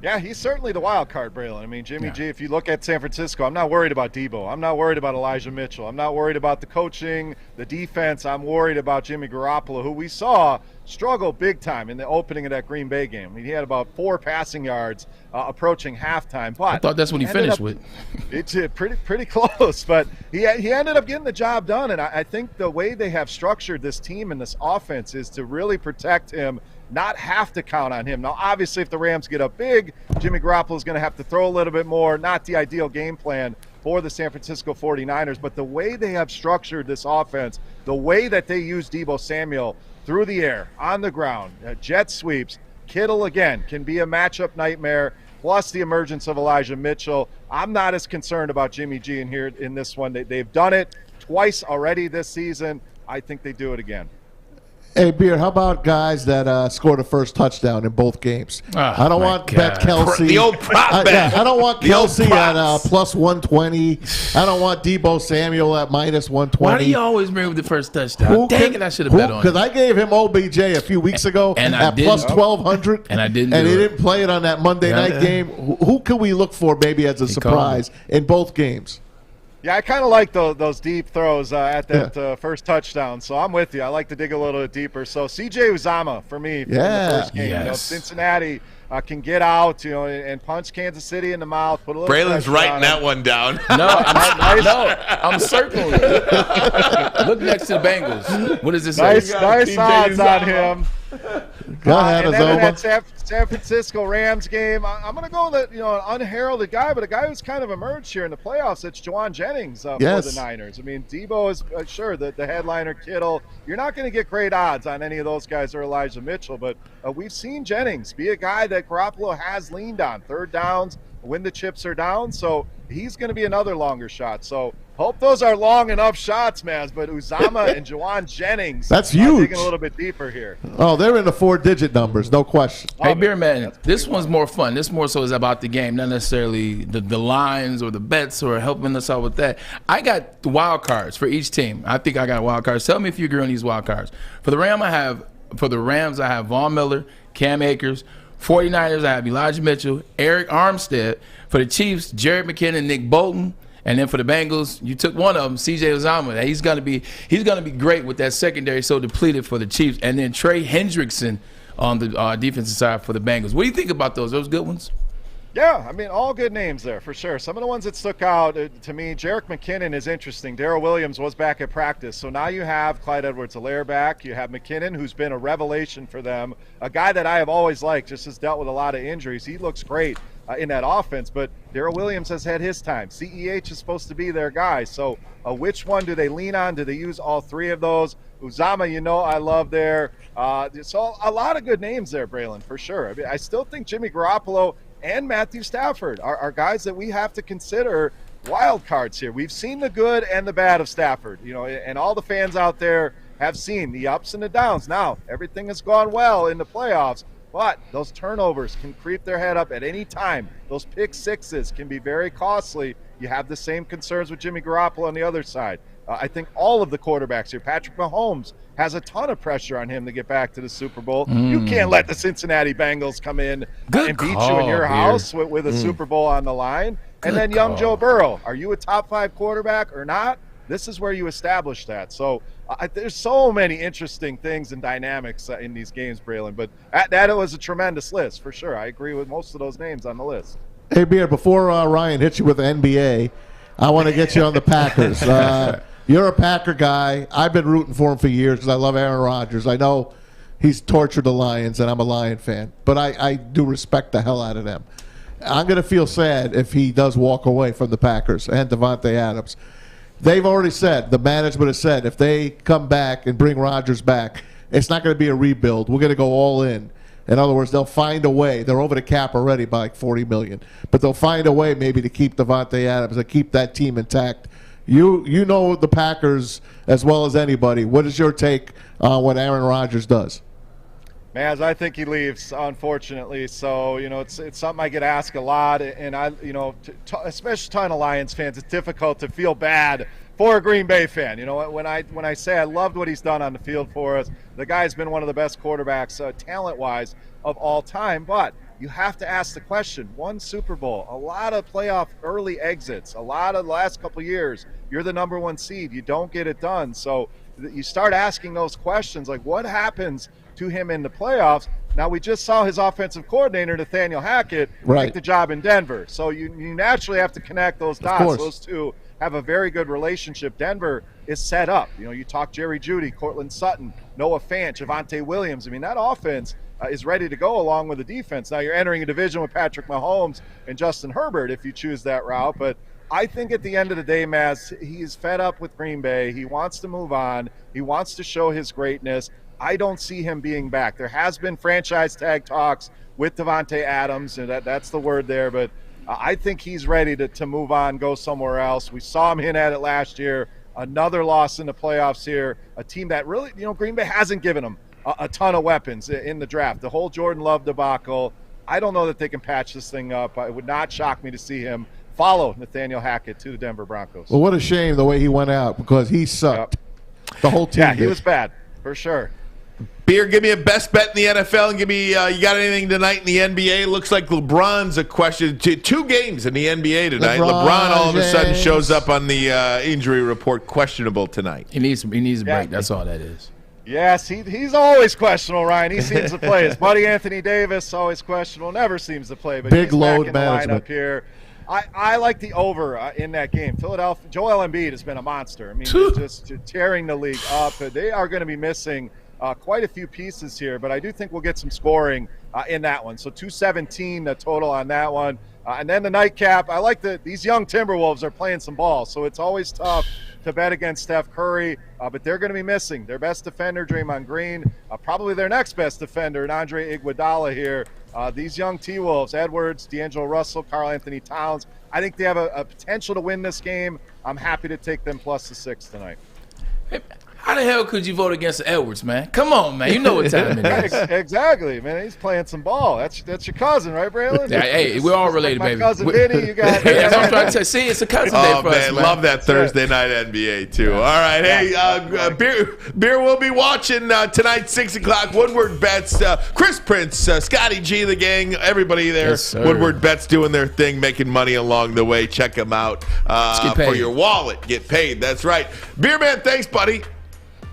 Yeah, he's certainly the wild card, Braylon. I mean, Jimmy G, if you look at San Francisco, I'm not worried about Debo. I'm not worried about Elijah Mitchell. I'm not worried about the coaching, the defense. I'm worried about Jimmy Garoppolo, who we saw struggle big time in the opening of that Green Bay game. I mean, he had about 4 passing yards approaching halftime. But I thought that's what he finished with. It's pretty close, but he ended up getting the job done. And I think the way they have structured this team and this offense is to really protect him, not have to count on him. Now, obviously, if the Rams get up big, Jimmy Garoppolo is going to have to throw a little bit more. Not the ideal game plan for the San Francisco 49ers, but the way they have structured this offense, the way that they use Deebo Samuel through the air, on the ground, jet sweeps, Kittle, again, can be a matchup nightmare, plus the emergence of Elijah Mitchell. I'm not as concerned about Jimmy G in this one. They've done it twice already this season. I think they do it again. Hey, Beer, how about guys that scored a first touchdown in both games? I don't want bet Kelsey. The old prop bet. I don't want Kelsey at plus 120. I don't want Deebo Samuel at minus 120. Why do you always bring up the first touchdown? Dang it, I should have bet on it. Because I gave him OBJ a few weeks ago at plus 1,200. And I didn't And he didn't play it on that Monday night game. Who can we look for maybe as a surprise in both games? Yeah, I kind of like those deep throws at that first touchdown, so I'm with you. I like to dig a little bit deeper. So C.J. Uzomah for me in the first game. Yes. You know, Cincinnati can get out, and punch Kansas City in the mouth. Put a little Braylon's pressure writing on that him. one down. I'm circling it. Look next to the Bengals. What does this say? Nice odds on him. Go ahead, and then in Uzomah. that San Francisco Rams game, I'm going to go with an unheralded guy, but a guy who's kind of emerged here in the playoffs. It's Juwan Jennings for the Niners. I mean, Debo is sure the headliner, Kittle. You're not going to get great odds on any of those guys or Elijah Mitchell, but we've seen Jennings be a guy that Garoppolo has leaned on. Third downs, when the chips are down, so he's going to be another longer shot. So hope those are long enough shots, man. But Uzomah and Juwan Jennings, that's huge. Digging a little bit deeper here. Oh, they're in the 4-digit numbers, no question. Hey, Beerman, this one's more fun. This more so is about the game, not necessarily the lines or the bets or helping us out with that. I got the wild cards for each team. I think I got wild cards. Tell me if you agree on these wild cards. For the Rams, I have Von Miller, Cam Akers. 49ers, I have Elijah Mitchell, Eric Armstead. For the Chiefs, Jared McKinnon, Nick Bolton. And then for the Bengals, you took one of them, C.J. Uzomah. He's gonna be great with that secondary so depleted for the Chiefs. And then Trey Hendrickson on the defensive side for the Bengals. What do you think about those? Those good ones? Yeah, I mean, all good names there for sure. Some of the ones that stuck out to me, Jerick McKinnon is interesting. Darrell Williams was back at practice. So now you have Clyde Edwards-Helaire back. You have McKinnon, who's been a revelation for them, a guy that I have always liked, just has dealt with a lot of injuries. He looks great in that offense, but Darrell Williams has had his time. CEH is supposed to be their guy. So which one do they lean on? Do they use all three of those? Uzomah, I love there. So a lot of good names there, Braylon, for sure. I mean, I still think Jimmy Garoppolo and Matthew Stafford are guys that we have to consider wild cards here. We've seen the good and the bad of Stafford, and all the fans out there have seen the ups and the downs. Now, everything has gone well in the playoffs, but those turnovers can creep their head up at any time. Those pick sixes can be very costly. You have the same concerns with Jimmy Garoppolo on the other side. I think all of the quarterbacks here, Patrick Mahomes has a ton of pressure on him to get back to the Super Bowl. You can't let the Cincinnati Bengals come in and beat you in your house with a Super Bowl on the line. And then young Joe Burrow, are you a top 5 quarterback or not? This is where you establish that. So there's so many interesting things and dynamics in these games, Braylon. But that was a tremendous list, for sure. I agree with most of those names on the list. Hey, Beard, before Ryan hits you with the NBA, I want to get you on the Packers. You're a Packer guy. I've been rooting for him for years because I love Aaron Rodgers. I know he's tortured the Lions, and I'm a Lion fan. But I do respect the hell out of them. I'm going to feel sad if he does walk away from the Packers and Devontae Adams. They've already said, the management has said, if they come back and bring Rodgers back, it's not going to be a rebuild. We're going to go all in. In other words, they'll find a way. They're over the cap already by like $40 million. But they'll find a way maybe to keep Devontae Adams and keep that team intact. You know the Packers as well as anybody. What is your take on what Aaron Rodgers does? Maz, I think he leaves, unfortunately. So, it's something I get asked a lot. And especially talking to Lions fans, it's difficult to feel bad for a Green Bay fan. When I say I loved what he's done on the field for us, the guy's been one of the best quarterbacks, talent-wise, of all time. But you have to ask the question, one Super Bowl, a lot of playoff early exits, a lot of the last couple of years, you're the number one seed. You don't get it done. So you start asking those questions, like what happens to him in the playoffs? Now, we just saw his offensive coordinator, Nathaniel Hackett, take the job in Denver. So you naturally have to connect those dots. Those two have a very good relationship. Denver is set up. You talk Jerry Jeudy, Cortland Sutton, Noah Fant, Javonte Williams. I mean, that offense is ready to go along with the defense. Now, you're entering a division with Patrick Mahomes and Justin Herbert if you choose that route. But I think at the end of the day, Maz, he's fed up with Green Bay. He wants to move on. He wants to show his greatness. I don't see him being back. There has been franchise tag talks with Davante Adams, and that's the word there. But I think he's ready to move on, go somewhere else. We saw him hint at it last year. Another loss in the playoffs here. A team that really, Green Bay hasn't given him a ton of weapons in the draft. The whole Jordan Love debacle. I don't know that they can patch this thing up. It would not shock me to see him follow Nathaniel Hackett to the Denver Broncos. Well, what a shame the way he went out, because he sucked. The whole team he was bad, for sure. Beer, give me a best bet in the NFL, and give me you got anything tonight in the NBA? Looks like LeBron's a question. 2 games in the NBA tonight. LeBron all of a sudden shows up on the injury report, questionable tonight. He needs a break. That's all that is. Yes, he's always questionable, Ryan. He seems to play. His buddy Anthony Davis, always questionable, never seems to play. But big he's load back in management the lineup here. I like the over in that game. Philadelphia, Joel Embiid has been a monster. I mean, just tearing the league up. They are going to be missing quite a few pieces here, but I do think we'll get some scoring in that one. So 217 the total on that one. And then the nightcap, I like these young Timberwolves are playing some ball, so it's always tough to bet against Steph Curry, but they're going to be missing their best defender, Draymond Green, probably their next best defender, Andre Iguodala here. These young T-Wolves, Edwards, D'Angelo Russell, Karl Anthony Towns, I think they have a potential to win this game. I'm happy to take them plus the 6 tonight. How the hell could you vote against Edwards, man? Come on, man. You know what time it is. Exactly, man. He's playing some ball. That's your cousin, right, Braylon? Yeah, hey, we're all related, my baby. Cousin Vinny, you got. That's what I'm trying to say. See, it's a cousin day for us, man. Love that Thursday night NBA too. Yeah. All right, hey, Beer will be watching tonight, 6 o'clock. Woodward Bets, Chris Prince, Scotty G, the gang, everybody there. Yes, Woodward Bets doing their thing, making money along the way. Check them out for your wallet. Get paid. That's right. Beerman, thanks, buddy.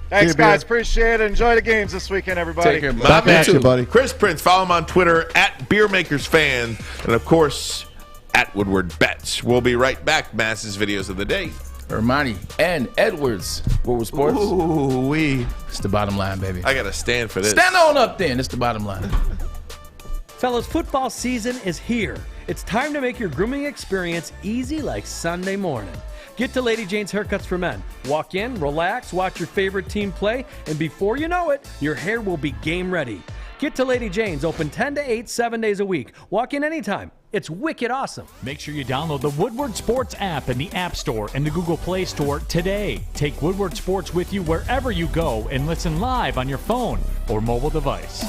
Thanks, guys. Appreciate it. Enjoy the games this weekend, everybody. Take care, Back at you, buddy. Chris Prince, follow him on Twitter at BeermakersFan, and of course at Woodward Bets. We'll be right back. Masses videos of the day. Ermanni and Edwards. Woodward Sports. Ooh, it's the bottom line, baby. I gotta stand for this. Stand on up, then. It's the bottom line. Fellas, football season is here. It's time to make your grooming experience easy like Sunday morning. Get to Lady Jane's Haircuts for Men. Walk in, relax, watch your favorite team play, and before you know it, your hair will be game ready. Get to Lady Jane's, open 10 to 8, 7 days a week. Walk in anytime. It's wicked awesome. Make sure you download the Woodward Sports app in the App Store and the Google Play Store today. Take Woodward Sports with you wherever you go and listen live on your phone or mobile device.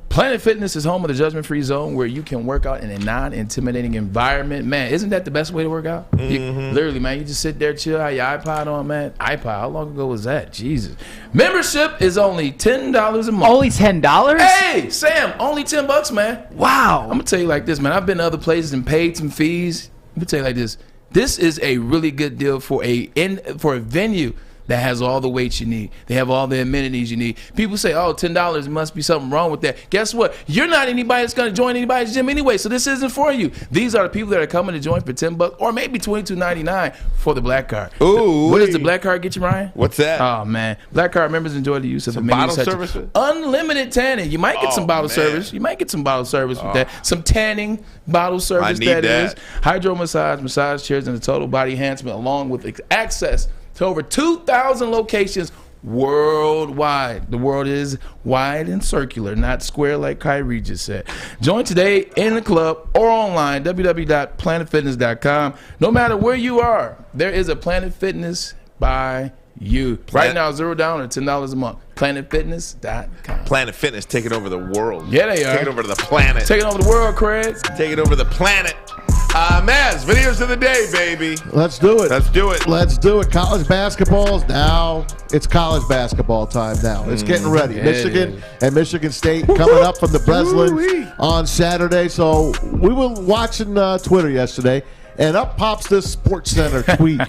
Planet Fitness is home of the judgment-free zone where you can work out in a non-intimidating environment. Man, isn't that the best way to work out? Literally, man, you just sit there, chill, have your iPod on, man. iPod, how long ago was that? Jesus. Membership is only $10 a month. Only $10? Hey, Sam, only $10, man. Wow. I'm going to tell you like this, man. I've been to other places and paid some fees. Let me tell you like this. This is a really good deal for a venue that has all the weights you need. They have all the amenities you need. People say, oh, $10, must be something wrong with that. Guess what? You're not anybody that's going to join anybody's gym anyway, so this isn't for you. These are the people that are coming to join for $10 or maybe $22.99 for the black card. Ooh. What does the black card get you, Ryan? What's that? Oh, man. Black card members enjoy the use of amenities such as unlimited tanning. You might get some bottle service. You might get some bottle service with that. Some tanning bottle service, that is. Hydro massage chairs, and a total body enhancement along with access to over 2,000 locations worldwide. The world is wide and circular, not square like Kyrie just said. Join today in the club or online, www.planetfitness.com. No matter where you are, there is a Planet Fitness by you. Right now, $0 or $10 a month. PlanetFitness.com. Planet Fitness taking over the world. Yeah, they are. Taking over the planet. Taking over the world, Craig. Taking over the planet. Maz, videos of the day, baby. Let's do it. Let's do it. Let's do it. College basketball's now. It's college basketball time now. It's getting ready. Michigan and Michigan State coming up from the Breslin on Saturday. So we were watching Twitter yesterday, and up pops this SportsCenter tweet.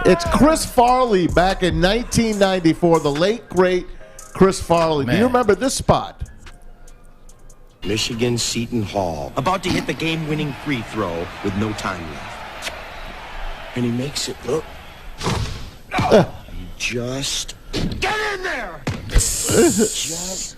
It's Chris Farley back in 1994, the late, great Chris Farley. Do you remember this spot? Michigan Seton Hall, about to hit the game-winning free throw with no time left. And he makes it look. Just get in there! Just.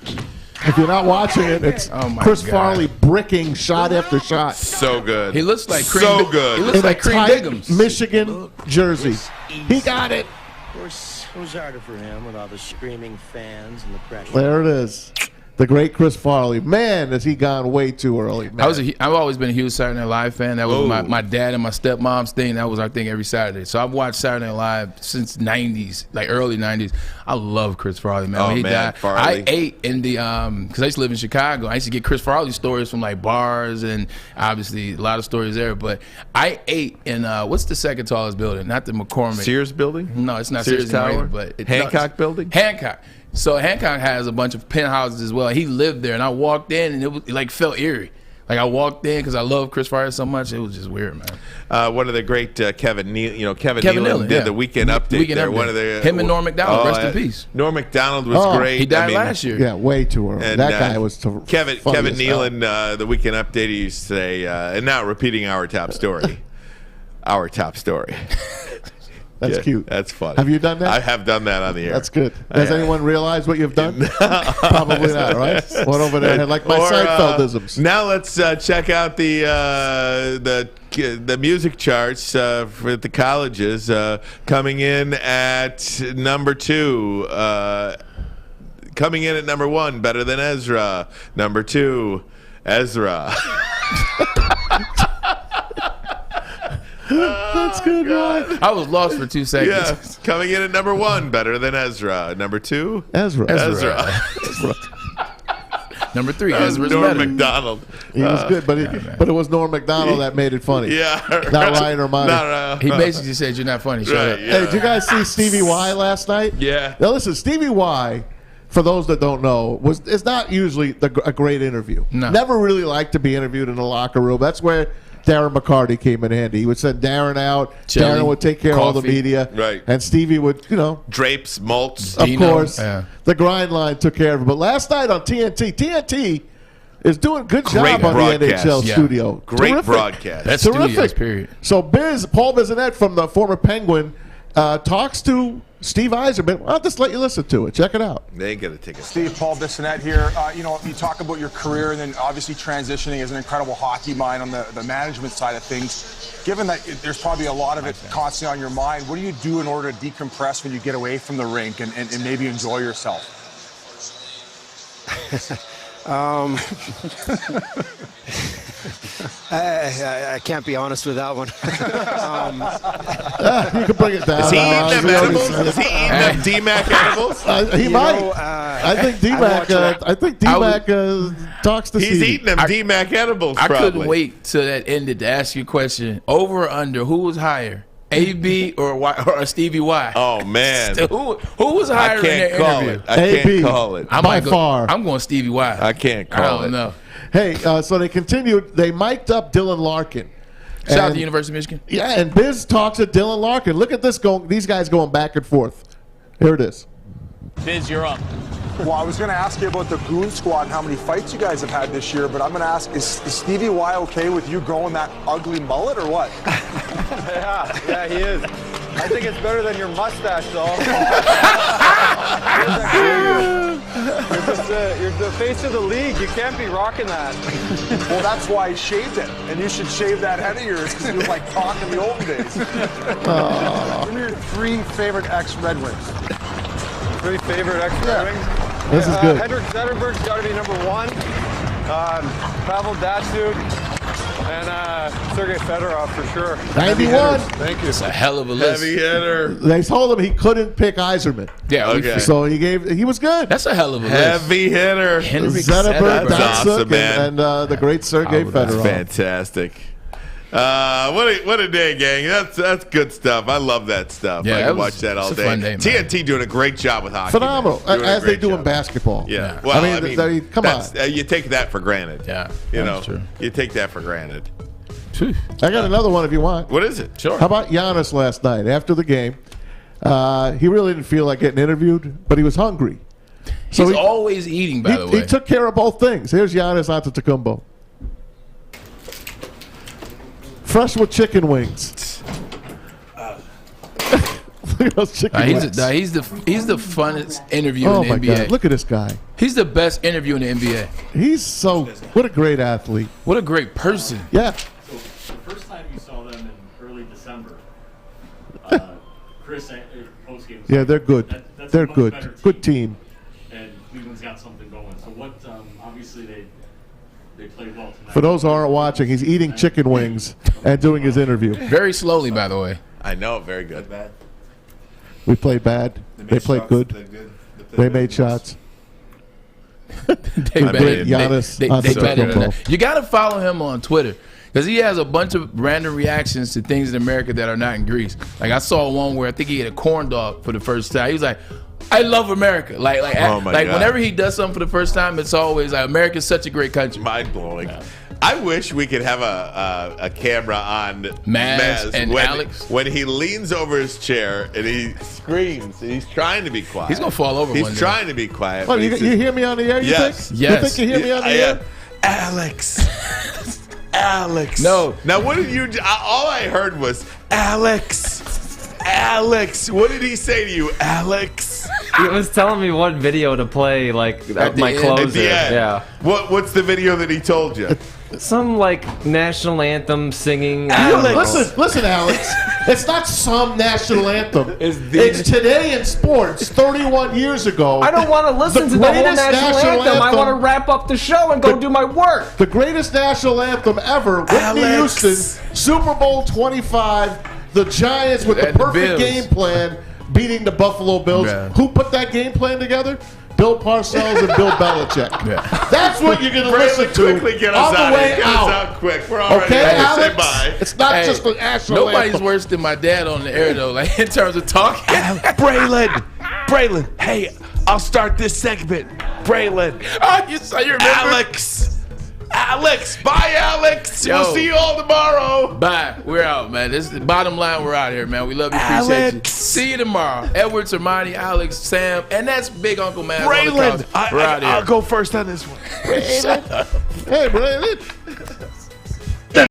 If you're not watching it, it's Chris Farley bricking shot after shot. So good. He looks like Cream. So good. He looks in like a Cream tight Diggums. Michigan jersey. He got it. Of course, it was harder for him with all the screaming fans and the pressure. There it is. The great Chris Farley. Man, has he gone way too early. Man. I've always been a huge Saturday Night Live fan. That was my dad and my stepmom's thing. That was our thing every Saturday. So I've watched Saturday Night Live since 90s, like early 90s. I love Chris Farley, man. When he died, Farley. I ate in the because I used to live in Chicago. I used to get Chris Farley stories from like bars and obviously a lot of stories there. But I ate in what's the second tallest building? Not the McCormick. Sears Building? No, it's not Sears Tower? Either, but Hancock Building? Hancock. So Hancock has a bunch of penthouses as well. He lived there, and I walked in, and it like felt eerie. Like I walked in because I love Chris Farley so much. It was just weird, man. One of the great Kevin Nealon did the weekend update there. One of the him and Norm Macdonald, rest in peace. Norm Macdonald was great. He died last year. Yeah, way too early. And, that guy was Kevin Nealon, the weekend update, he used to say, and now repeating our top story. Our top story. That's cute. That's funny. Have you done that? I have done that on the air. That's good. Does anyone realize what you've done? Probably not, right? One over there, like my Seinfeldisms. Now let's check out the music charts for the colleges. Coming in at number 2. Coming in at number 1, Better Than Ezra. Number 2, Ezra. That's good, man. I was lost for 2 seconds. Yeah. Coming in at number 1, Better Than Ezra. Number 2, Ezra. Number 3, Ezra's Norm better. Macdonald. He was good, but it was Norm Macdonald that made it funny. Yeah. Not Ryan Ermanni. No. He basically said, "You're not funny." Shut up. Hey, did you guys see Stevie Y last night? Yeah. Now listen, Stevie Y, for those that don't know, is not usually a great interview. No. Never really liked to be interviewed in the locker room. That's where Darren McCarty came in handy. He would send Darren out. Darren would take care of all the media. Right. And Stevie would, drapes, malts. Of course. Yeah. The grind line took care of it. But last night on TNT is doing a good job on the NHL studio. Great Terrific. broadcast. That's terrific. studios, period. So Paul Bissonnette from the former Penguin talks to Steve Yzerman. I'll just let you listen to it. Check it out. They ain't gonna take it. Steve, Paul Bissonnette here. You talk about your career and then obviously transitioning as an incredible hockey mind on the management side of things. Given that there's probably a lot of it constantly on your mind, what do you do in order to decompress when you get away from the rink and maybe enjoy yourself? I can't be honest with that one. You can bring it down. Is he eating them edibles? Is he eating them DMAC edibles? He might. I think DMAC talks to Steve. He's eating them DMAC edibles, I probably. couldn't wait till that ended to ask you a question. Over or under, who was higher? AB or Stevie Y? Oh, man. Who was higher in their interview? I can't call it. By far. I'm going Stevie Y. I can't call it. I don't know. Hey, so they continued. They mic'd up Dylan Larkin. Shout out to the University of Michigan. Yeah, and Biz talks to Dylan Larkin. Look at this these guys going back and forth. Here it is. Biz, you're up. Well, I was going to ask you about the Goon Squad and how many fights you guys have had this year, but I'm going to ask, is Stevie Y okay with you growing that ugly mullet or what? Yeah, he is. I think it's better than your mustache, though. You're the face of the league. You can't be rocking that. Well, that's why I shaved it, and you should shave that head of yours because you was like talk in the old days. What are your 3 favorite ex-Red Wings? 3 favorite ex-Red Wings? This is good. Henrik Zetterberg's got to be number 1. Pavel Datsyuk, And Sergey Fedorov for sure. 91. Thank you. It's a hell of a list. Heavy hitter. They told him he couldn't pick Iserman. Yeah, Okay. So he was good. That's a hell of a list. Heavy hitter. Henrik Zetterberg, That's Datsuk, awesome, man. and the great Sergei Fedorov. Fantastic. What a day, gang. That's good stuff. I love that stuff. Yeah, I it can was- watch that all it's a day. fun day, man. TNT doing a great job with hockey. Phenomenal, man. Doing a as they great do in job. basketball. Yeah. Yeah. Well, I mean, come on. You take that for granted. Yeah, You that's know, true. you take that for granted. I got another one if you want. What is it? Sure. How about Giannis last night after the game? He really didn't feel like getting interviewed, but he was hungry. So He's always eating, by the way. He took care of both things. Here's Giannis Antetokounmpo. Fresh with chicken wings. Look at those chicken wings. He's the funnest interview Oh in my the NBA. God! Look at this guy. He's the best interview in the NBA. He's so what a great athlete. What a great person. Yeah. So the first time you saw them in early December, Chris postgame. Yeah, they're good. That's They're a much good. better Good team. And Cleveland's got something going. So what? Obviously they played well tonight. For those who aren't watching, he's eating chicken wings and doing his interview. Very slowly, by the way. I know, very good. We played bad. They played good. They made shots. They Great Giannis they better than Antetokounmpo. that. You got to follow him on Twitter because he has a bunch of random reactions to things in America that are not in Greece. Like I saw one where I think he ate a corn dog for the first time. He was like, "I love America." Like Oh my God. whenever he does something for the first time, it's always like America's such a great country. Mind blowing. I wish we could have a camera on Maz and when, Alex. when he leans over his chair and he screams. He's trying to be quiet. He's gonna fall over He's one day. trying to be quiet. Well, but you he's hear me on the air? You Yes. think? Yes. You think you hear me on the air? Alex. Alex. No. Now, what did you? All I heard was Alex. Alex. What did he say to you, Alex? He was telling me what video to play, like At the my end. closer. At the end. Yeah. What's the video that he told you? Some like national anthem singing. Listen, Alex. It's not some national anthem. It's today in sports. 31 years ago. I don't want to listen to the whole greatest national anthem. I want to wrap up the show and go do my work. The greatest national anthem ever. Whitney Alex. Houston, Super Bowl 25. The Giants with the And the perfect Bills. game plan, beating the Buffalo Bills. Yeah. Who put that game plan together? Bill Parcells and Bill Belichick. Yeah. That's what you're going to listen to Quickly get on us the out. way Get out. us out quick. We're already Okay, ready to say Alex? bye. It's not Hey, just the national Nobody's anthem. worse than my dad on the air though. Like in terms of talking. Braylon, hey, I'll start this segment. Braylon, Oh, you remember? Alex, bye, Alex. Yo. We'll see you all tomorrow. Bye. We're out, man. This is the bottom line. We're out here, man. We love you. Appreciate you. Alex. See you tomorrow. Edwards, Ermanni, Alex, Sam, and that's Big Uncle Man. Braylon, We're out here. I'll go first on this one. Hey, Braylon.